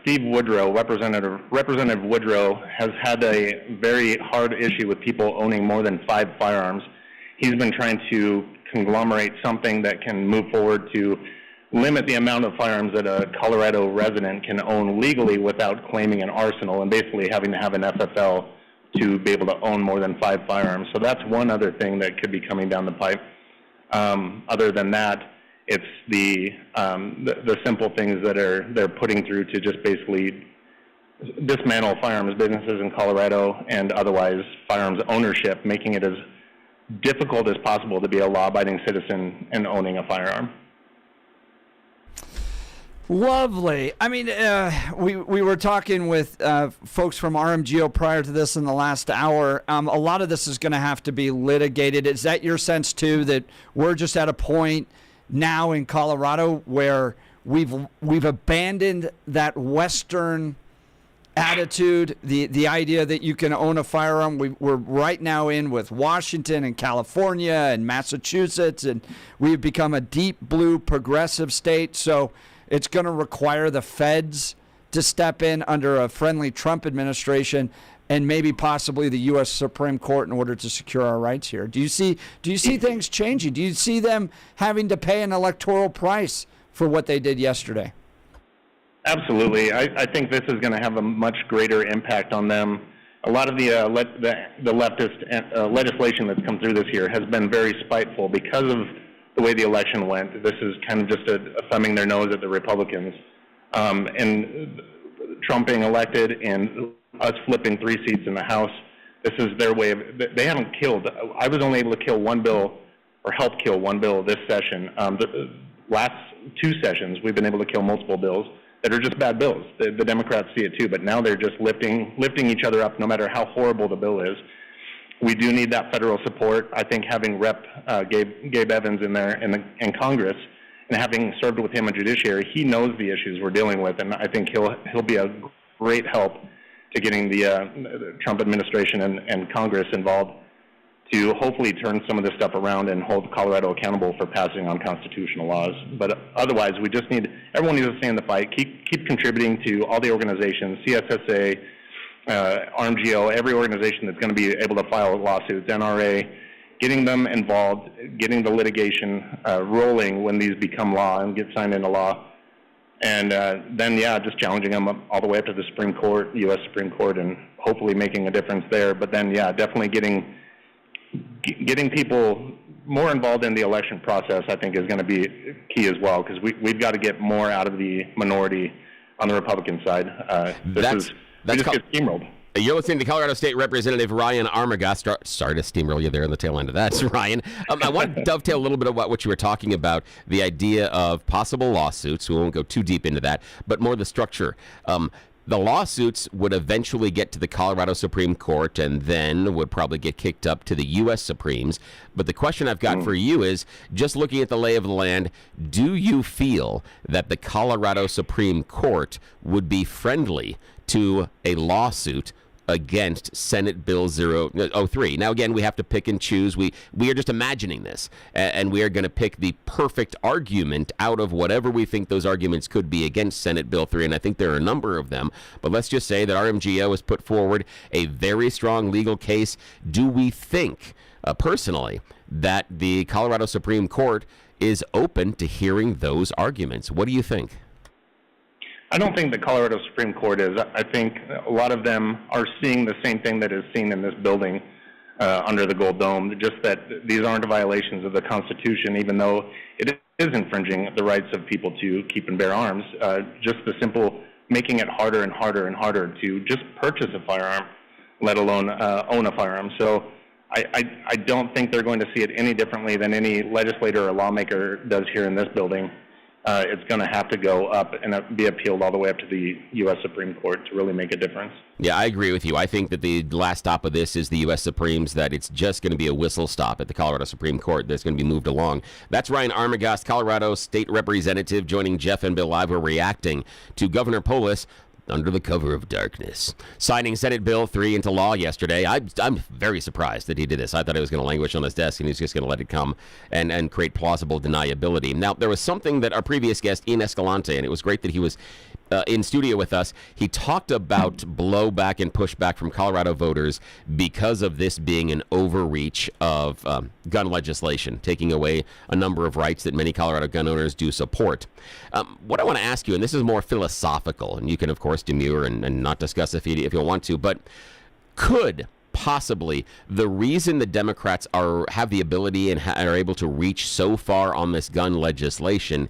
Steve Woodrow, Representative Woodrow, has had a very hard issue with people owning more than 5 firearms. He's been trying to conglomerate something that can move forward to limit the amount of firearms that a Colorado resident can own legally without claiming an arsenal and basically having to have an FFL to be able to own more than 5 firearms. So that's one other thing that could be coming down the pipe. Other than that, it's the simple things that they're putting through to just basically dismantle firearms businesses in Colorado and otherwise firearms ownership, making it as difficult as possible to be a law-abiding citizen and owning a firearm. Lovely. I mean, we were talking with folks from RMGO prior to this in the last hour. A lot of this is going to have to be litigated. Is that your sense, too, that we're just at a point now in Colorado where we've abandoned that Western attitude, the idea that you can own a firearm? We're right now in with Washington and California and Massachusetts, and we've become a deep blue progressive state. So it's going to require the feds to step in under a friendly Trump administration and maybe possibly the U.S. Supreme Court in order to secure our rights here. Do you see things changing? Do you see them having to pay an electoral price for what they did yesterday? Absolutely. I think this is going to have a much greater impact on them. A lot of the leftist legislation that's come through this year has been very spiteful because of the way the election went. This is kind of just a thumbing their nose at the Republicans. And Trump being elected and us flipping 3 seats in the House, this is their way of, they haven't killed. I was only able to kill one bill or help kill one bill this session. The last 2 sessions, we've been able to kill multiple bills that are just bad bills. The Democrats see it too, but now they're just lifting each other up no matter how horrible the bill is. We do need that federal support. I think having Rep. Gabe Evans in there in Congress and having served with him in judiciary, he knows the issues we're dealing with, and I think he'll be a great help to getting the Trump administration and Congress involved to hopefully turn some of this stuff around and hold Colorado accountable for passing unconstitutional laws. But otherwise, everyone needs to stay in the fight, keep contributing to all the organizations, CSSA, RMGO, every organization that's going to be able to file lawsuits, NRA, getting them involved, getting the litigation rolling when these become law and get signed into law. And then, just challenging them all the way up to the Supreme Court, U.S. Supreme Court, and hopefully making a difference there. But then, definitely getting people more involved in the election process, I think, is going to be key as well, because we've got to get more out of the minority on the Republican side. We just get steamrolled. You're listening to Colorado State Representative Ryan Armagost. Sorry to steamroll you there on the tail end of that, Ryan. I want to dovetail a little bit about what you were talking about, the idea of possible lawsuits. We won't go too deep into that, but more the structure. The lawsuits would eventually get to the Colorado Supreme Court and then would probably get kicked up to the U.S. Supremes. But the question I've got for you is, just looking at the lay of the land, do you feel that the Colorado Supreme Court would be friendly to a lawsuit against Senate Bill 003. Now, again, we have to pick and choose. We are just imagining this, and we are going to pick the perfect argument out of whatever we think those arguments could be against Senate Bill 3, and I think there are a number of them. But let's just say that RMGO has put forward a very strong legal case. Do we think, personally, that the Colorado Supreme Court is open to hearing those arguments? What do you think? I don't think the Colorado Supreme Court is. I think a lot of them are seeing the same thing that is seen in this building under the Gold Dome, just that these aren't violations of the Constitution, even though it is infringing the rights of people to keep and bear arms. Just the simple making it harder and harder and harder to just purchase a firearm, let alone own a firearm. So I don't think they're going to see it any differently than any legislator or lawmaker does here in this building. It's going to have to go up and be appealed all the way up to the U.S. Supreme Court to really make a difference. Yeah, I agree with you. I think that the last stop of this is the U.S. Supremes, that it's just going to be a whistle stop at the Colorado Supreme Court that's going to be moved along. That's Ryan Armagost, Colorado State Representative, joining Jeff and Bill live. We're reacting to Governor Polis under the cover of darkness, signing Senate Bill 3 into law yesterday. I'm very surprised that he did this. I thought it was going to languish on his desk and he's just going to let it come and create plausible deniability. Now, there was something that our previous guest, Ian Escalante, and it was great that he was in studio with us. He talked about blowback and pushback from Colorado voters because of this being an overreach of gun legislation, taking away a number of rights that many Colorado gun owners do support. What I want to ask you, and this is more philosophical, and you can, of course, demur and not discuss if you want to, but could possibly the reason the Democrats have the ability and are able to reach so far on this gun legislation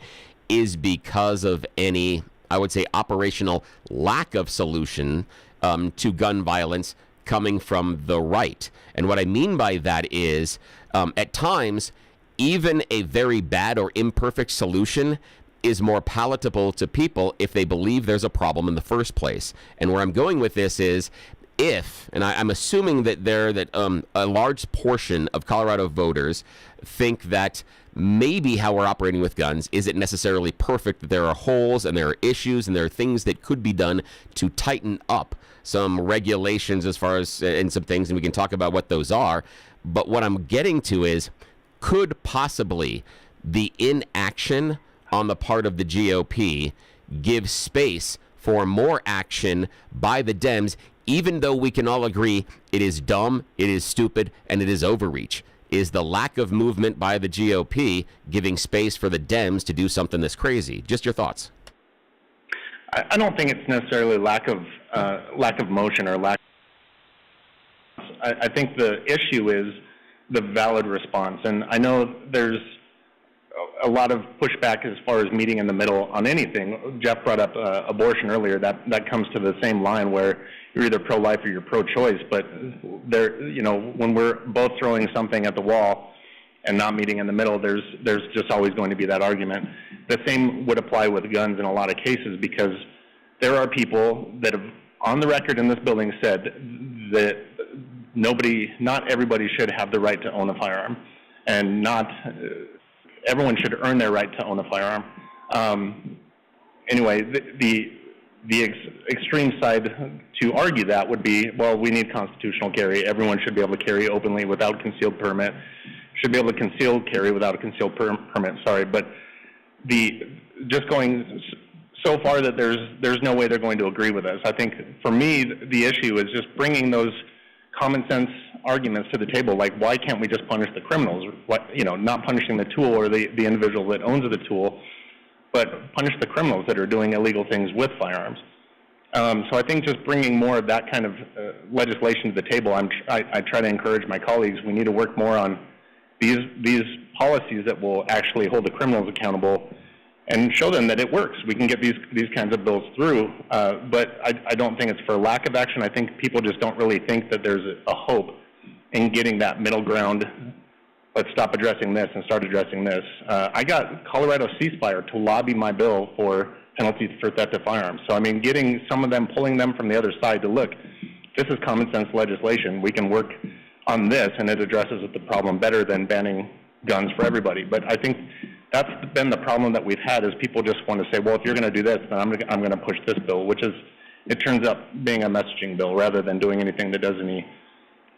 is because of any, I would say, operational lack of solution to gun violence coming from the right? And what I mean by that is, at times, even a very bad or imperfect solution is more palatable to people if they believe there's a problem in the first place. And where I'm going with this is, I'm assuming that a large portion of Colorado voters think that maybe how we're operating with guns isn't necessarily perfect, that there are holes and there are issues and there are things that could be done to tighten up some regulations as far as, and some things, and we can talk about what those are. But what I'm getting to is, could possibly the inaction on the part of the GOP give space for more action by the Dems, even though we can all agree it is dumb, it is stupid, and it is overreach? Is the lack of movement by the GOP giving space for the Dems to do something that's crazy? Just your thoughts. I don't think it's necessarily lack of motion or lack. I think the issue is the valid response, and I know there's a lot of pushback as far as meeting in the middle on anything. Jeff brought up abortion earlier. That comes to the same line where you're either pro-life or you're pro-choice. But there, when we're both throwing something at the wall and not meeting in the middle, there's just always going to be that argument. The same would apply with guns in a lot of cases, because there are people that have, on the record in this building, said that not everybody should have the right to own a firearm, and everyone should earn their right to own a firearm. Anyway, the extreme side to argue that would be, well, we need constitutional carry. Everyone should be able to carry openly without concealed permit. Should be able to conceal carry without a concealed permit. Sorry, but just going so far that there's no way they're going to agree with us. I think for me the issue is just bringing those common sense arguments to the table, like why can't we just punish the criminals? Not punishing the tool or the individual that owns the tool, but punish the criminals that are doing illegal things with firearms. So I think just bringing more of that kind of legislation to the table, I try to encourage my colleagues, we need to work more on these policies that will actually hold the criminals accountable and show them that it works. We can get these kinds of bills through, but I don't think it's for lack of action. I think people just don't really think that there's a hope in getting that middle ground. Let's stop addressing this and start addressing this. I got Colorado ceasefire to lobby my bill for penalties for theft of firearms. So, getting some of them, pulling them from the other side to look, this is common sense legislation. We can work on this, and it addresses the problem better than banning guns for everybody. But I think that's been the problem that we've had, is people just want to say, well, if you're going to do this, then I'm going to push this bill, which is, it turns out being a messaging bill rather than doing anything that does any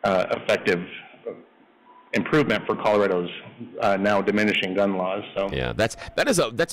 effective improvement for Colorado's now diminishing gun laws. So yeah, that's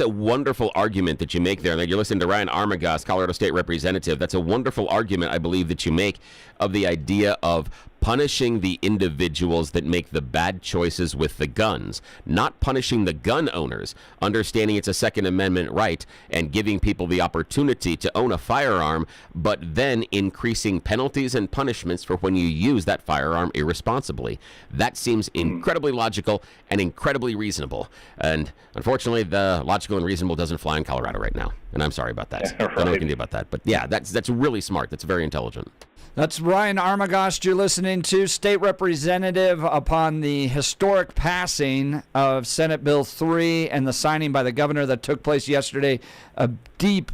a wonderful argument that you make there. Like, you're listening to Ryan Armagost, Colorado State Representative. That's a wonderful argument, I believe, that you make of the idea of punishing the individuals that make the bad choices with the guns, not punishing the gun owners, understanding it's a Second Amendment right and giving people the opportunity to own a firearm, but then increasing penalties and punishments for when you use that firearm irresponsibly. That seems incredibly logical and incredibly reasonable. And unfortunately, the logical and reasonable doesn't fly in Colorado right now. And I'm sorry about that. I don't know what we can do about that. But yeah, that's really smart. That's very intelligent. That's Ryan Armagost you're listening to, state representative upon the historic passing of Senate Bill 3 and the signing by the governor that took place yesterday. A deep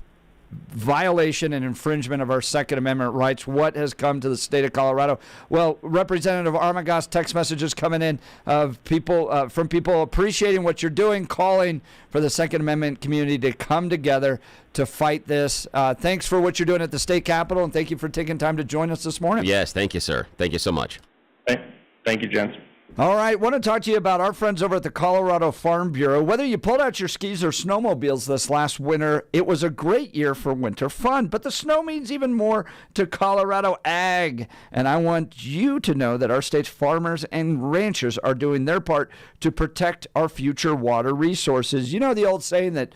violation and infringement of our Second Amendment rights. What has come to the state of Colorado? Well, Representative Armagost, text messages coming in of people from people appreciating what you're doing, calling for the Second Amendment community to come together to fight this. Thanks for what you're doing at the state capitol, and thank you for taking time to join us this morning. Yes, thank you, sir. Thank you so much. Thank you, gents. All right, want to talk to you about our friends over at the Colorado Farm Bureau. Whether you pulled out your skis or snowmobiles this last winter, it was a great year for winter fun, but the snow means even more to Colorado ag. And I want you to know that our state's farmers and ranchers are doing their part to protect our future water resources. You know the old saying that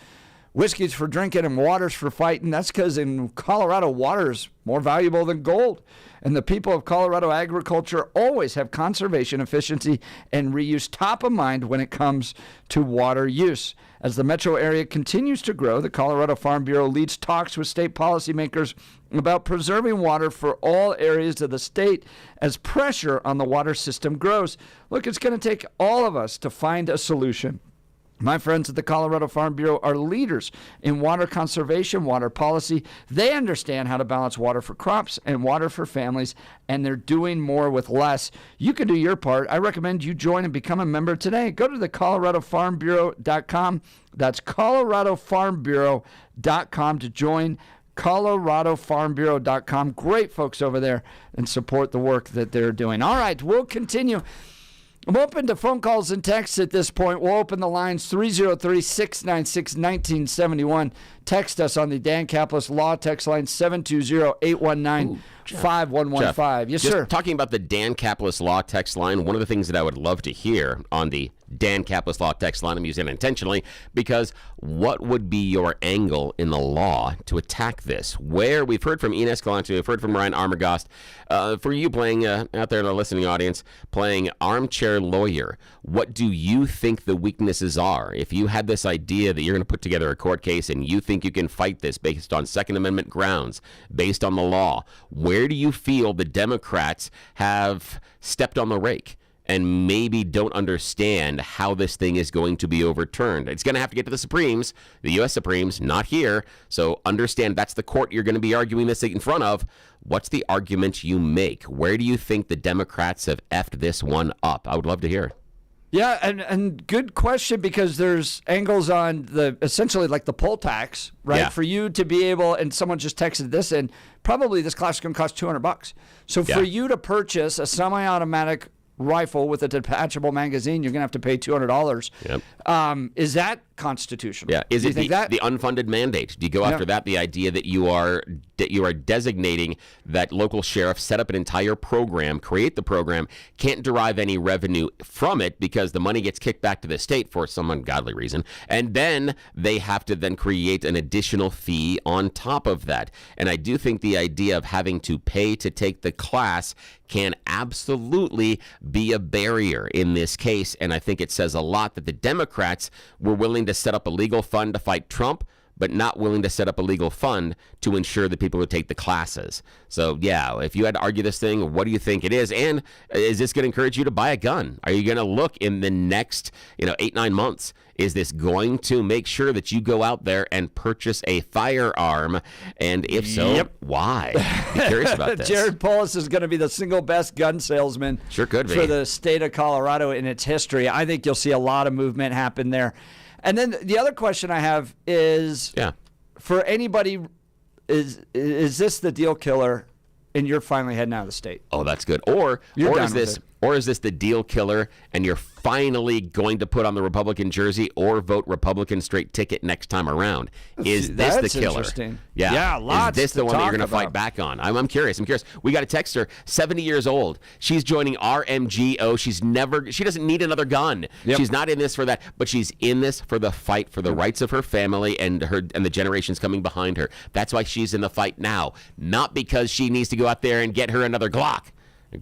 whiskey's for drinking and water's for fighting. That's because in Colorado, water's more valuable than gold. And the people of Colorado agriculture always have conservation, efficiency, and reuse top of mind when it comes to water use. As the metro area continues to grow, the Colorado Farm Bureau leads talks with state policymakers about preserving water for all areas of the state as pressure on the water system grows. Look, it's going to take all of us to find a solution. My friends at the Colorado Farm Bureau are leaders in water conservation, water policy. They understand how to balance water for crops and water for families, and they're doing more with less. You can do your part. I recommend you join and become a member today. Go to the ColoradoFarmBureau.com. That's ColoradoFarmBureau.com to join. ColoradoFarmBureau.com. Great folks over there, and support the work that they're doing. All right, we'll continue. I'm open to phone calls and texts at this point. We'll open the lines 303-696-1971. Text us on the Dan Caplis Law text line 720-819-5115. Yes, Just sir. Talking about the Dan Caplis Law text line, one of the things that I would love to hear on the Dan Caplis Law text line, I'm using it intentionally, because what would be your angle in the law to attack this? Where we've heard from Ian Escalante, we've heard from Ryan Armagost. For you playing out there in the listening audience, playing armchair lawyer, what do you think the weaknesses are? If you had this idea that you're going to put together a court case and you think you can fight this based on Second Amendment grounds, based on the law, where do you feel the Democrats have stepped on the rake and maybe don't understand how this thing is going to be overturned? It's going to have to get to the Supremes, the U.S. Supremes, not here. So understand that's the court you're going to be arguing this in front of. What's the argument you make? Where do you think the Democrats have effed this one up? I would love to hear. Yeah, and good question, because there's angles on the essentially like the poll tax, right? Yeah. For you to be able, and someone just texted this in, probably this class is going to cost $200. So for you to purchase a semi-automatic rifle with a detachable magazine, you're going to have to pay $200. Yep. Is that constitutional? Yeah. Is Do it you think that? the unfunded mandate? Do you go after that? The idea that you are designating that local sheriff set up an entire program, create the program, can't derive any revenue from it because the money gets kicked back to the state for some ungodly reason, and then they have to then create an additional fee on top of that. And I do think the idea of having to pay to take the class can absolutely be a barrier in this case, and I think it says a lot that the Democrats were willing to set up a legal fund to fight Trump, but not willing to set up a legal fund to ensure that people would take the classes. So, yeah, if you had to argue this thing, what do you think it is? And is this going to encourage you to buy a gun? Are you going to look in the next 8-9 months? Is this going to make sure that you go out there and purchase a firearm? And if so, why? Be curious about this. Jared Polis is going to be the single best gun salesman Sure could be. for the state of Colorado in its history. I think you'll see a lot of movement happen there. And then the other question I have is, for anybody, is this the deal killer and you're finally heading out of the state? Oh, that's good. Or is this Or is this the deal killer and you're finally going to put on the Republican jersey or vote Republican straight ticket next time around? Is this the killer? Interesting. Yeah, lots is this the one that you're going to about. fight back on? I'm curious. We got a texter, 70 years old. She's joining RMGO. She doesn't need another gun. Yep. She's not in this for that, but she's in this for the fight for the rights of her family and the generations coming behind her. That's why she's in the fight now, not because she needs to go out there and get her another Glock.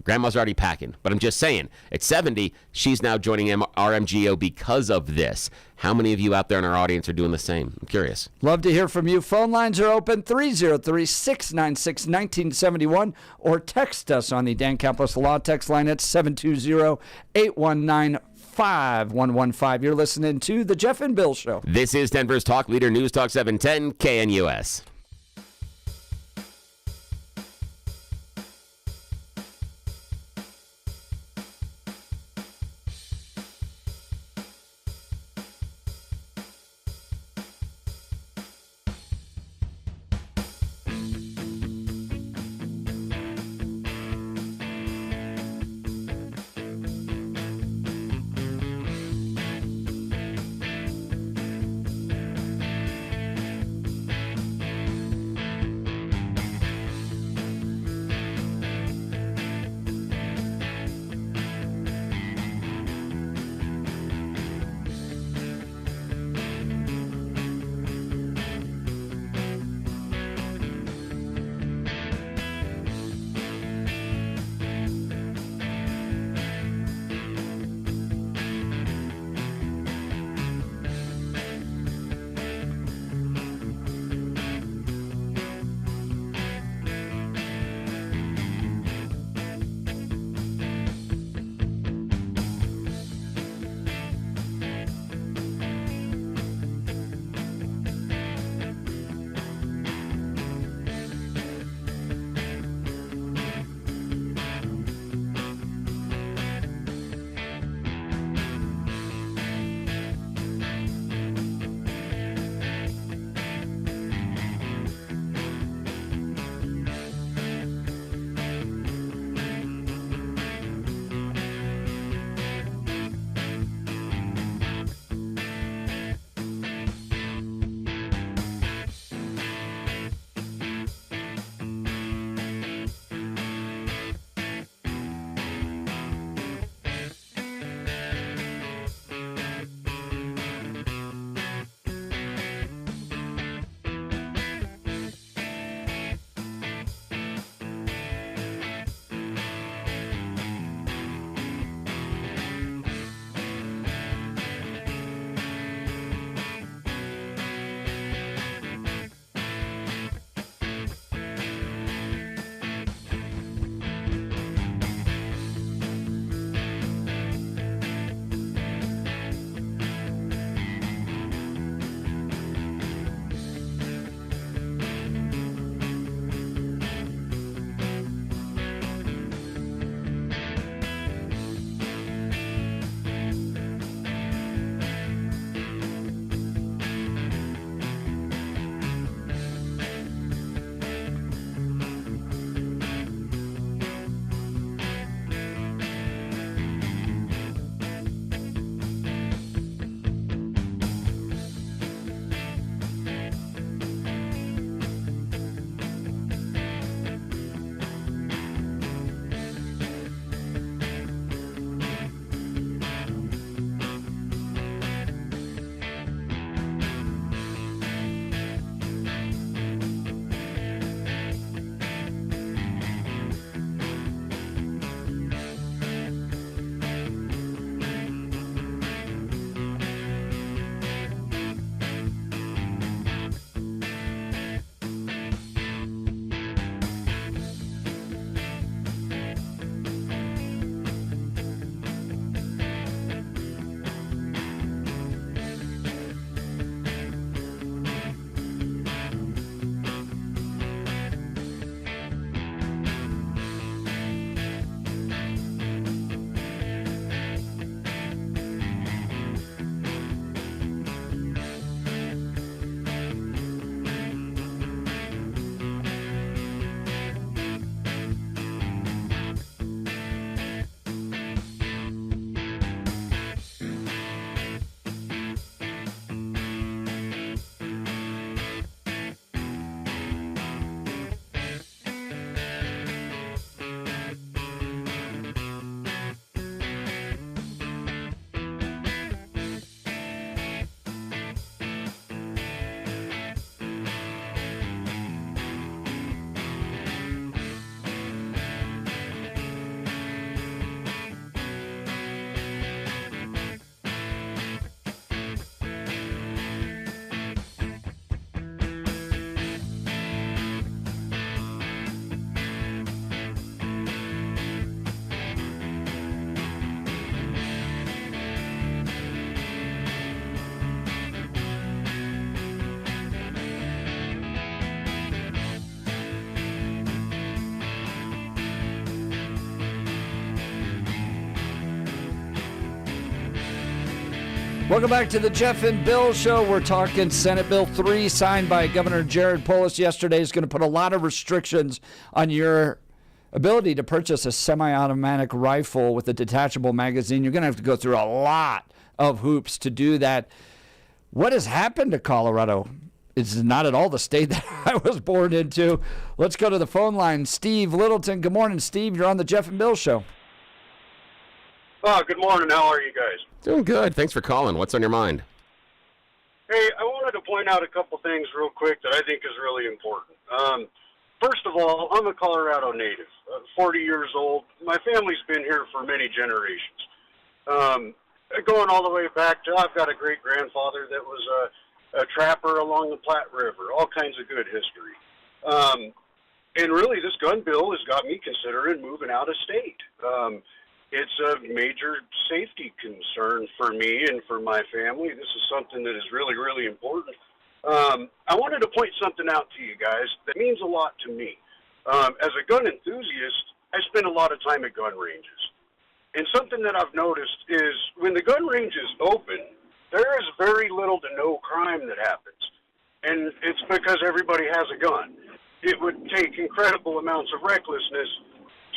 Grandma's already packing, but I'm just saying, at 70, she's now joining RMGO because of this. How many of you out there in our audience are doing the same? I'm curious. Love to hear from you. Phone lines are open, 303-696-1971, or text us on the Dan Campos Law text line at 720-819-5115. You're listening to The Jeff and Bill Show. This is Denver's Talk Leader, News Talk 710 KNUS. Welcome back to the Jeff and Bill Show. We're talking Senate Bill 3, signed by Governor Jared Polis yesterday, is going to put a lot of restrictions on your ability to purchase a semi-automatic rifle with a detachable magazine. You're going to have to go through a lot of hoops to do that. What has happened to Colorado? It's not at all the state that I was born into. Let's go to the phone line. Steve Littleton. Good morning, Steve. You're on the Jeff and Bill Show. Oh, good morning. How are you guys? Doing good. Thanks for calling. What's on your mind? Hey, I wanted to point out a couple things real quick that I think is really important. First of all, I'm a Colorado native, 40 years old. My family's been here for many generations. Going all the way back to, I've got a great-grandfather that was a trapper along the Platte River, all kinds of good history. And really, this gun bill has got me considering moving out of state. It's a major safety concern for me and for my family. This is something that is really, really important. I wanted to point something out to you guys that means a lot to me. As a gun enthusiast, I spend a lot of time at gun ranges. And something that I've noticed is when the gun range is open, there is very little to no crime that happens. And it's because everybody has a gun. It would take incredible amounts of recklessness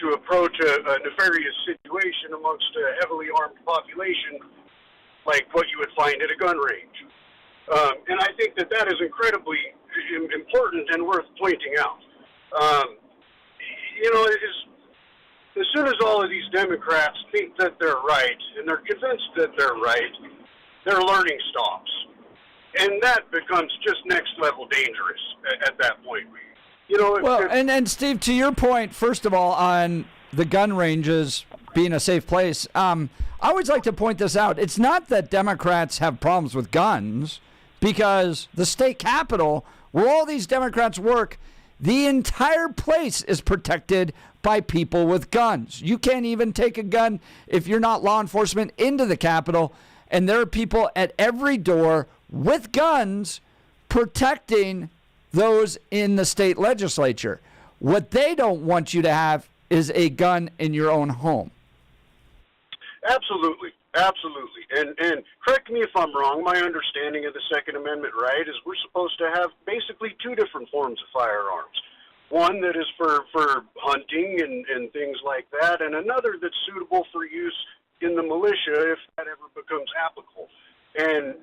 to approach a nefarious situation amongst a heavily armed population like what you would find at a gun range. And I think that that is incredibly important and worth pointing out. As soon as all of these Democrats think that they're right and they're convinced that they're right, their learning stops. And that becomes just next level dangerous at that point. And Steve, to your point, first of all, on the gun ranges being a safe place, I always like to point this out. It's not that Democrats have problems with guns, because the state capitol, where all these Democrats work, the entire place is protected by people with guns. You can't even take a gun, if you're not law enforcement, into the Capitol. And there are people at every door with guns protecting those in the state legislature. What they don't want you to have is a gun in your own home. Absolutely. Absolutely. And correct me if I'm wrong, my understanding of the Second Amendment right is we're supposed to have basically two different forms of firearms. One that is for hunting and things like that, and another that's suitable for use in the militia if that ever becomes applicable. And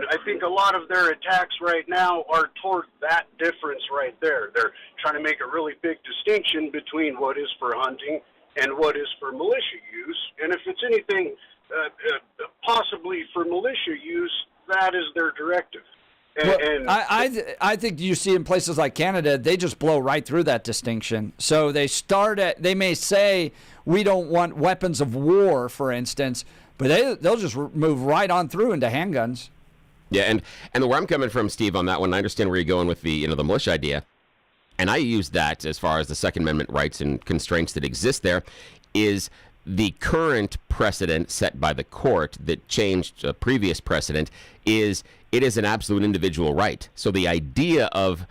I think a lot of their attacks right now are toward that difference right there. They're trying to make a really big distinction between what is for hunting and what is for militia use. And if it's anything possibly for militia use, that is their directive. I think you see in places like Canada, they just blow right through that distinction. So they may say, we don't want weapons of war, for instance, but they'll just move right on through into handguns. Yeah, and where I'm coming from, Steve, on that one, I understand where you're going with the the militia idea, and I use that as far as the Second Amendment rights and constraints that exist there, is the current precedent set by the court that changed a previous precedent is it is an absolute individual right. So the idea of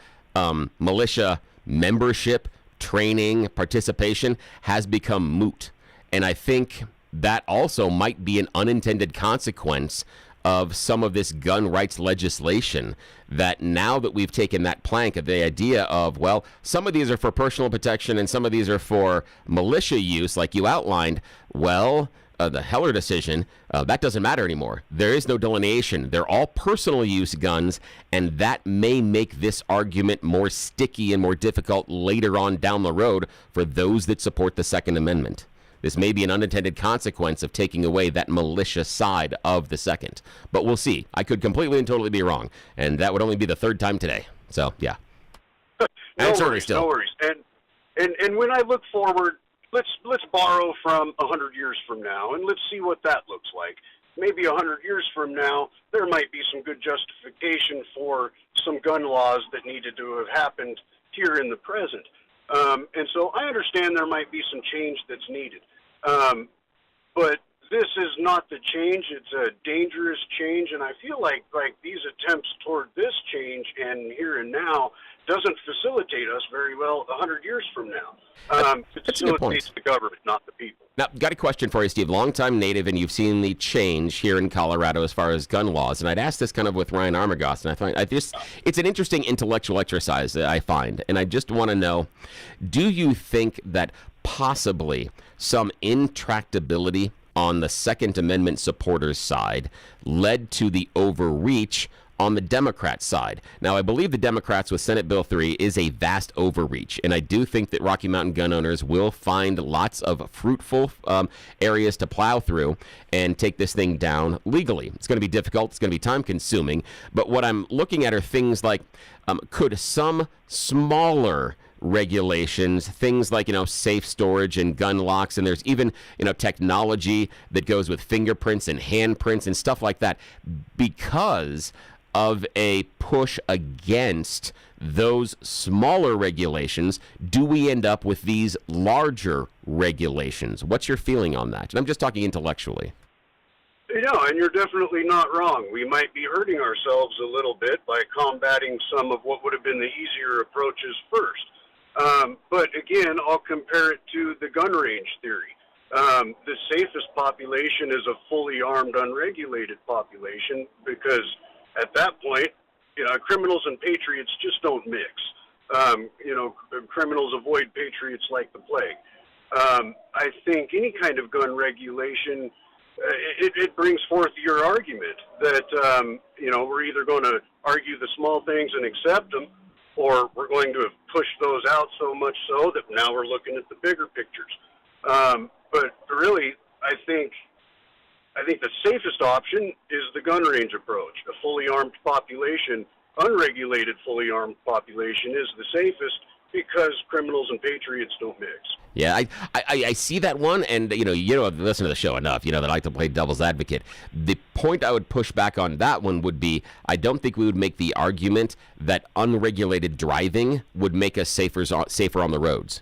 militia membership, training, participation has become moot. And I think that also might be an unintended consequence of some of this gun rights legislation, that now that we've taken that plank of the idea of, well, some of these are for personal protection and some of these are for militia use, like you outlined, well, the Heller decision, that doesn't matter anymore. There is no delineation. They're all personal use guns, and that may make this argument more sticky and more difficult later on down the road for those that support the Second Amendment. This may be an unintended consequence of taking away that militia side of the second. But we'll see. I could completely and totally be wrong, and that would only be the third time today. So, yeah. No worries. And when I look forward, let's borrow from 100 years from now, and let's see what that looks like. Maybe 100 years from now, there might be some good justification for some gun laws that needed to have happened here in the present. And so I understand there might be some change that's needed. But this is not the change. It's a dangerous change, and I feel like these attempts toward this change and here and now doesn't facilitate us very well 100 years from now. It facilitates the government, not the people. Now, got a question for you, Steve. Longtime native, and you've seen the change here in Colorado as far as gun laws. And I'd asked this kind of with Ryan Armagost, and I find it's an interesting intellectual exercise that I find. And I just want to know, do you think that possibly some intractability on the Second Amendment supporters' side led to the overreach on the Democrats' side? Now, I believe the Democrats with Senate Bill 3 is a vast overreach, and I do think that Rocky Mountain gun owners will find lots of fruitful areas to plow through and take this thing down legally. It's going to be difficult. It's going to be time-consuming, but what I'm looking at are things like, could some smaller regulations, things like, safe storage and gun locks, and there's even, technology that goes with fingerprints and handprints and stuff like that, because of a push against those smaller regulations, do we end up with these larger regulations? What's your feeling on that? And I'm just talking intellectually. And you're definitely not wrong. We might be hurting ourselves a little bit by combating some of what would have been the easier approaches first. But again, I'll compare it to the gun range theory. The safest population is a fully armed, unregulated population, because at that point, criminals and patriots just don't mix. Criminals avoid patriots like the plague. I think any kind of gun regulation, it brings forth your argument that, we're either going to argue the small things and accept them, or we're going to push those out so much so that now we're looking at the bigger pictures. But really, I think the safest option is the gun range approach. A fully armed population, unregulated fully armed population, is the safest because criminals and patriots don't mix. Yeah, I see that one, and you listen to the show enough, that I like to play devil's advocate. The point I would push back on that one would be, I don't think we would make the argument that unregulated driving would make us safer on the roads.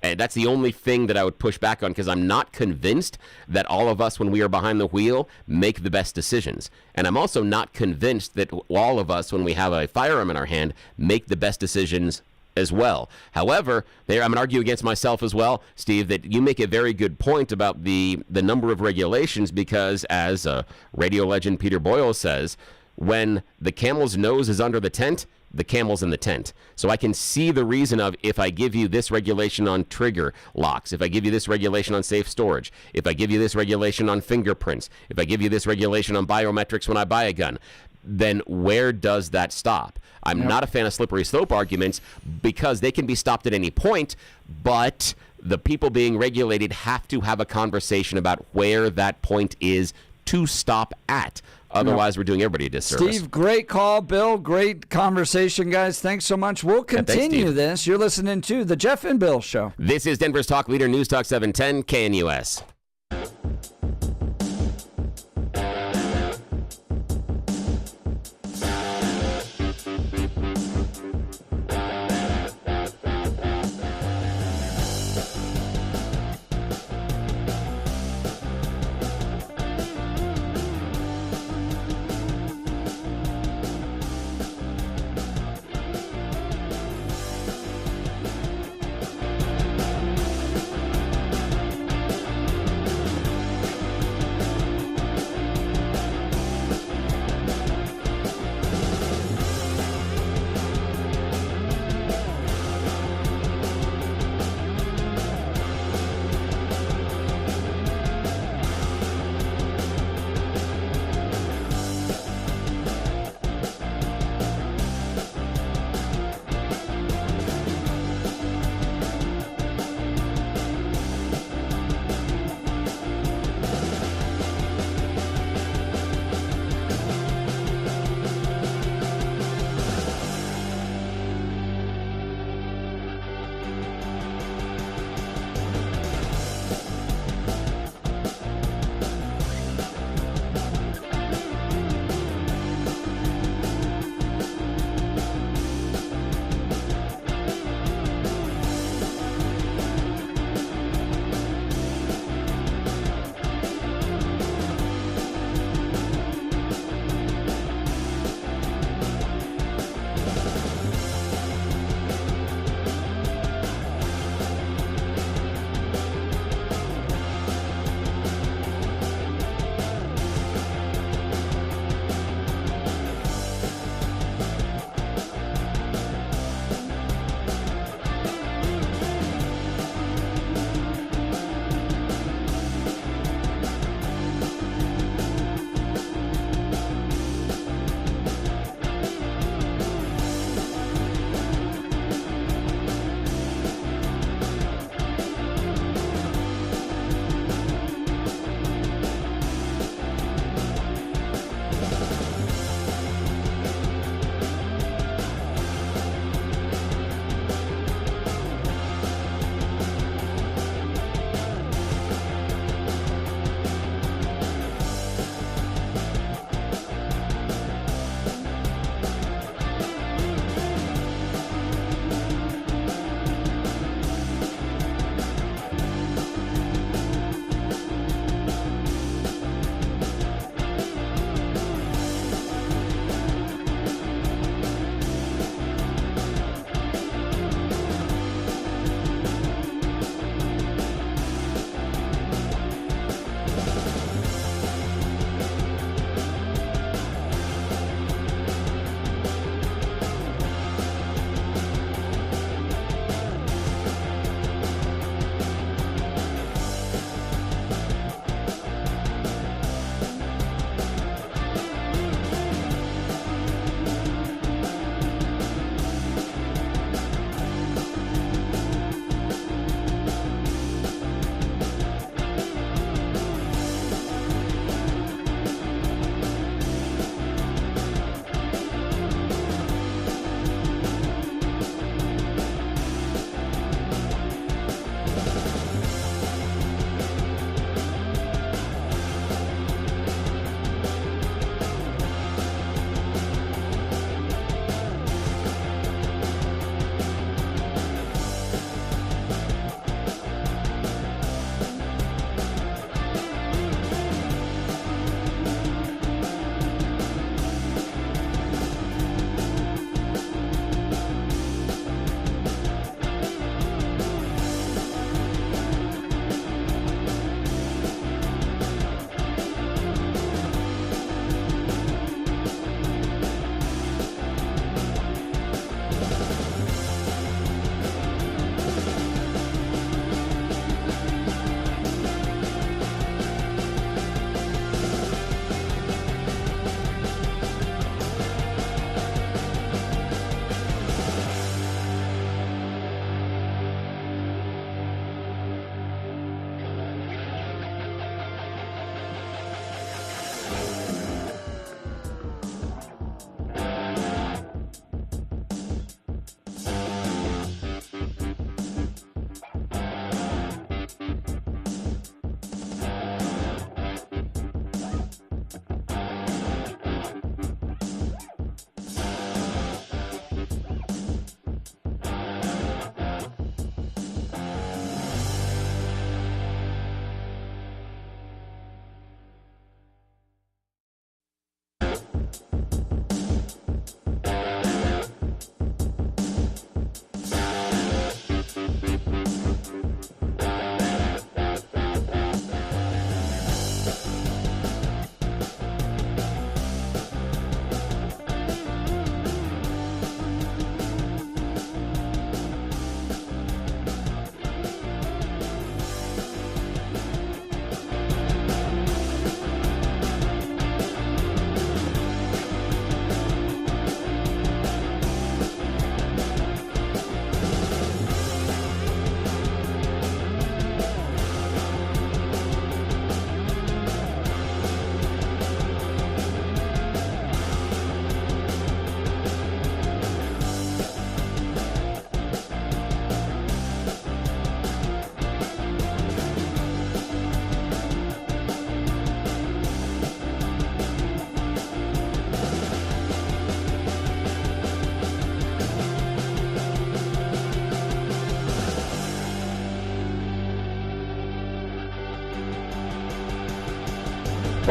And that's the only thing that I would push back on, because I'm not convinced that all of us, when we are behind the wheel, make the best decisions. And I'm also not convinced that all of us, when we have a firearm in our hand, make the best decisions as well. However, I'm going to argue against myself as well, Steve, that you make a very good point about the number of regulations, because as radio legend Peter Boyle says, when the camel's nose is under the tent, the camel's in the tent. So I can see the reason of, if I give you this regulation on trigger locks, if I give you this regulation on safe storage, if I give you this regulation on fingerprints, if I give you this regulation on biometrics when I buy a gun, then where does that stop? I'm not a fan of slippery slope arguments, because they can be stopped at any point, but the people being regulated have to have a conversation about where that point is to stop at. Otherwise, we're doing everybody a disservice. Steve, great call. Bill, great conversation, guys. Thanks so much. We'll continue this. You're listening to The Jeff and Bill Show. This is Denver's Talk Leader, News Talk 710 KNUS.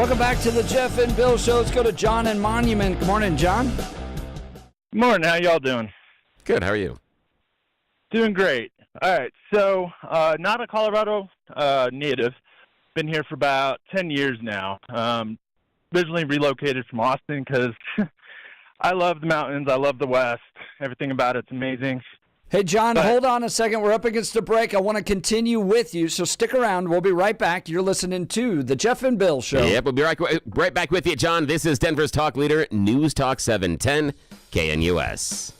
Welcome back to the Jeff and Bill Show. Let's go to John in Monument. Good morning, John. Good morning. How y'all doing? Good. How are you? Doing great. All right. So, not a Colorado native. Been here for about 10 years now. Originally relocated from Austin because I love the mountains. I love the West. Everything about it's amazing. Hey, John, hold on a second. We're up against the break. I want to continue with you, so stick around. We'll be right back. You're listening to the Jeff and Bill Show. Yep, we'll be right back with you, John. This is Denver's talk leader, News Talk 710 KNUS.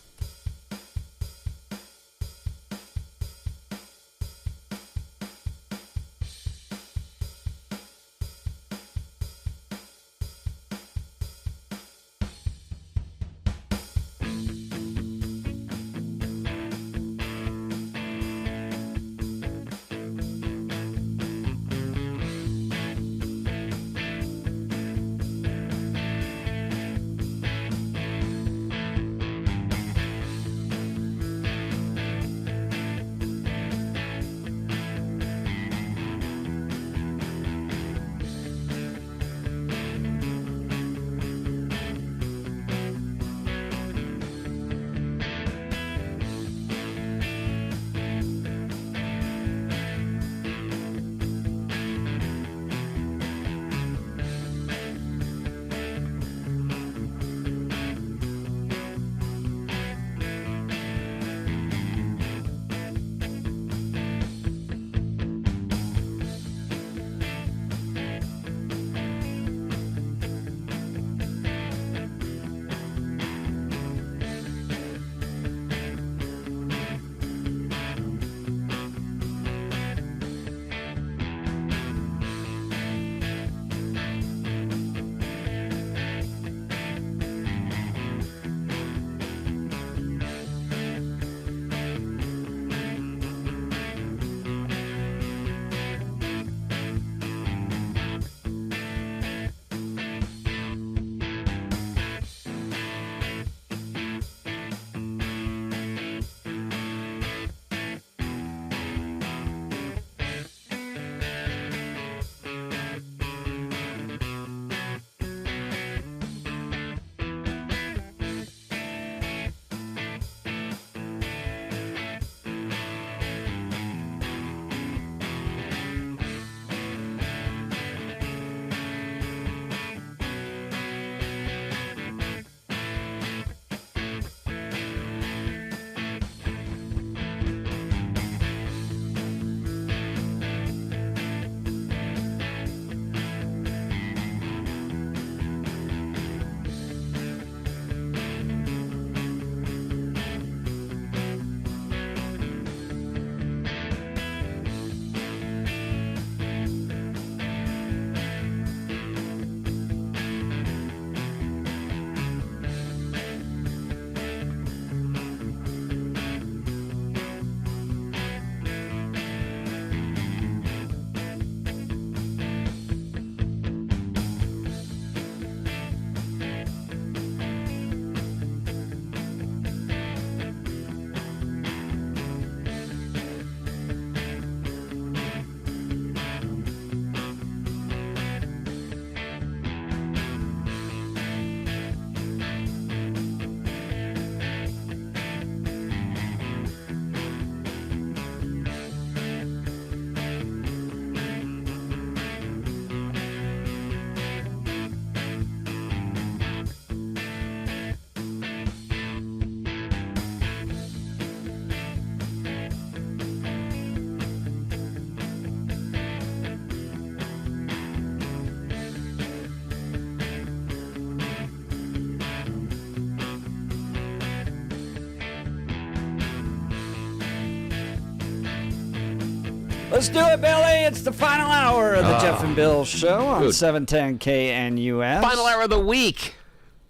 Let's do it, Billy. It's the final hour of the Jeff and Bill Show on 710 KNUS. Final hour of the week.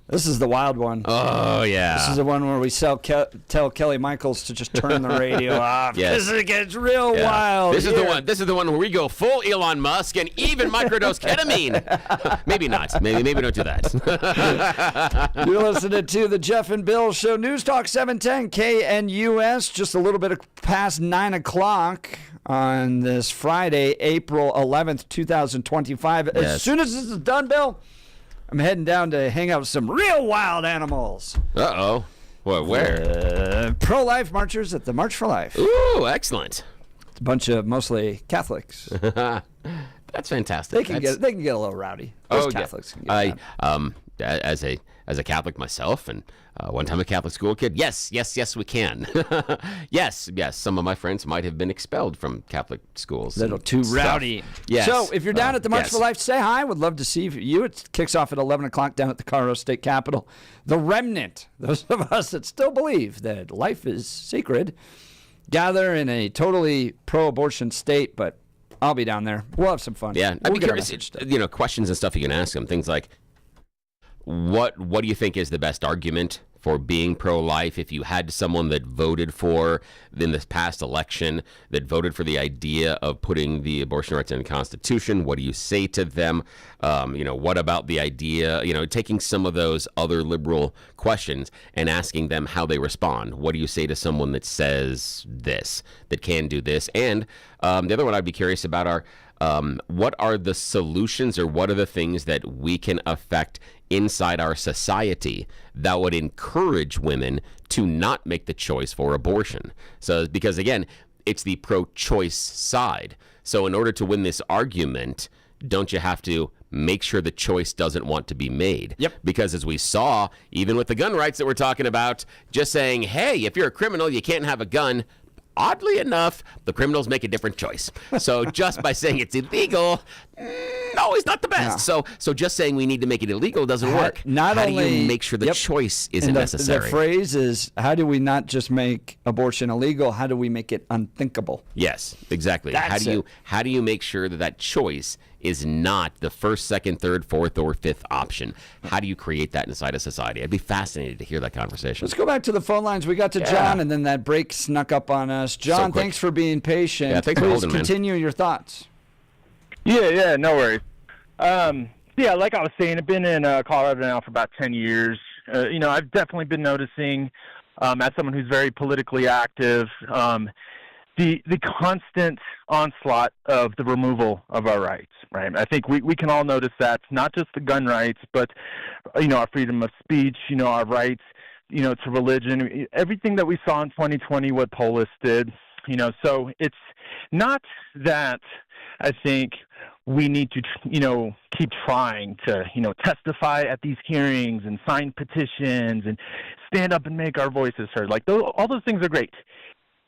This is the wild one. Oh, yeah. This is the one where we tell Kelly Michaels to just turn the radio off. Yes. This gets real wild. This is the one. This is the one where we go full Elon Musk and even microdose ketamine. Maybe not. Maybe don't do that. You're listening to the Jeff and Bill Show. News Talk 710 KNUS. Just a little bit past 9 o'clock on this Friday, April 11th, 2025. Yes. As soon as this is done, Bill, I'm heading down to hang out with some real wild animals. Uh-oh. What, where? Pro-life marchers at the March for Life. Ooh, excellent. It's a bunch of mostly Catholics. That's fantastic. They can get a little rowdy. Those Catholics can get as a Catholic myself, and one time a Catholic school kid. Yes, we can. yes. Some of my friends might have been expelled from Catholic schools. Little too rowdy. Yes. So if you're down at the March yes. for Life, say hi. Would love to see you. It kicks off at 11 o'clock down at the Colorado State Capitol. The remnant, those of us that still believe that life is sacred, gather in a totally pro-abortion state, but I'll be down there. We'll have some fun. Yeah, I'd be curious. Questions and stuff you can ask them. Things like, what do you think is the best argument for being pro-life? If you had someone that voted for, in this past election, that voted for the idea of putting the abortion rights in the Constitution, what do you say to them? What about the idea, taking some of those other liberal questions and asking them how they respond. What do you say to someone that says this, that can do this? And the other one I'd be curious about are, what are the solutions, or what are the things that we can affect inside our society that would encourage women to not make the choice for abortion? So, because again, it's the pro-choice side. So in order to win this argument, don't you have to make sure the choice doesn't want to be made? Yep. Because as we saw, even with the gun rights that we're talking about, just saying, hey, if you're a criminal, you can't have a gun. Oddly enough, the criminals make a different choice. So just by saying it's illegal, always not the best. Yeah. So just saying we need to make it illegal doesn't work. Not how only do you make sure the choice isn't necessary? The phrase is, how do we not just make abortion illegal? How do we make it unthinkable? Yes, exactly. That's How do you make sure that choice is not the first, second, third, fourth, or fifth option? How do you create that inside a society? I'd be fascinated to hear that conversation. Let's go back to the phone lines. We got to John, and then that break snuck up on us. John, thanks for being patient. Yeah, thanks for holding, man. Continue your thoughts. Yeah, no worries. Like I was saying, I've been in Colorado now for about 10 years. I've definitely been noticing, as someone who's very politically active, the constant onslaught of the removal of our rights, right? I think we can all notice that, not just the gun rights, but, our freedom of speech, our rights, to religion, everything that we saw in 2020, what Polis did, so it's not that I think we need to, keep trying to, testify at these hearings and sign petitions and stand up and make our voices heard. Like, all those things are great.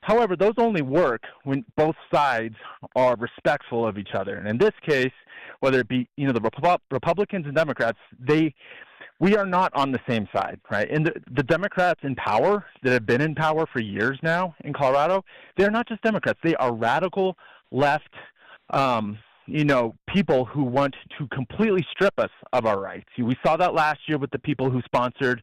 However, those only work when both sides are respectful of each other. And in this case, whether it be, the Republicans and Democrats, we are not on the same side, right? And the Democrats in power that have been in power for years now in Colorado, they're not just Democrats. They are radical left, people who want to completely strip us of our rights. We saw that last year with the people who sponsored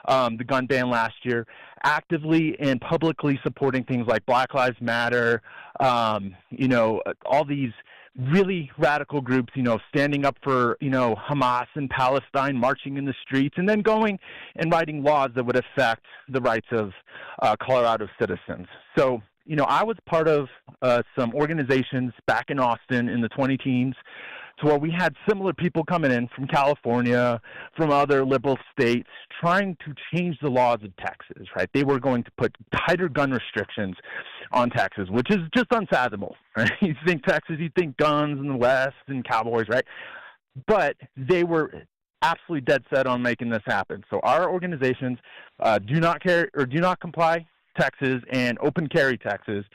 the gun ban last year, actively and publicly supporting things like Black Lives Matter, all these really radical groups, standing up for, Hamas and Palestine, marching in the streets, and then going and writing laws that would affect the rights of Colorado citizens. So, I was part of some organizations back in Austin in the 2010s to where we had similar people coming in from California, from other liberal states, trying to change the laws of Texas, right? They were going to put tighter gun restrictions on Texas, which is just unfathomable, right? You think Texas, you think guns in the West and cowboys, right? But they were absolutely dead set on making this happen. So our organizations do not comply Texas and open carry Texas.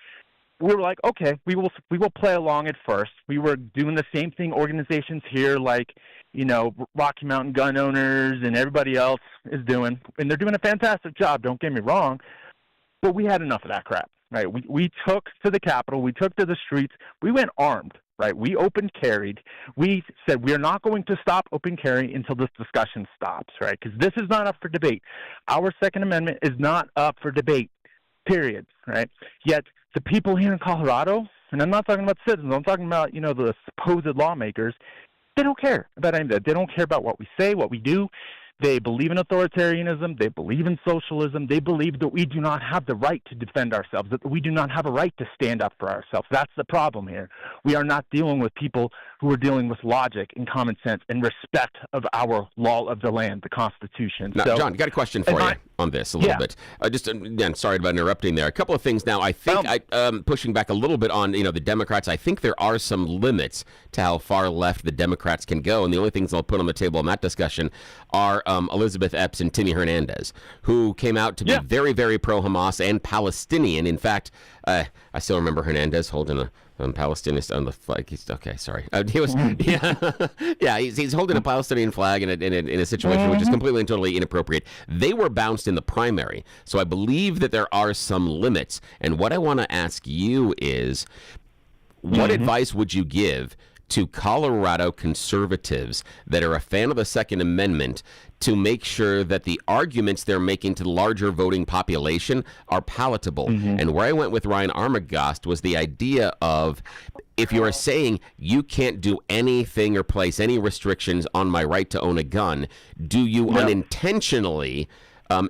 We were like, okay, we will play along at first. We were doing the same thing organizations here, like, Rocky Mountain gun owners and everybody else is doing, and they're doing a fantastic job, don't get me wrong, but we had enough of that crap, right? We took to the Capitol, we took to the streets, we went armed, right? We open carried. We said we are not going to stop open carry until this discussion stops, right? Because this is not up for debate. Our Second Amendment is not up for debate. Period, right? Yet the people here in Colorado, and I'm not talking about citizens, I'm talking about, the supposed lawmakers, they don't care about any of that. They don't care about what we say, what we do. They believe in authoritarianism. They believe in socialism. They believe that we do not have the right to defend ourselves, that we do not have a right to stand up for ourselves. That's the problem here. We are not dealing with people who are dealing with logic and common sense and respect of our law of the land, the Constitution. Now, John, got a question for you on this a little bit. Again, sorry about interrupting there. A couple of things now. I think pushing back a little bit on the Democrats. I think there are some limits to how far left the Democrats can go, and the only things I'll put on the table in that discussion are Elizabeth Epps and Timmy Hernandez, who came out to be very, very pro-Hamas and Palestinian. In fact, I still remember Hernandez holding a Palestinian on the flag. He was, he's holding a Palestinian flag in a situation which is completely and totally inappropriate. They were bounced in the primary, so I believe that there are some limits. And what I want to ask you is, what advice would you give to Colorado conservatives that are a fan of the Second Amendment to make sure that the arguments they're making to the larger voting population are palatable? And where I went with Ryan Armagost was the idea of, if you are saying you can't do anything or place any restrictions on my right to own a gun, do you unintentionally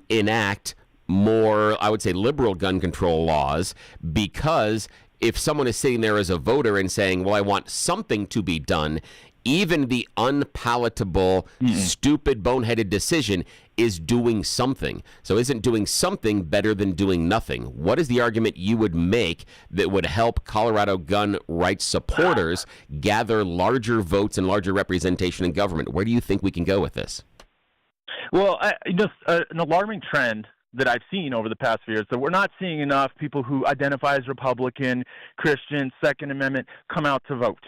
enact more, I would say, liberal gun control laws? Because if someone is sitting there as a voter and saying, well, I want something to be done, even the unpalatable, stupid, boneheaded decision is doing something. So isn't doing something better than doing nothing? What is the argument you would make that would help Colorado gun rights supporters gather larger votes and larger representation in government? Where do you think we can go with this? Well, an alarming trend that I've seen over the past few years, that we're not seeing enough people who identify as Republican, Christian, Second Amendment come out to vote,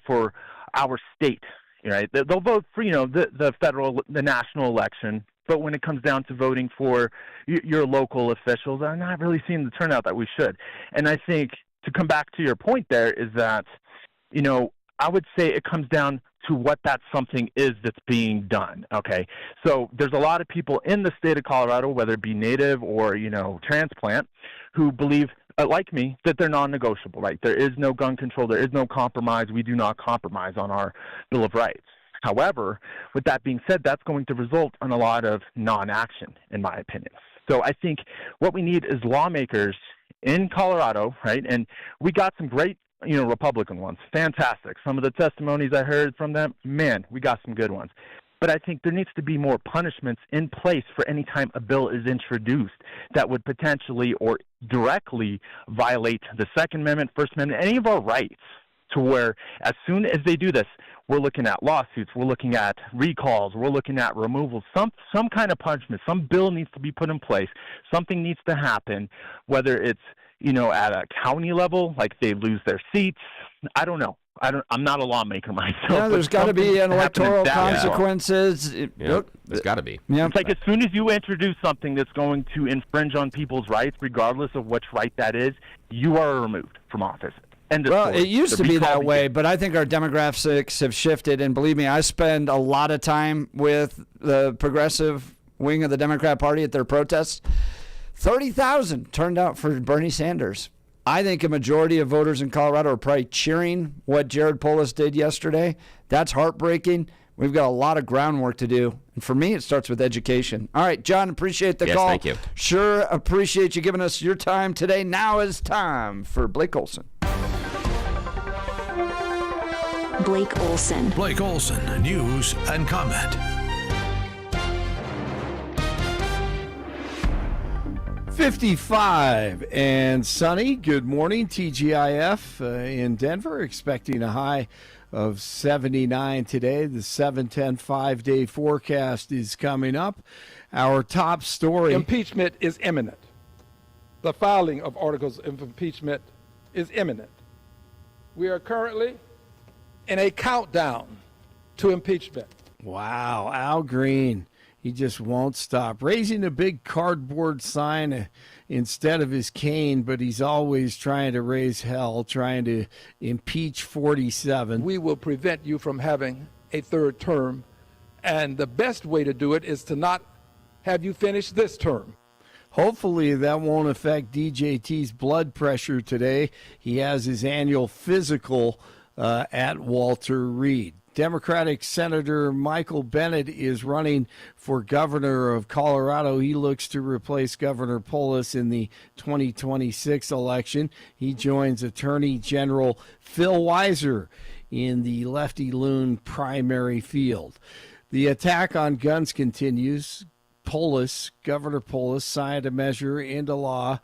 for our state, right? They'll vote for, the federal, the national election, but when it comes down to voting for your local officials, I'm not really seeing the turnout that we should. And I think, to come back to your point there, is that, I would say it comes down to what that something is that's being done, okay? So there's a lot of people in the state of Colorado, whether it be native or, transplant, who believe, like me, that they're non-negotiable, right? There is no gun control. There is no compromise. We do not compromise on our Bill of Rights. However, with that being said, that's going to result in a lot of non-action, in my opinion. So I think what we need is lawmakers in Colorado, right? And we got some great Republican ones. Fantastic. Some of the testimonies I heard from them, man, we got some good ones. But I think there needs to be more punishments in place for any time a bill is introduced that would potentially or directly violate the Second Amendment, First Amendment, any of our rights, to where as soon as they do this, we're looking at lawsuits, we're looking at recalls, we're looking at removals, some kind of punishment, some bill needs to be put in place, something needs to happen, whether it's at a county level, like they lose their seats. I don't know. I'm not a lawmaker myself. Yeah, there's got to be an electoral consequences. There's got to be. Yeah. It's like as soon as you introduce something that's going to infringe on people's rights, regardless of which right that is, you are removed from office. Well, it used to be that way, but I think our demographics have shifted. And believe me, I spend a lot of time with the progressive wing of the Democrat Party at their protests. 30,000 turned out for Bernie Sanders. I think a majority of voters in Colorado are probably cheering what Jared Polis did yesterday. That's heartbreaking. We've got a lot of groundwork to do. And for me, it starts with education. All right, John, appreciate the call. Thank you. Sure appreciate you giving us your time today. Now is time for Blake Olson. Blake Olson. Blake Olson, news and comment. 55 and sunny. Good morning, TGIF in Denver. Expecting a high of 79 today. The 7-10 5-day forecast is coming up. Our top story. Impeachment is imminent. The filing of articles of impeachment is imminent. We are currently in a countdown to impeachment. Wow, Al Green. He just won't stop. Raising a big cardboard sign instead of his cane, but he's always trying to raise hell, trying to impeach 47. We will prevent you from having a third term, and the best way to do it is to not have you finish this term. Hopefully that won't affect DJT's blood pressure today. He has his annual physical at Walter Reed. Democratic Senator Michael Bennet is running for governor of Colorado. He looks to replace Governor Polis in the 2026 election. He joins Attorney General Phil Weiser in the lefty loon primary field. The attack on guns continues. Governor Polis signed a measure into law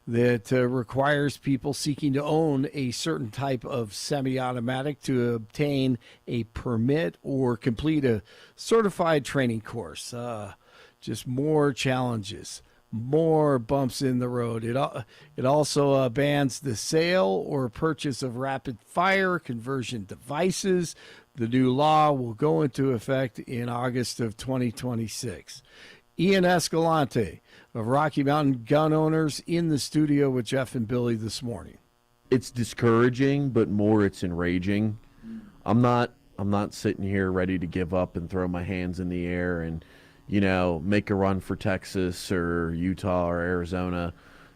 that requires people seeking to own a certain type of semi-automatic to obtain a permit or complete a certified training course. Just more challenges, more bumps in the road. It also bans the sale or purchase of rapid-fire conversion devices. The new law will go into effect in August of 2026. Ian Escalante of Rocky Mountain Gun Owners in the studio with Jeff and Billy this morning. It's discouraging, but more it's enraging. I'm not sitting here ready to give up and throw my hands in the air and, make a run for Texas or Utah or Arizona.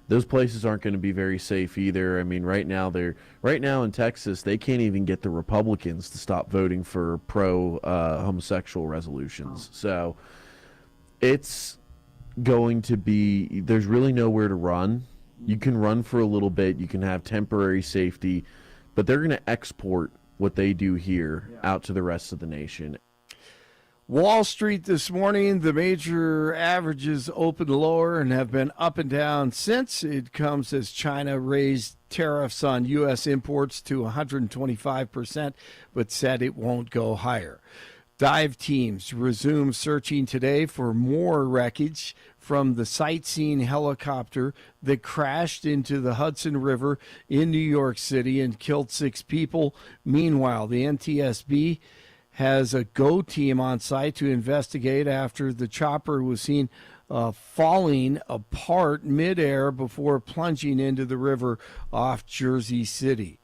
Those places aren't going to be very safe either. I mean, right now in Texas, they can't even get the Republicans to stop voting for pro homosexual resolutions. So it's going to be, there's really nowhere to run. You can run for a little bit, you can have temporary safety, but they're going to export what they do here out to the rest of the nation. Wall Street this morning, the major averages opened lower and have been up and down since. It comes as China raised tariffs on U.S. imports to 125%, but said it won't go higher. Dive teams resume searching today for more wreckage from the sightseeing helicopter that crashed into the Hudson River in New York City and killed 6 people. Meanwhile, the NTSB has a GO team on site to investigate after the chopper was seen falling apart midair before plunging into the river off Jersey City.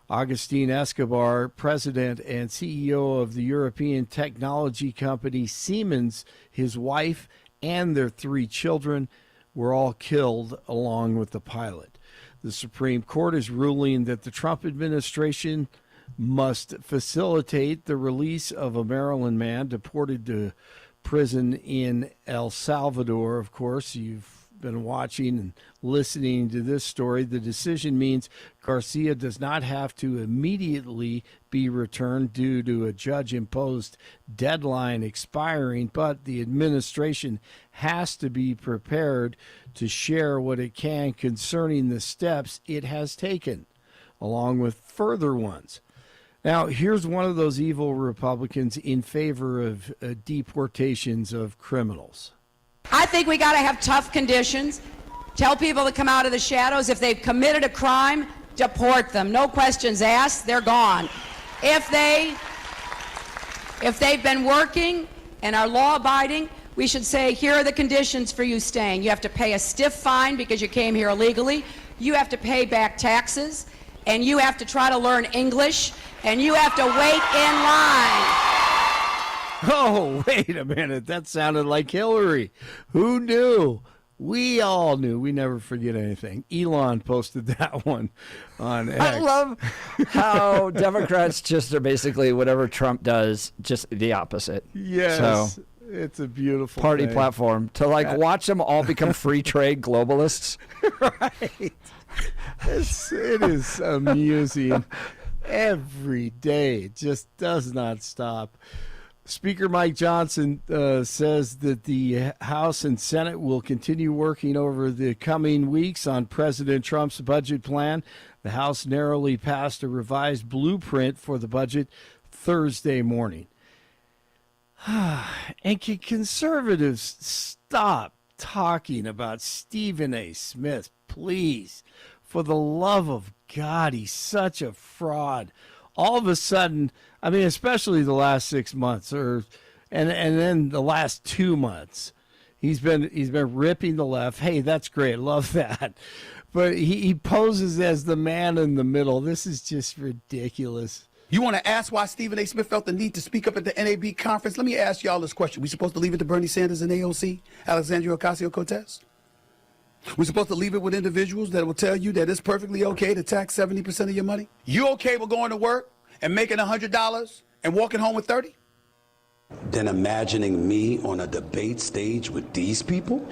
Agustin Escobar, president and CEO of the European technology company Siemens, his wife, and their 3 children were all killed along with the pilot. The Supreme Court is ruling that the Trump administration must facilitate the release of a Maryland man deported to prison in El Salvador. Of course, you've been watching and listening to this story. The decision means Garcia does not have to immediately be returned due to a judge-imposed deadline expiring, but the administration has to be prepared to share what it can concerning the steps it has taken, along with further ones. Now, here's one of those evil Republicans in favor of deportations of criminals. I think we got to have tough conditions. Tell people to come out of the shadows. If they've committed a crime, deport them. No questions asked. They're gone. If they've been working and are law-abiding, we should say, here are the conditions for you staying. You have to pay a stiff fine because you came here illegally. You have to pay back taxes. And you have to try to learn English. And you have to wait in line. Oh, wait a minute. That sounded like Hillary. Who knew? We all knew. We never forget anything. Elon posted that one on X. I love how Democrats just are basically whatever Trump does, just the opposite. Yes. So, it's a beautiful party thing. platform to watch them all become free trade globalists. Right. It is amusing every day. It just does not stop. Speaker Mike Johnson says that the House and Senate will continue working over the coming weeks on President Trump's budget plan. The House narrowly passed a revised blueprint for the budget Thursday morning. And can conservatives stop talking about Stephen A. Smith, please? For the love of God, he's such a fraud. All of a sudden, I mean, especially the last 6 months, and then the last 2 months, he's been ripping the left. Hey, that's great, love that. But he poses as the man in the middle. This is just ridiculous. You want to ask why Stephen A. Smith felt the need to speak up at the NAB conference? Let me ask y'all this question. We supposed to leave it to Bernie Sanders and AOC, Alexandria Ocasio-Cortez? We're supposed to leave it with individuals that will tell you that it's perfectly okay to tax 70% of your money? You okay with going to work and making $100 and walking home with 30? Then imagining me on a debate stage with these people,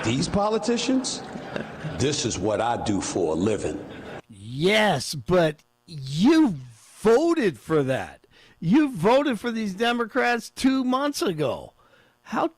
these politicians, this is what I do for a living. Yes, but you voted for that. You voted for these Democrats 2 months ago. How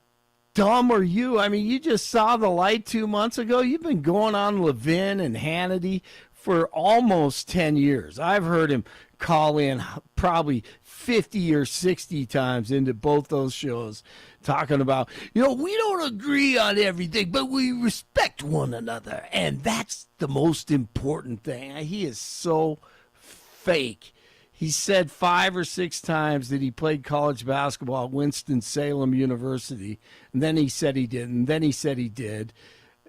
dumb are you? I mean, you just saw the light 2 months ago. You've been going on Levin and Hannity for almost 10 years. I've heard him call in probably 50 or 60 times into both those shows talking about, we don't agree on everything, but we respect one another. And that's the most important thing. He is so fake. He said 5 or 6 times that he played college basketball at Winston-Salem University, and then he said he didn't, and then he said he did.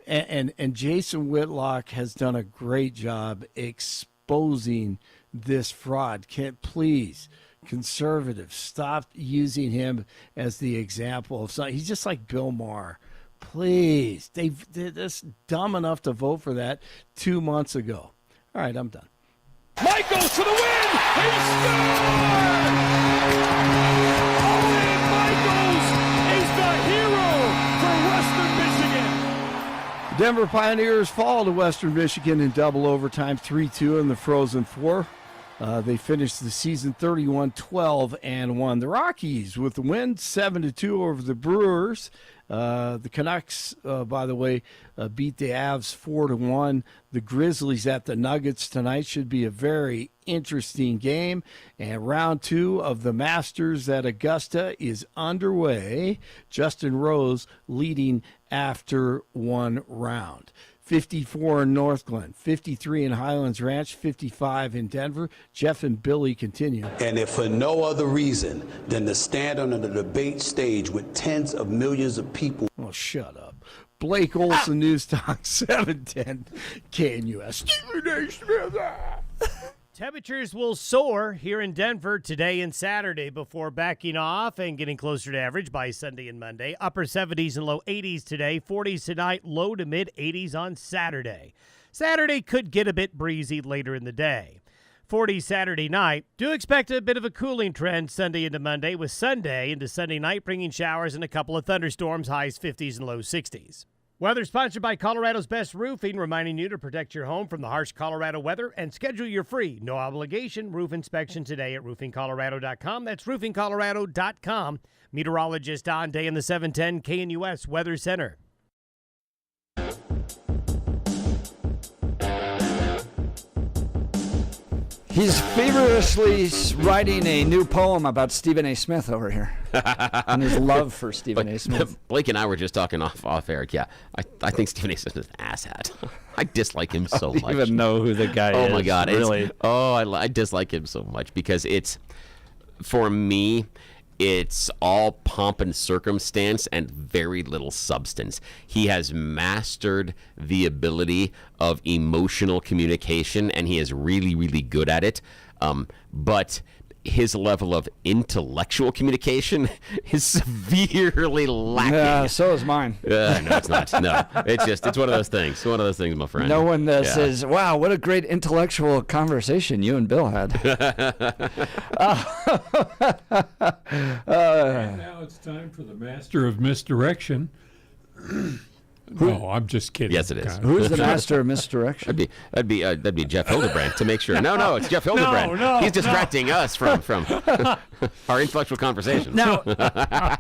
And Jason Whitlock has done a great job exposing this fraud. Please, conservatives, stop using him as the example of something. He's just like Bill Maher. Please, they're just dumb enough to vote for that 2 months ago. All right, I'm done. Mike goes for the win! He scores! Owen Michaels is the hero for Western Michigan. Denver Pioneers fall to Western Michigan in double overtime, 3-2 in the Frozen Four. They finished the season 31-12-1. The Rockies with the win, 7-2 over the Brewers. The Canucks, by the way, beat the Avs 4-1. The Grizzlies at the Nuggets tonight should be a very interesting game. And round 2 of the Masters at Augusta is underway. Justin Rose leading after one round. 54 in Northglenn, 53 in Highlands Ranch, 55 in Denver. Jeff and Billy continue. And if for no other reason than to stand on the debate stage with tens of millions of people. Oh, shut up. Blake Olson, News Talk 710 KNUS. Stephen A. Smith. Temperatures will soar here in Denver today and Saturday before backing off and getting closer to average by Sunday and Monday. Upper 70s and low 80s today, 40s tonight, low to mid 80s on Saturday. Saturday could get a bit breezy later in the day. 40s Saturday night. Do expect a bit of a cooling trend Sunday into Monday, with Sunday into Sunday night bringing showers and a couple of thunderstorms, highs 50s and low 60s. Weather sponsored by Colorado's Best Roofing, reminding you to protect your home from the harsh Colorado weather and schedule your free, no obligation roof inspection today at roofingcolorado.com. That's roofingcolorado.com. Meteorologist Don Day in the 710 KNUS Weather Center. He's feverishly writing a new poem about Stephen A. Smith over here and his love for Stephen A. Smith. Blake and I were just talking off air. Yeah, I think Stephen A. Smith is an asshat. I dislike him so much. I don't even know who the guy is. Oh, my God. Really? I dislike him so much because for me, it's all pomp and circumstance and very little substance. He has mastered the ability of emotional communication, and he is really, really good at it. But his level of intellectual communication is severely lacking. Yeah, so is mine. No, it's not. No, it's one of those things. One of those things, my friend. No one says, wow, what a great intellectual conversation you and Bill had. And now it's time for the Master of Misdirection. No, I'm just kidding. Yes, it is. Who's the Master of Misdirection? That'd be Jeff Hildebrandt to make sure. No, it's Jeff Hildebrandt. No, he's distracting us from our intellectual conversation. No,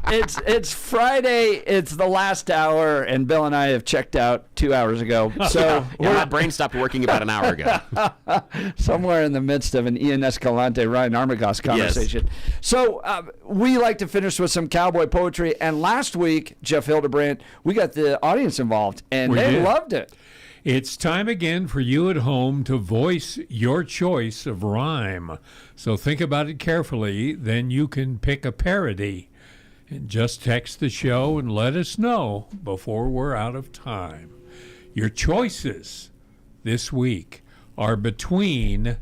it's Friday. It's the last hour, and Bill and I have checked out 2 hours ago. So my brain stopped working about an hour ago. Somewhere in the midst of an Ian Escalante, Ryan Armagost conversation. Yes. So we like to finish with some cowboy poetry. And last week, Jeff Hildebrandt, we got the audience involved, and they loved it. It's time again for you at home to voice your choice of rhyme. So think about it carefully, then you can pick a parody. And just text the show and let us know before we're out of time. Your choices this week are between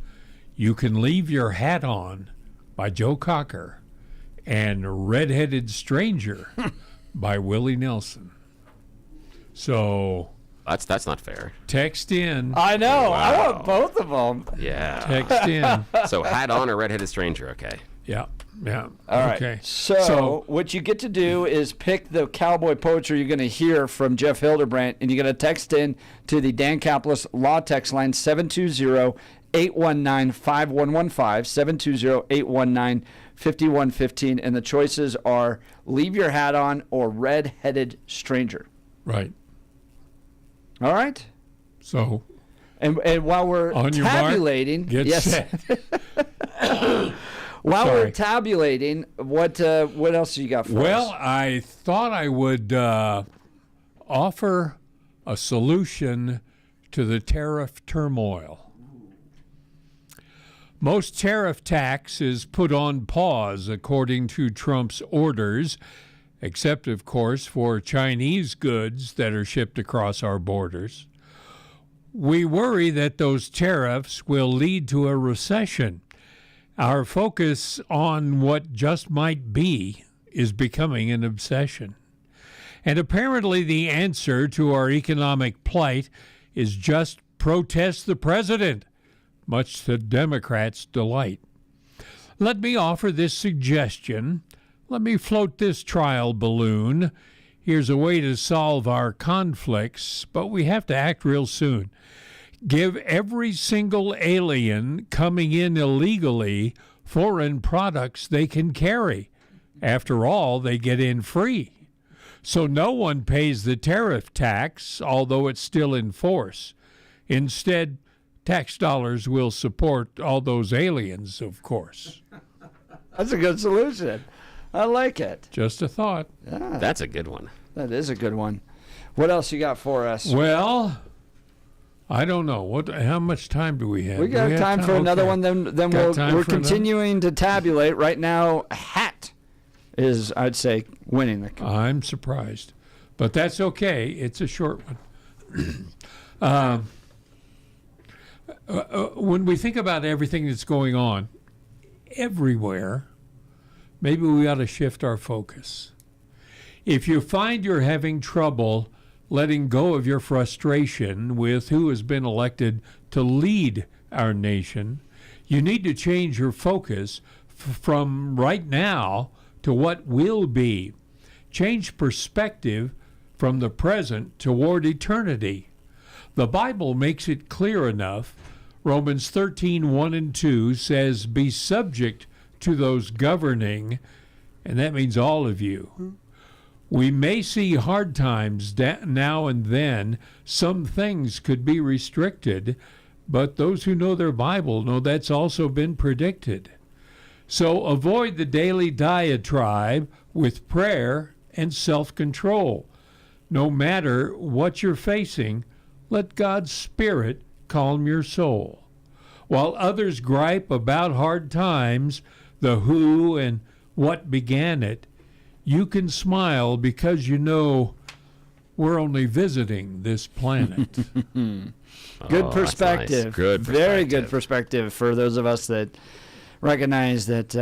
You Can Leave Your Hat On by Joe Cocker and Redheaded Stranger by Willie Nelson. So that's not fair. Text in. I know. Wow. I want both of them. Yeah. Text in. So hat on or redheaded stranger, okay. Yeah. Yeah. All right. Okay. So what you get to do is pick the cowboy poetry you're going to hear from Jeff Hildebrandt, and you're going to text in to the Dan Caplis Law text line 720-819-5115, 720-819-5115, and the choices are Leave Your Hat On or Red-Headed Stranger. Right. All right. So. And while we're tabulating, set. While we're tabulating, what else you got for us? Well, I thought I would offer a solution to the tariff turmoil. Most tariff tax is put on pause according to Trump's orders, except, of course, for Chinese goods that are shipped across our borders. We worry that those tariffs will lead to a recession. Our focus on what just might be is becoming an obsession. And apparently the answer to our economic plight is just protest the president, much to Democrats' delight. Let me offer this suggestion. Let me float this trial balloon. Here's a way to solve our conflicts, but we have to act real soon. Give every single alien coming in illegally foreign products they can carry. After all, they get in free. So no one pays the tariff tax, although it's still in force. Instead, tax dollars will support all those aliens, of course. That's a good solution. I like it. Just a thought. Yeah. That's a good one. That is a good one. What else you got for us? Well, I don't know. How much time do we have? We got time for another one. Then we're continuing to tabulate. Right now, hat is, I'd say, winning the. I'm surprised, but that's okay. It's a short one. When we think about everything that's going on everywhere, maybe we ought to shift our focus. If you find you're having trouble letting go of your frustration with who has been elected to lead our nation, you need to change your focus from right now to what will be. Change perspective from the present toward eternity. The Bible makes it clear enough. Romans 13:1-2 says, "Be subject to those governing," and that means all of you. We may see hard times now and then. Some things could be restricted, but those who know their Bible know that's also been predicted. So avoid the daily diatribe with prayer and self-control. No matter what you're facing, let God's Spirit calm your soul. While others gripe about hard times, the who and what began it, you can smile because you know we're only visiting this planet. Good perspective. Nice. Good perspective. Very good perspective for those of us that recognize that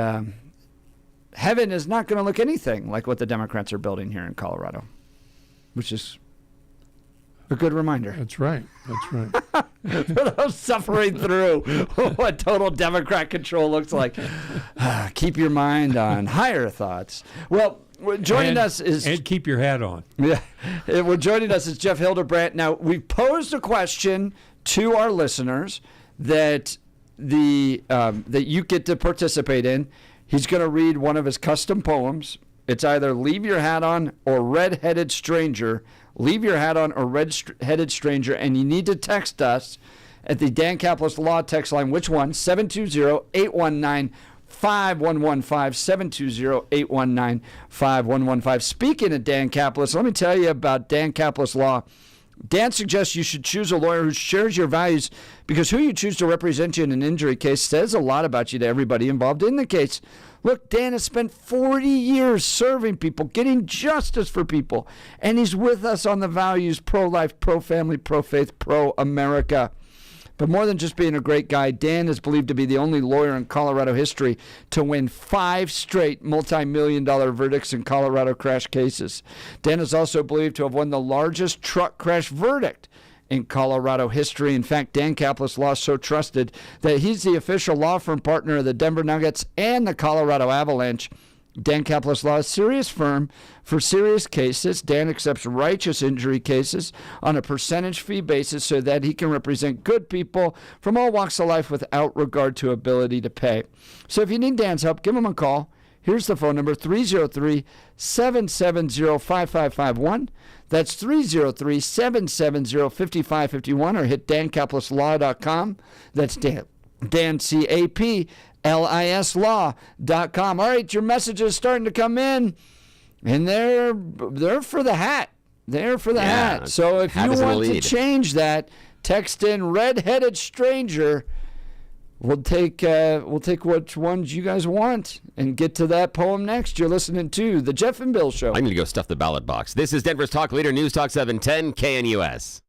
heaven is not going to look anything like what the Democrats are building here in Colorado, which is a good reminder. That's right. That's right. For those suffering through what total Democrat control looks like, keep your mind on higher thoughts. Well, joining us is... And keep your hat on. Yeah. We're joining us is Jeff Hildebrandt. Now, we've posed a question to our listeners that that you get to participate in. He's going to read one of his custom poems. It's either Leave Your Hat On or Red-Headed Stranger. Leave Your Hat On or Red-Headed Stranger. And you need to text us at the Dan Caplis Law text line. Which one? 720-819-5115, 720-819-5115. Speaking of Dan Caplis, let me tell you about Dan Caplis Law. Dan suggests you should choose a lawyer who shares your values because who you choose to represent you in an injury case says a lot about you to everybody involved in the case. Look, Dan has spent 40 years serving people, getting justice for people, and he's with us on the values pro-life, pro-family, pro-faith, pro-America. But more than just being a great guy, Dan is believed to be the only lawyer in Colorado history to win 5 straight multi-million-dollar verdicts in Colorado crash cases. Dan is also believed to have won the largest truck crash verdict in Colorado history. In fact, Dan Kaplan Law is so trusted that he's the official law firm partner of the Denver Nuggets and the Colorado Avalanche. Dan Kaplan Law is a serious firm for serious cases. Dan accepts righteous injury cases on a percentage fee basis so that he can represent good people from all walks of life without regard to ability to pay. So if you need Dan's help, give him a call. Here's the phone number, 303-770-5551. That's 303-770-5551, or hit dankaplaslaw.com. That's Dan, CAPLIS Law.com. All right, your messages starting to come in, and they're for the hat. They're for the hat. So if you want to change that, text in redheaded stranger. We'll take which ones you guys want and get to that poem next. You're listening to The Jeff and Bill Show. I'm going to go stuff the ballot box. This is Denver's talk leader, News Talk 710 KNUS.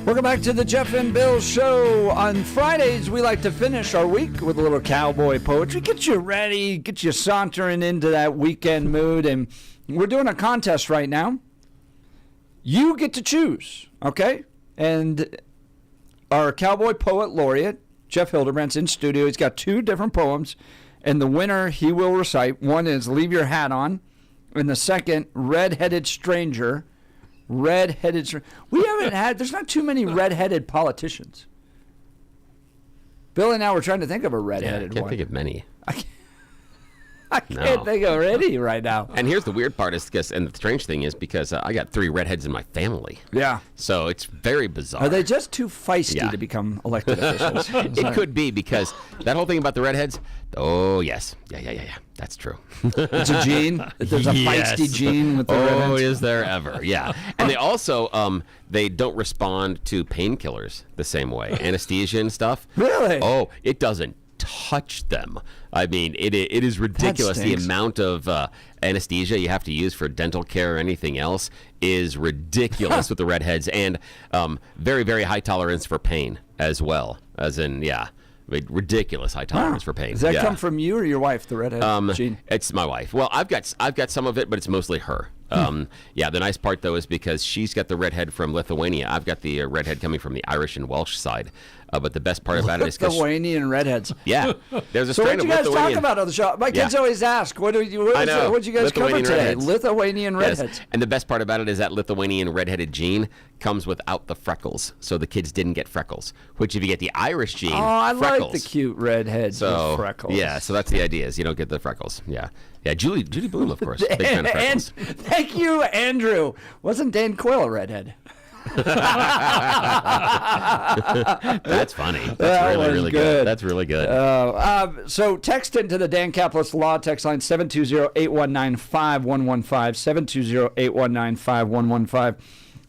Welcome back to the Jeff and Bill Show. On Fridays, we like to finish our week with a little cowboy poetry. Get you ready, get you sauntering into that weekend mood. And we're doing a contest right now. You get to choose, okay? And our cowboy poet laureate, Jeff Hildebrandt's in studio. He's got 2 different poems. And the winner he will recite. One is Leave Your Hat On. And the second, Red-Headed Stranger. Red-headed. We haven't had. There's not too many red-headed politicians. Bill and I were trying to think of a red-headed I can't one. think of many. I can't think of any right now. And here's the weird part is because, and the strange thing is because I got 3 redheads in my family. Yeah. So it's very bizarre. Are they just too feisty to become elected officials? It could be because that whole thing about the redheads. Oh yes, yeah. That's true. It's a gene. There's a feisty gene with the redheads. Oh, is there ever? Yeah. And they also they don't respond to painkillers the same way, anesthesia and stuff. Really? Oh, it doesn't touch them. I mean, it is ridiculous. The amount of anesthesia you have to use for dental care or anything else is ridiculous with the redheads, and very, very high tolerance for pain as well. As in, ridiculous high tolerance for pain. Does that come from you or your wife, the redhead gene? It's my wife. Well, I've got some of it, but it's mostly her. The nice part though is because she's got the redhead from Lithuania. I've got the redhead coming from the Irish and Welsh side. But the best part about it is Lithuanian redheads. Yeah, there's a so strain what of you guys Lithuanian. talk about on the show? My kids always ask, "What'd you guys cover today?" Redheads. Lithuanian redheads. Yes. And the best part about it is that Lithuanian redheaded gene comes without the freckles, so the kids didn't get freckles. Which, if you get the Irish gene, I freckles. like the cute redheads with freckles. Yeah, so that's the idea: is you don't get the freckles. Yeah. Judy Bloom, of course, big fan of freckles. And thank you, Andrew. Wasn't Dan Coyle a redhead? That's funny. That's really good. That's really good. So text into the Dan Caplis Law text line 720-819-5115, 720-819-5115.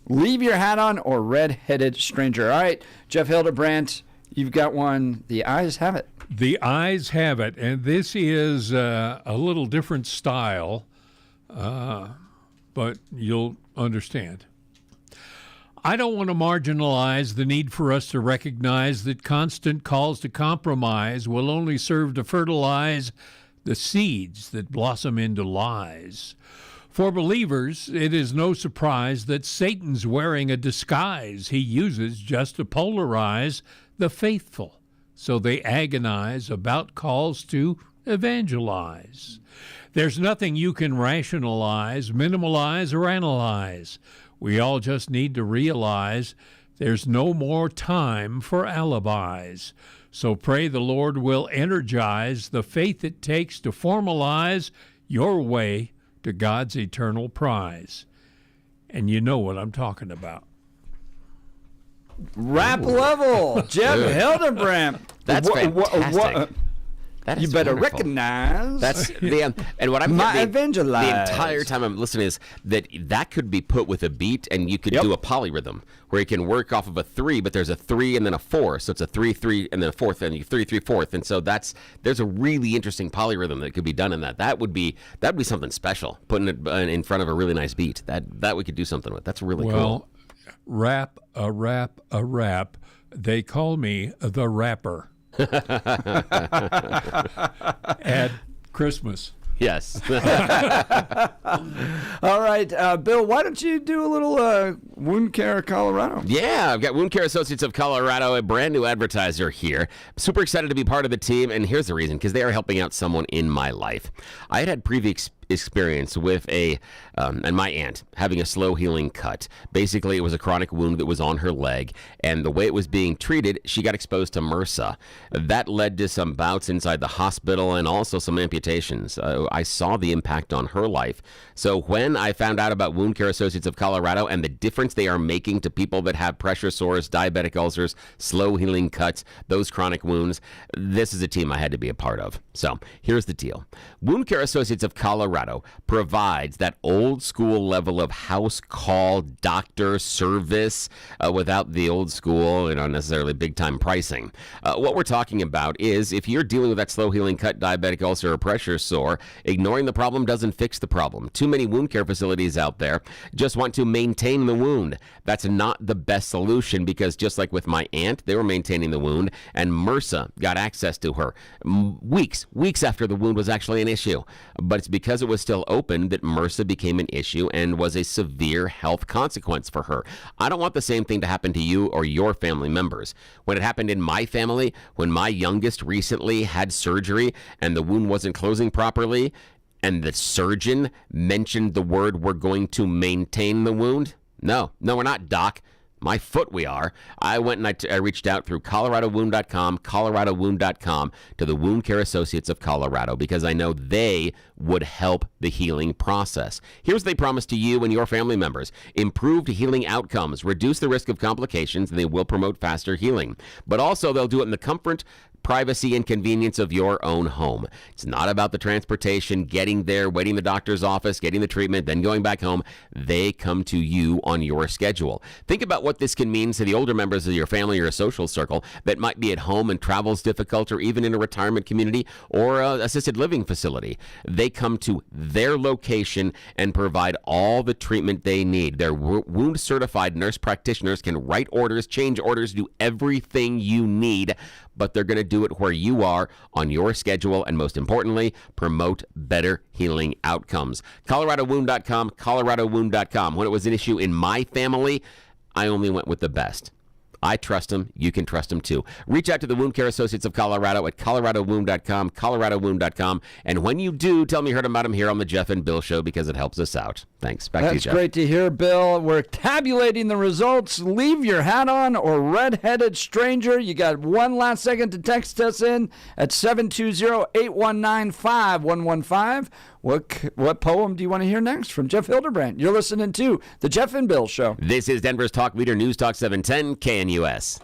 Leave your hat on or red-headed stranger. All right, Jeff Hildebrandt, you've got one. The eyes have it. The eyes have it, and this is a little different style, but you'll understand. I don't want to marginalize the need for us to recognize that constant calls to compromise will only serve to fertilize the seeds that blossom into lies. For believers, it is no surprise that Satan's wearing a disguise he uses just to polarize the faithful, so they agonize about calls to evangelize. There's nothing you can rationalize, minimalize, or analyze. We all just need to realize there's no more time for alibis. So pray the Lord will energize the faith it takes to formalize your way to God's eternal prize. And you know what I'm talking about. Rap level, Jeff Hildebrandt. That's fantastic. You better recognize. That's and what I'm getting the entire time I'm listening is that could be put with a beat, and you could do a polyrhythm where you can work off of a 3, but there's a 3 and then a 4, so it's a 3 3 and then a 4th and 3 3 4th, and so there's a really interesting polyrhythm that could be done in that. That'd be something special. Putting it in front of a really nice beat that we could do something with. That's really cool. Rap. They call me the rapper. At Christmas. Yes. All right, Bill, why don't you do a little Wound Care Colorado? Yeah, I've got Wound Care Associates of Colorado, a brand new advertiser here. Super excited to be part of the team, and here's the reason, because they are helping out someone in my life. I had previous experience with and my aunt having a slow healing cut. Basically, it was a chronic wound that was on her leg, and the way it was being treated, she got exposed to MRSA. That led to some bouts inside the hospital and also some amputations. I saw the impact on her life. So when I found out about Wound Care Associates of Colorado and the difference they are making to people that have pressure sores, diabetic ulcers, slow healing cuts, those chronic wounds, this is a team I had to be a part of. So here's the deal. Wound Care Associates of Colorado Colorado provides that old school level of house call doctor service without the old school, necessarily big time pricing. What we're talking about is if you're dealing with that slow healing cut, diabetic ulcer, or pressure sore, ignoring the problem doesn't fix the problem. Too many wound care facilities out there just want to maintain the wound. That's not the best solution, because just like with my aunt, they were maintaining the wound, and MRSA got access to her weeks after the wound was actually an issue. But it's because it was still open that MRSA became an issue and was a severe health consequence for her. I don't want the same thing to happen to you or your family members. When it happened in my family, when my youngest recently had surgery and the wound wasn't closing properly, and the surgeon mentioned the word, "We're going to maintain the wound." No, we're not, doc. My foot we are. I went and I reached out through coloradowound.com to the Wound Care Associates of Colorado, because I know they would help the healing process. Here's what they promise to you and your family members: improved healing outcomes, reduce the risk of complications, and they will promote faster healing. But also they'll do it in the comfort, privacy, and convenience of your own home. It's not about the transportation, getting there, waiting in the doctor's office, getting the treatment, then going back home. They come to you on your schedule. Think about what this can mean to the older members of your family or a social circle that might be at home and travel's difficult, or even in a retirement community or a assisted living facility. They come to their location and provide all the treatment they need. Their wound certified nurse practitioners can write orders, change orders, do everything you need, but they're going to do it where you are on your schedule, and most importantly, promote better healing outcomes. coloradowound.com, coloradowound.com. When it was an issue in my family, I only went with the best. I trust them. You can trust them too. Reach out to the Wound Care Associates of Colorado at coloradowound.com, coloradowound.com. And when you do, tell me you heard about them here on the Jeff and Bill Show, because it helps us out. Thanks. Back to you, Jeff. That's great to hear, Bill. We're tabulating the results. Leave your hat on, or redheaded stranger. You got one last second to text us in at 720-819-5115. What poem do you want to hear next from Jeff Hildebrandt? You're listening to The Jeff and Bill Show. This is Denver's Talk Leader, News Talk 710 KNUS.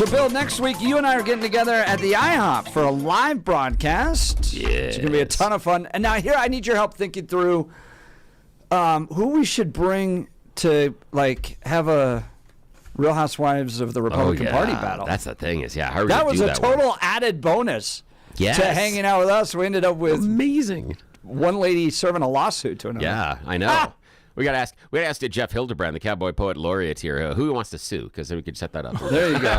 So, Bill, next week, you and I are getting together at the IHOP for a live broadcast. Yes. It's going to be a ton of fun. And now here, I need your help thinking through who we should bring to, like, have a Real Housewives of the Republican Party battle. That's the thing is, how are we that gonna was do a that total added bonus to hanging out with us. We ended up with amazing one lady serving a lawsuit to another. Yeah, I know. We got to ask Jeff Hildebrandt, the Cowboy Poet Laureate here, who he wants to sue, because then we could set that up. There you go.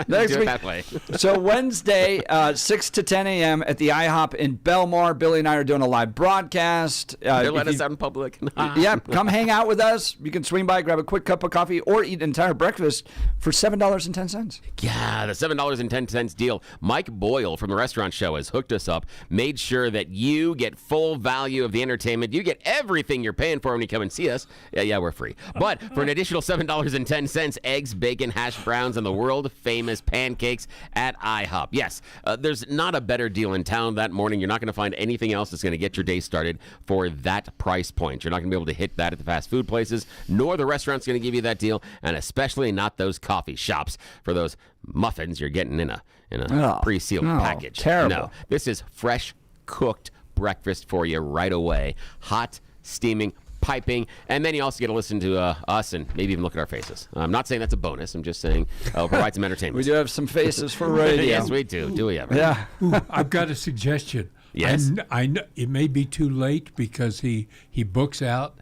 Next do it week. that way. So Wednesday, 6 to 10 a.m. at the IHOP in Belmar. Billy and I are doing a live broadcast. They'll let us out in public. Yeah, come hang out with us. You can swing by, grab a quick cup of coffee, or eat an entire breakfast for $7.10. Yeah, the $7.10 deal. Mike Boyle from the Restaurant Show has hooked us up, made sure that you get full value of the entertainment. You get everything you're paying for when you come and see us. Yeah, we're free. But for an additional $7.10, eggs, bacon, hash browns, and the world-famous pancakes at IHOP. Yes, there's not a better deal in town that morning. You're not going to find anything else that's going to get your day started for that price point. You're not going to be able to hit that at the fast food places, nor the restaurant's going to give you that deal, and especially not those coffee shops for those muffins you're getting in a pre-sealed package. Terrible. No, this is fresh, cooked breakfast for you right away. Hot, steaming, piping, and then you also get to listen to us and maybe even look at our faces. I'm not saying that's a bonus. I'm just saying I'll provide some entertainment. We do have some faces for radio. Yes, we do. Do we ever? Yeah. Ooh, I've got a suggestion. Yes. I know it may be too late because he books out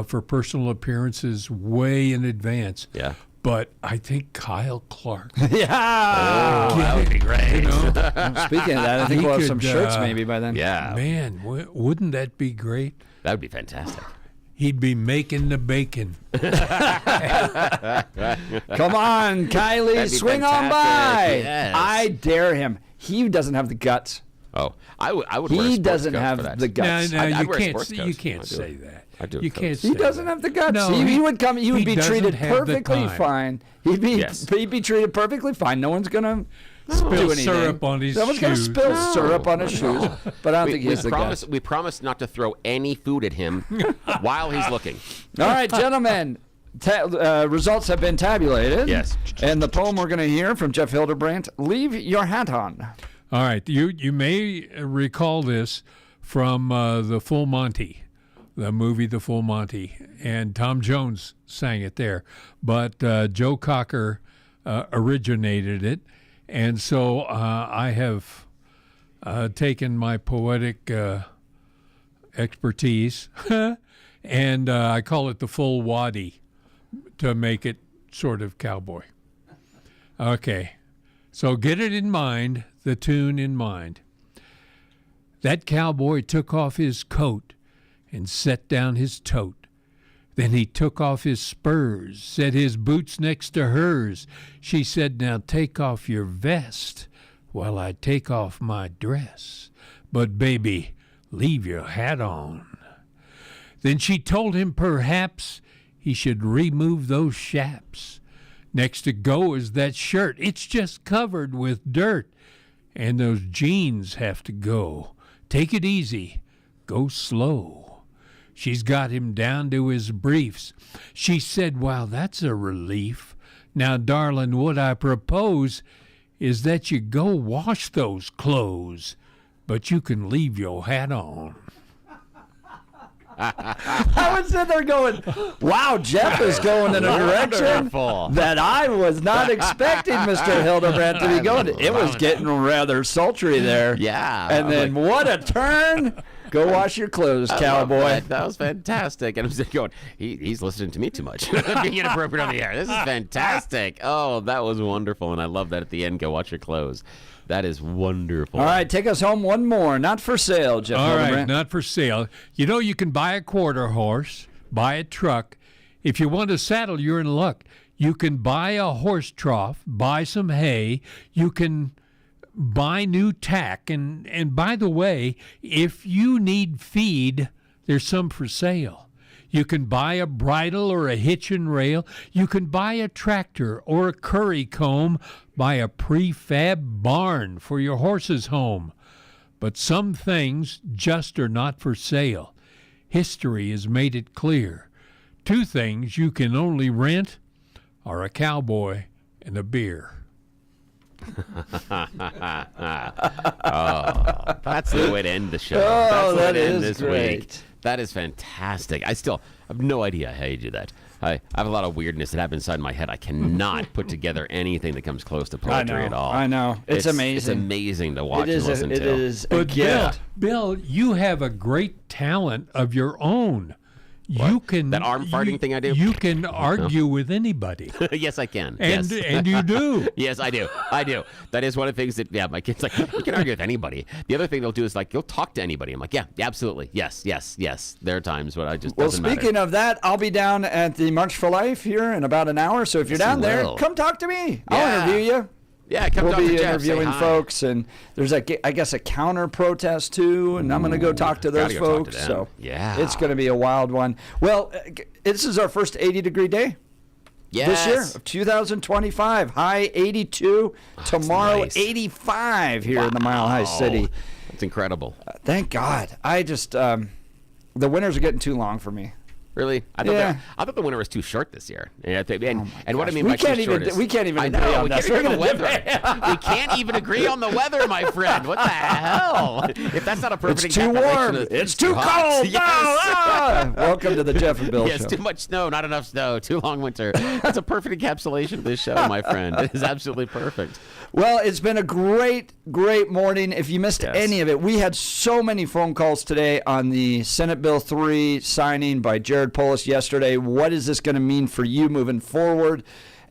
for personal appearances way in advance. Yeah. But I think Kyle Clark. Yeah. That would be great. You know? Speaking of that, I think we'll have some shirts maybe by then. Yeah. Man, wouldn't that be great? That would be fantastic. He'd be making the bacon. Come on, Kylie, swing on by. Yes. I dare him. He doesn't have the guts. Oh, I would wear a He sports doesn't coat have for that. the guts. No, I'd you wear a can't. sports coat. You can't I'd do say it. that. I do. You can't. He say doesn't that. have the guts. No, he would come. He would be doesn't treated have the perfectly time. fine. He'd be treated perfectly fine. No one's gonna do Spill anything. syrup on his Someone's gonna shoes. spill syrup on his shoes. But I don't think he has the guts. We promised not to throw any food at him while he's looking. All right, gentlemen. Results have been tabulated. Yes. And the poem we're going to hear from Jeff Hildebrandt, Leave Your Hat On. All right. You may recall this from the Full Monty, the movie The Full Monty, and Tom Jones sang it there. But Joe Cocker originated it, and so I have taken my poetic expertise, and I call it the Full Wadi to make it sort of cowboy. Okay, so get it in mind, the tune in mind. That cowboy took off his coat and set down his tote. Then he took off his spurs, set his boots next to hers. She said, now take off your vest while I take off my dress. But baby, leave your hat on. Then she told him perhaps he should remove those chaps. Next to go is that shirt. It's just covered with dirt. And those jeans have to go. Take it easy. Go slow. She's got him down to his briefs. She said, wow, that's a relief. Now, darling, what I propose is that you go wash those clothes, but you can leave your hat on. I was sitting there going, wow, Jeff is going in a direction that I was not expecting Mr. Hildebrandt to be going. It was getting rather sultry there. Yeah. And then what a turn. Go wash your clothes, cowboy. That was fantastic. And I'm just going, he's listening to me too much. Being inappropriate on the air. This is fantastic. Oh, that was wonderful. And I love that at the end, go wash your clothes. That is wonderful. All right, take us home one more. Not for sale, Jeff Hildebrandt. All right, not for sale. You know, you can buy a quarter horse, buy a truck. If you want a saddle, you're in luck. You can buy a horse trough, buy some hay. You can buy new tack. And by the way, if you need feed, there's some for sale. You can buy a bridle or a hitch and rail. You can buy a tractor or a curry comb. Buy a prefab barn for your horse's home. But some things just are not for sale. History has made it clear. Two things you can only rent: or a cowboy and a beer? Oh, that's the way to end the show. Oh, that's the way that to end is this great. week. That is fantastic. I still have no idea how you do that. I have a lot of weirdness that happens inside my head. I cannot put together anything that comes close to poetry at all. I know. It's amazing. It's amazing to watch It is and listen it to. is a But gift. Bill, you have a great talent of your own. You can That arm farting thing I do? You can argue with anybody. Yes, I can. And yes. and you do. Yes, I do. That is one of the things that, my kid's like, you can argue with anybody. The other thing they'll do is like, you'll talk to anybody. I'm like, yeah, absolutely. Yes. There are times when I just Well, doesn't speaking matter. of that, I'll be down at the March for Life here in about an hour. So if you're Yes, down you there, will. come talk to me. Yeah. I'll interview you. Yeah, come we'll talk be to Jeff, say interviewing hi. folks, and there's I guess a counter protest too, and I'm going to go talk to those gotta go talk to folks. them. So Yeah. it's going to be a wild one. Well, this is our first 80-degree day. Yes. This year of 2025, high 82. Tomorrow, nice. 85 here in the Mile High City. That's incredible. Thank God. I just the winters are getting too long for me. Really? I thought the winter was too short this year. And what I mean by We can't too short is... even I agree know, on we that. can't agree on the weather. We can't even agree on the weather, my friend. What the hell? If that's not a perfect It's too warm. It's too cold. Yes. Welcome to the Jeff and Bill Yes, Show. too much snow, not enough snow, too long winter. That's a perfect encapsulation of this show, my friend. It is absolutely perfect. Well, it's been a great morning. If you missed any of it, we had so many phone calls today on the Senate Bill 3 signing by Jared Polis yesterday. What is this going to mean for you moving forward?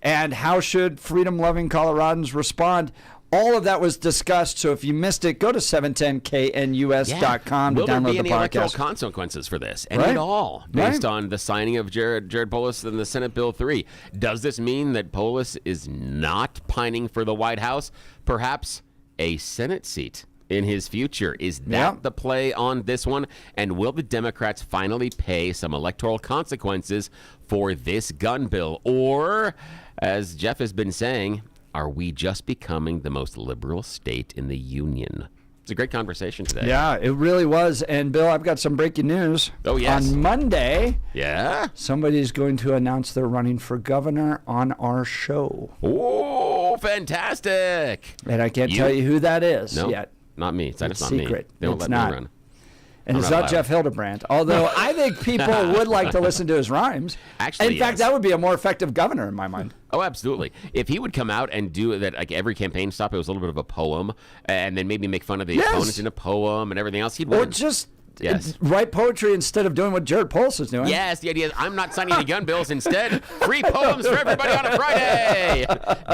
And how should freedom-loving Coloradans respond? All of that was discussed, so if you missed it, go to 710knus.com to Will there download be the any electoral podcast. consequences for this? Any Right. at all, based Right. on the signing of Jared Polis and the Senate Bill 3? Does this mean that Polis is not pining for the White House? Perhaps a Senate seat in his future? Is that the play on this one? And will the Democrats finally pay some electoral consequences for this gun bill? Or, as Jeff has been saying, are we just becoming the most liberal state in the union? It's a great conversation today. Yeah, it really was. And, Bill, I've got some breaking news. Oh, yes. On Monday, somebody's going to announce they're running for governor on our show. Oh, fantastic. And I can't tell you who that is No, yet. not me. It's not It's me. secret. They won't It's let not. me run. And I'm it's not not allowed. Jeff Hildebrandt, although I think people would like to listen to his rhymes. Actually, in fact, yes. that would be a more effective governor in my mind. Oh, absolutely. If he would come out and do that, like every campaign stop, it was a little bit of a poem, and then maybe make fun of the opponents in a poem and everything else, he'd win. Or just Yes. write poetry instead of doing what Jared Polis is doing. Yes, the idea is I'm not signing any gun bills. Instead, free poems for everybody on a Friday.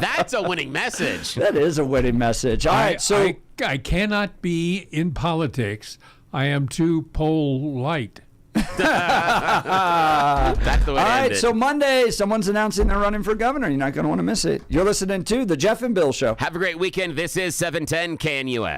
That's a winning message. That is a winning message. All right, so I cannot be in politics. I am too polite. That's the way all to end right, it. so Monday, someone's announcing they're running for governor. You're not going to want to miss it. You're listening to The Jeff and Bill Show. Have a great weekend. This is 710 KNUS.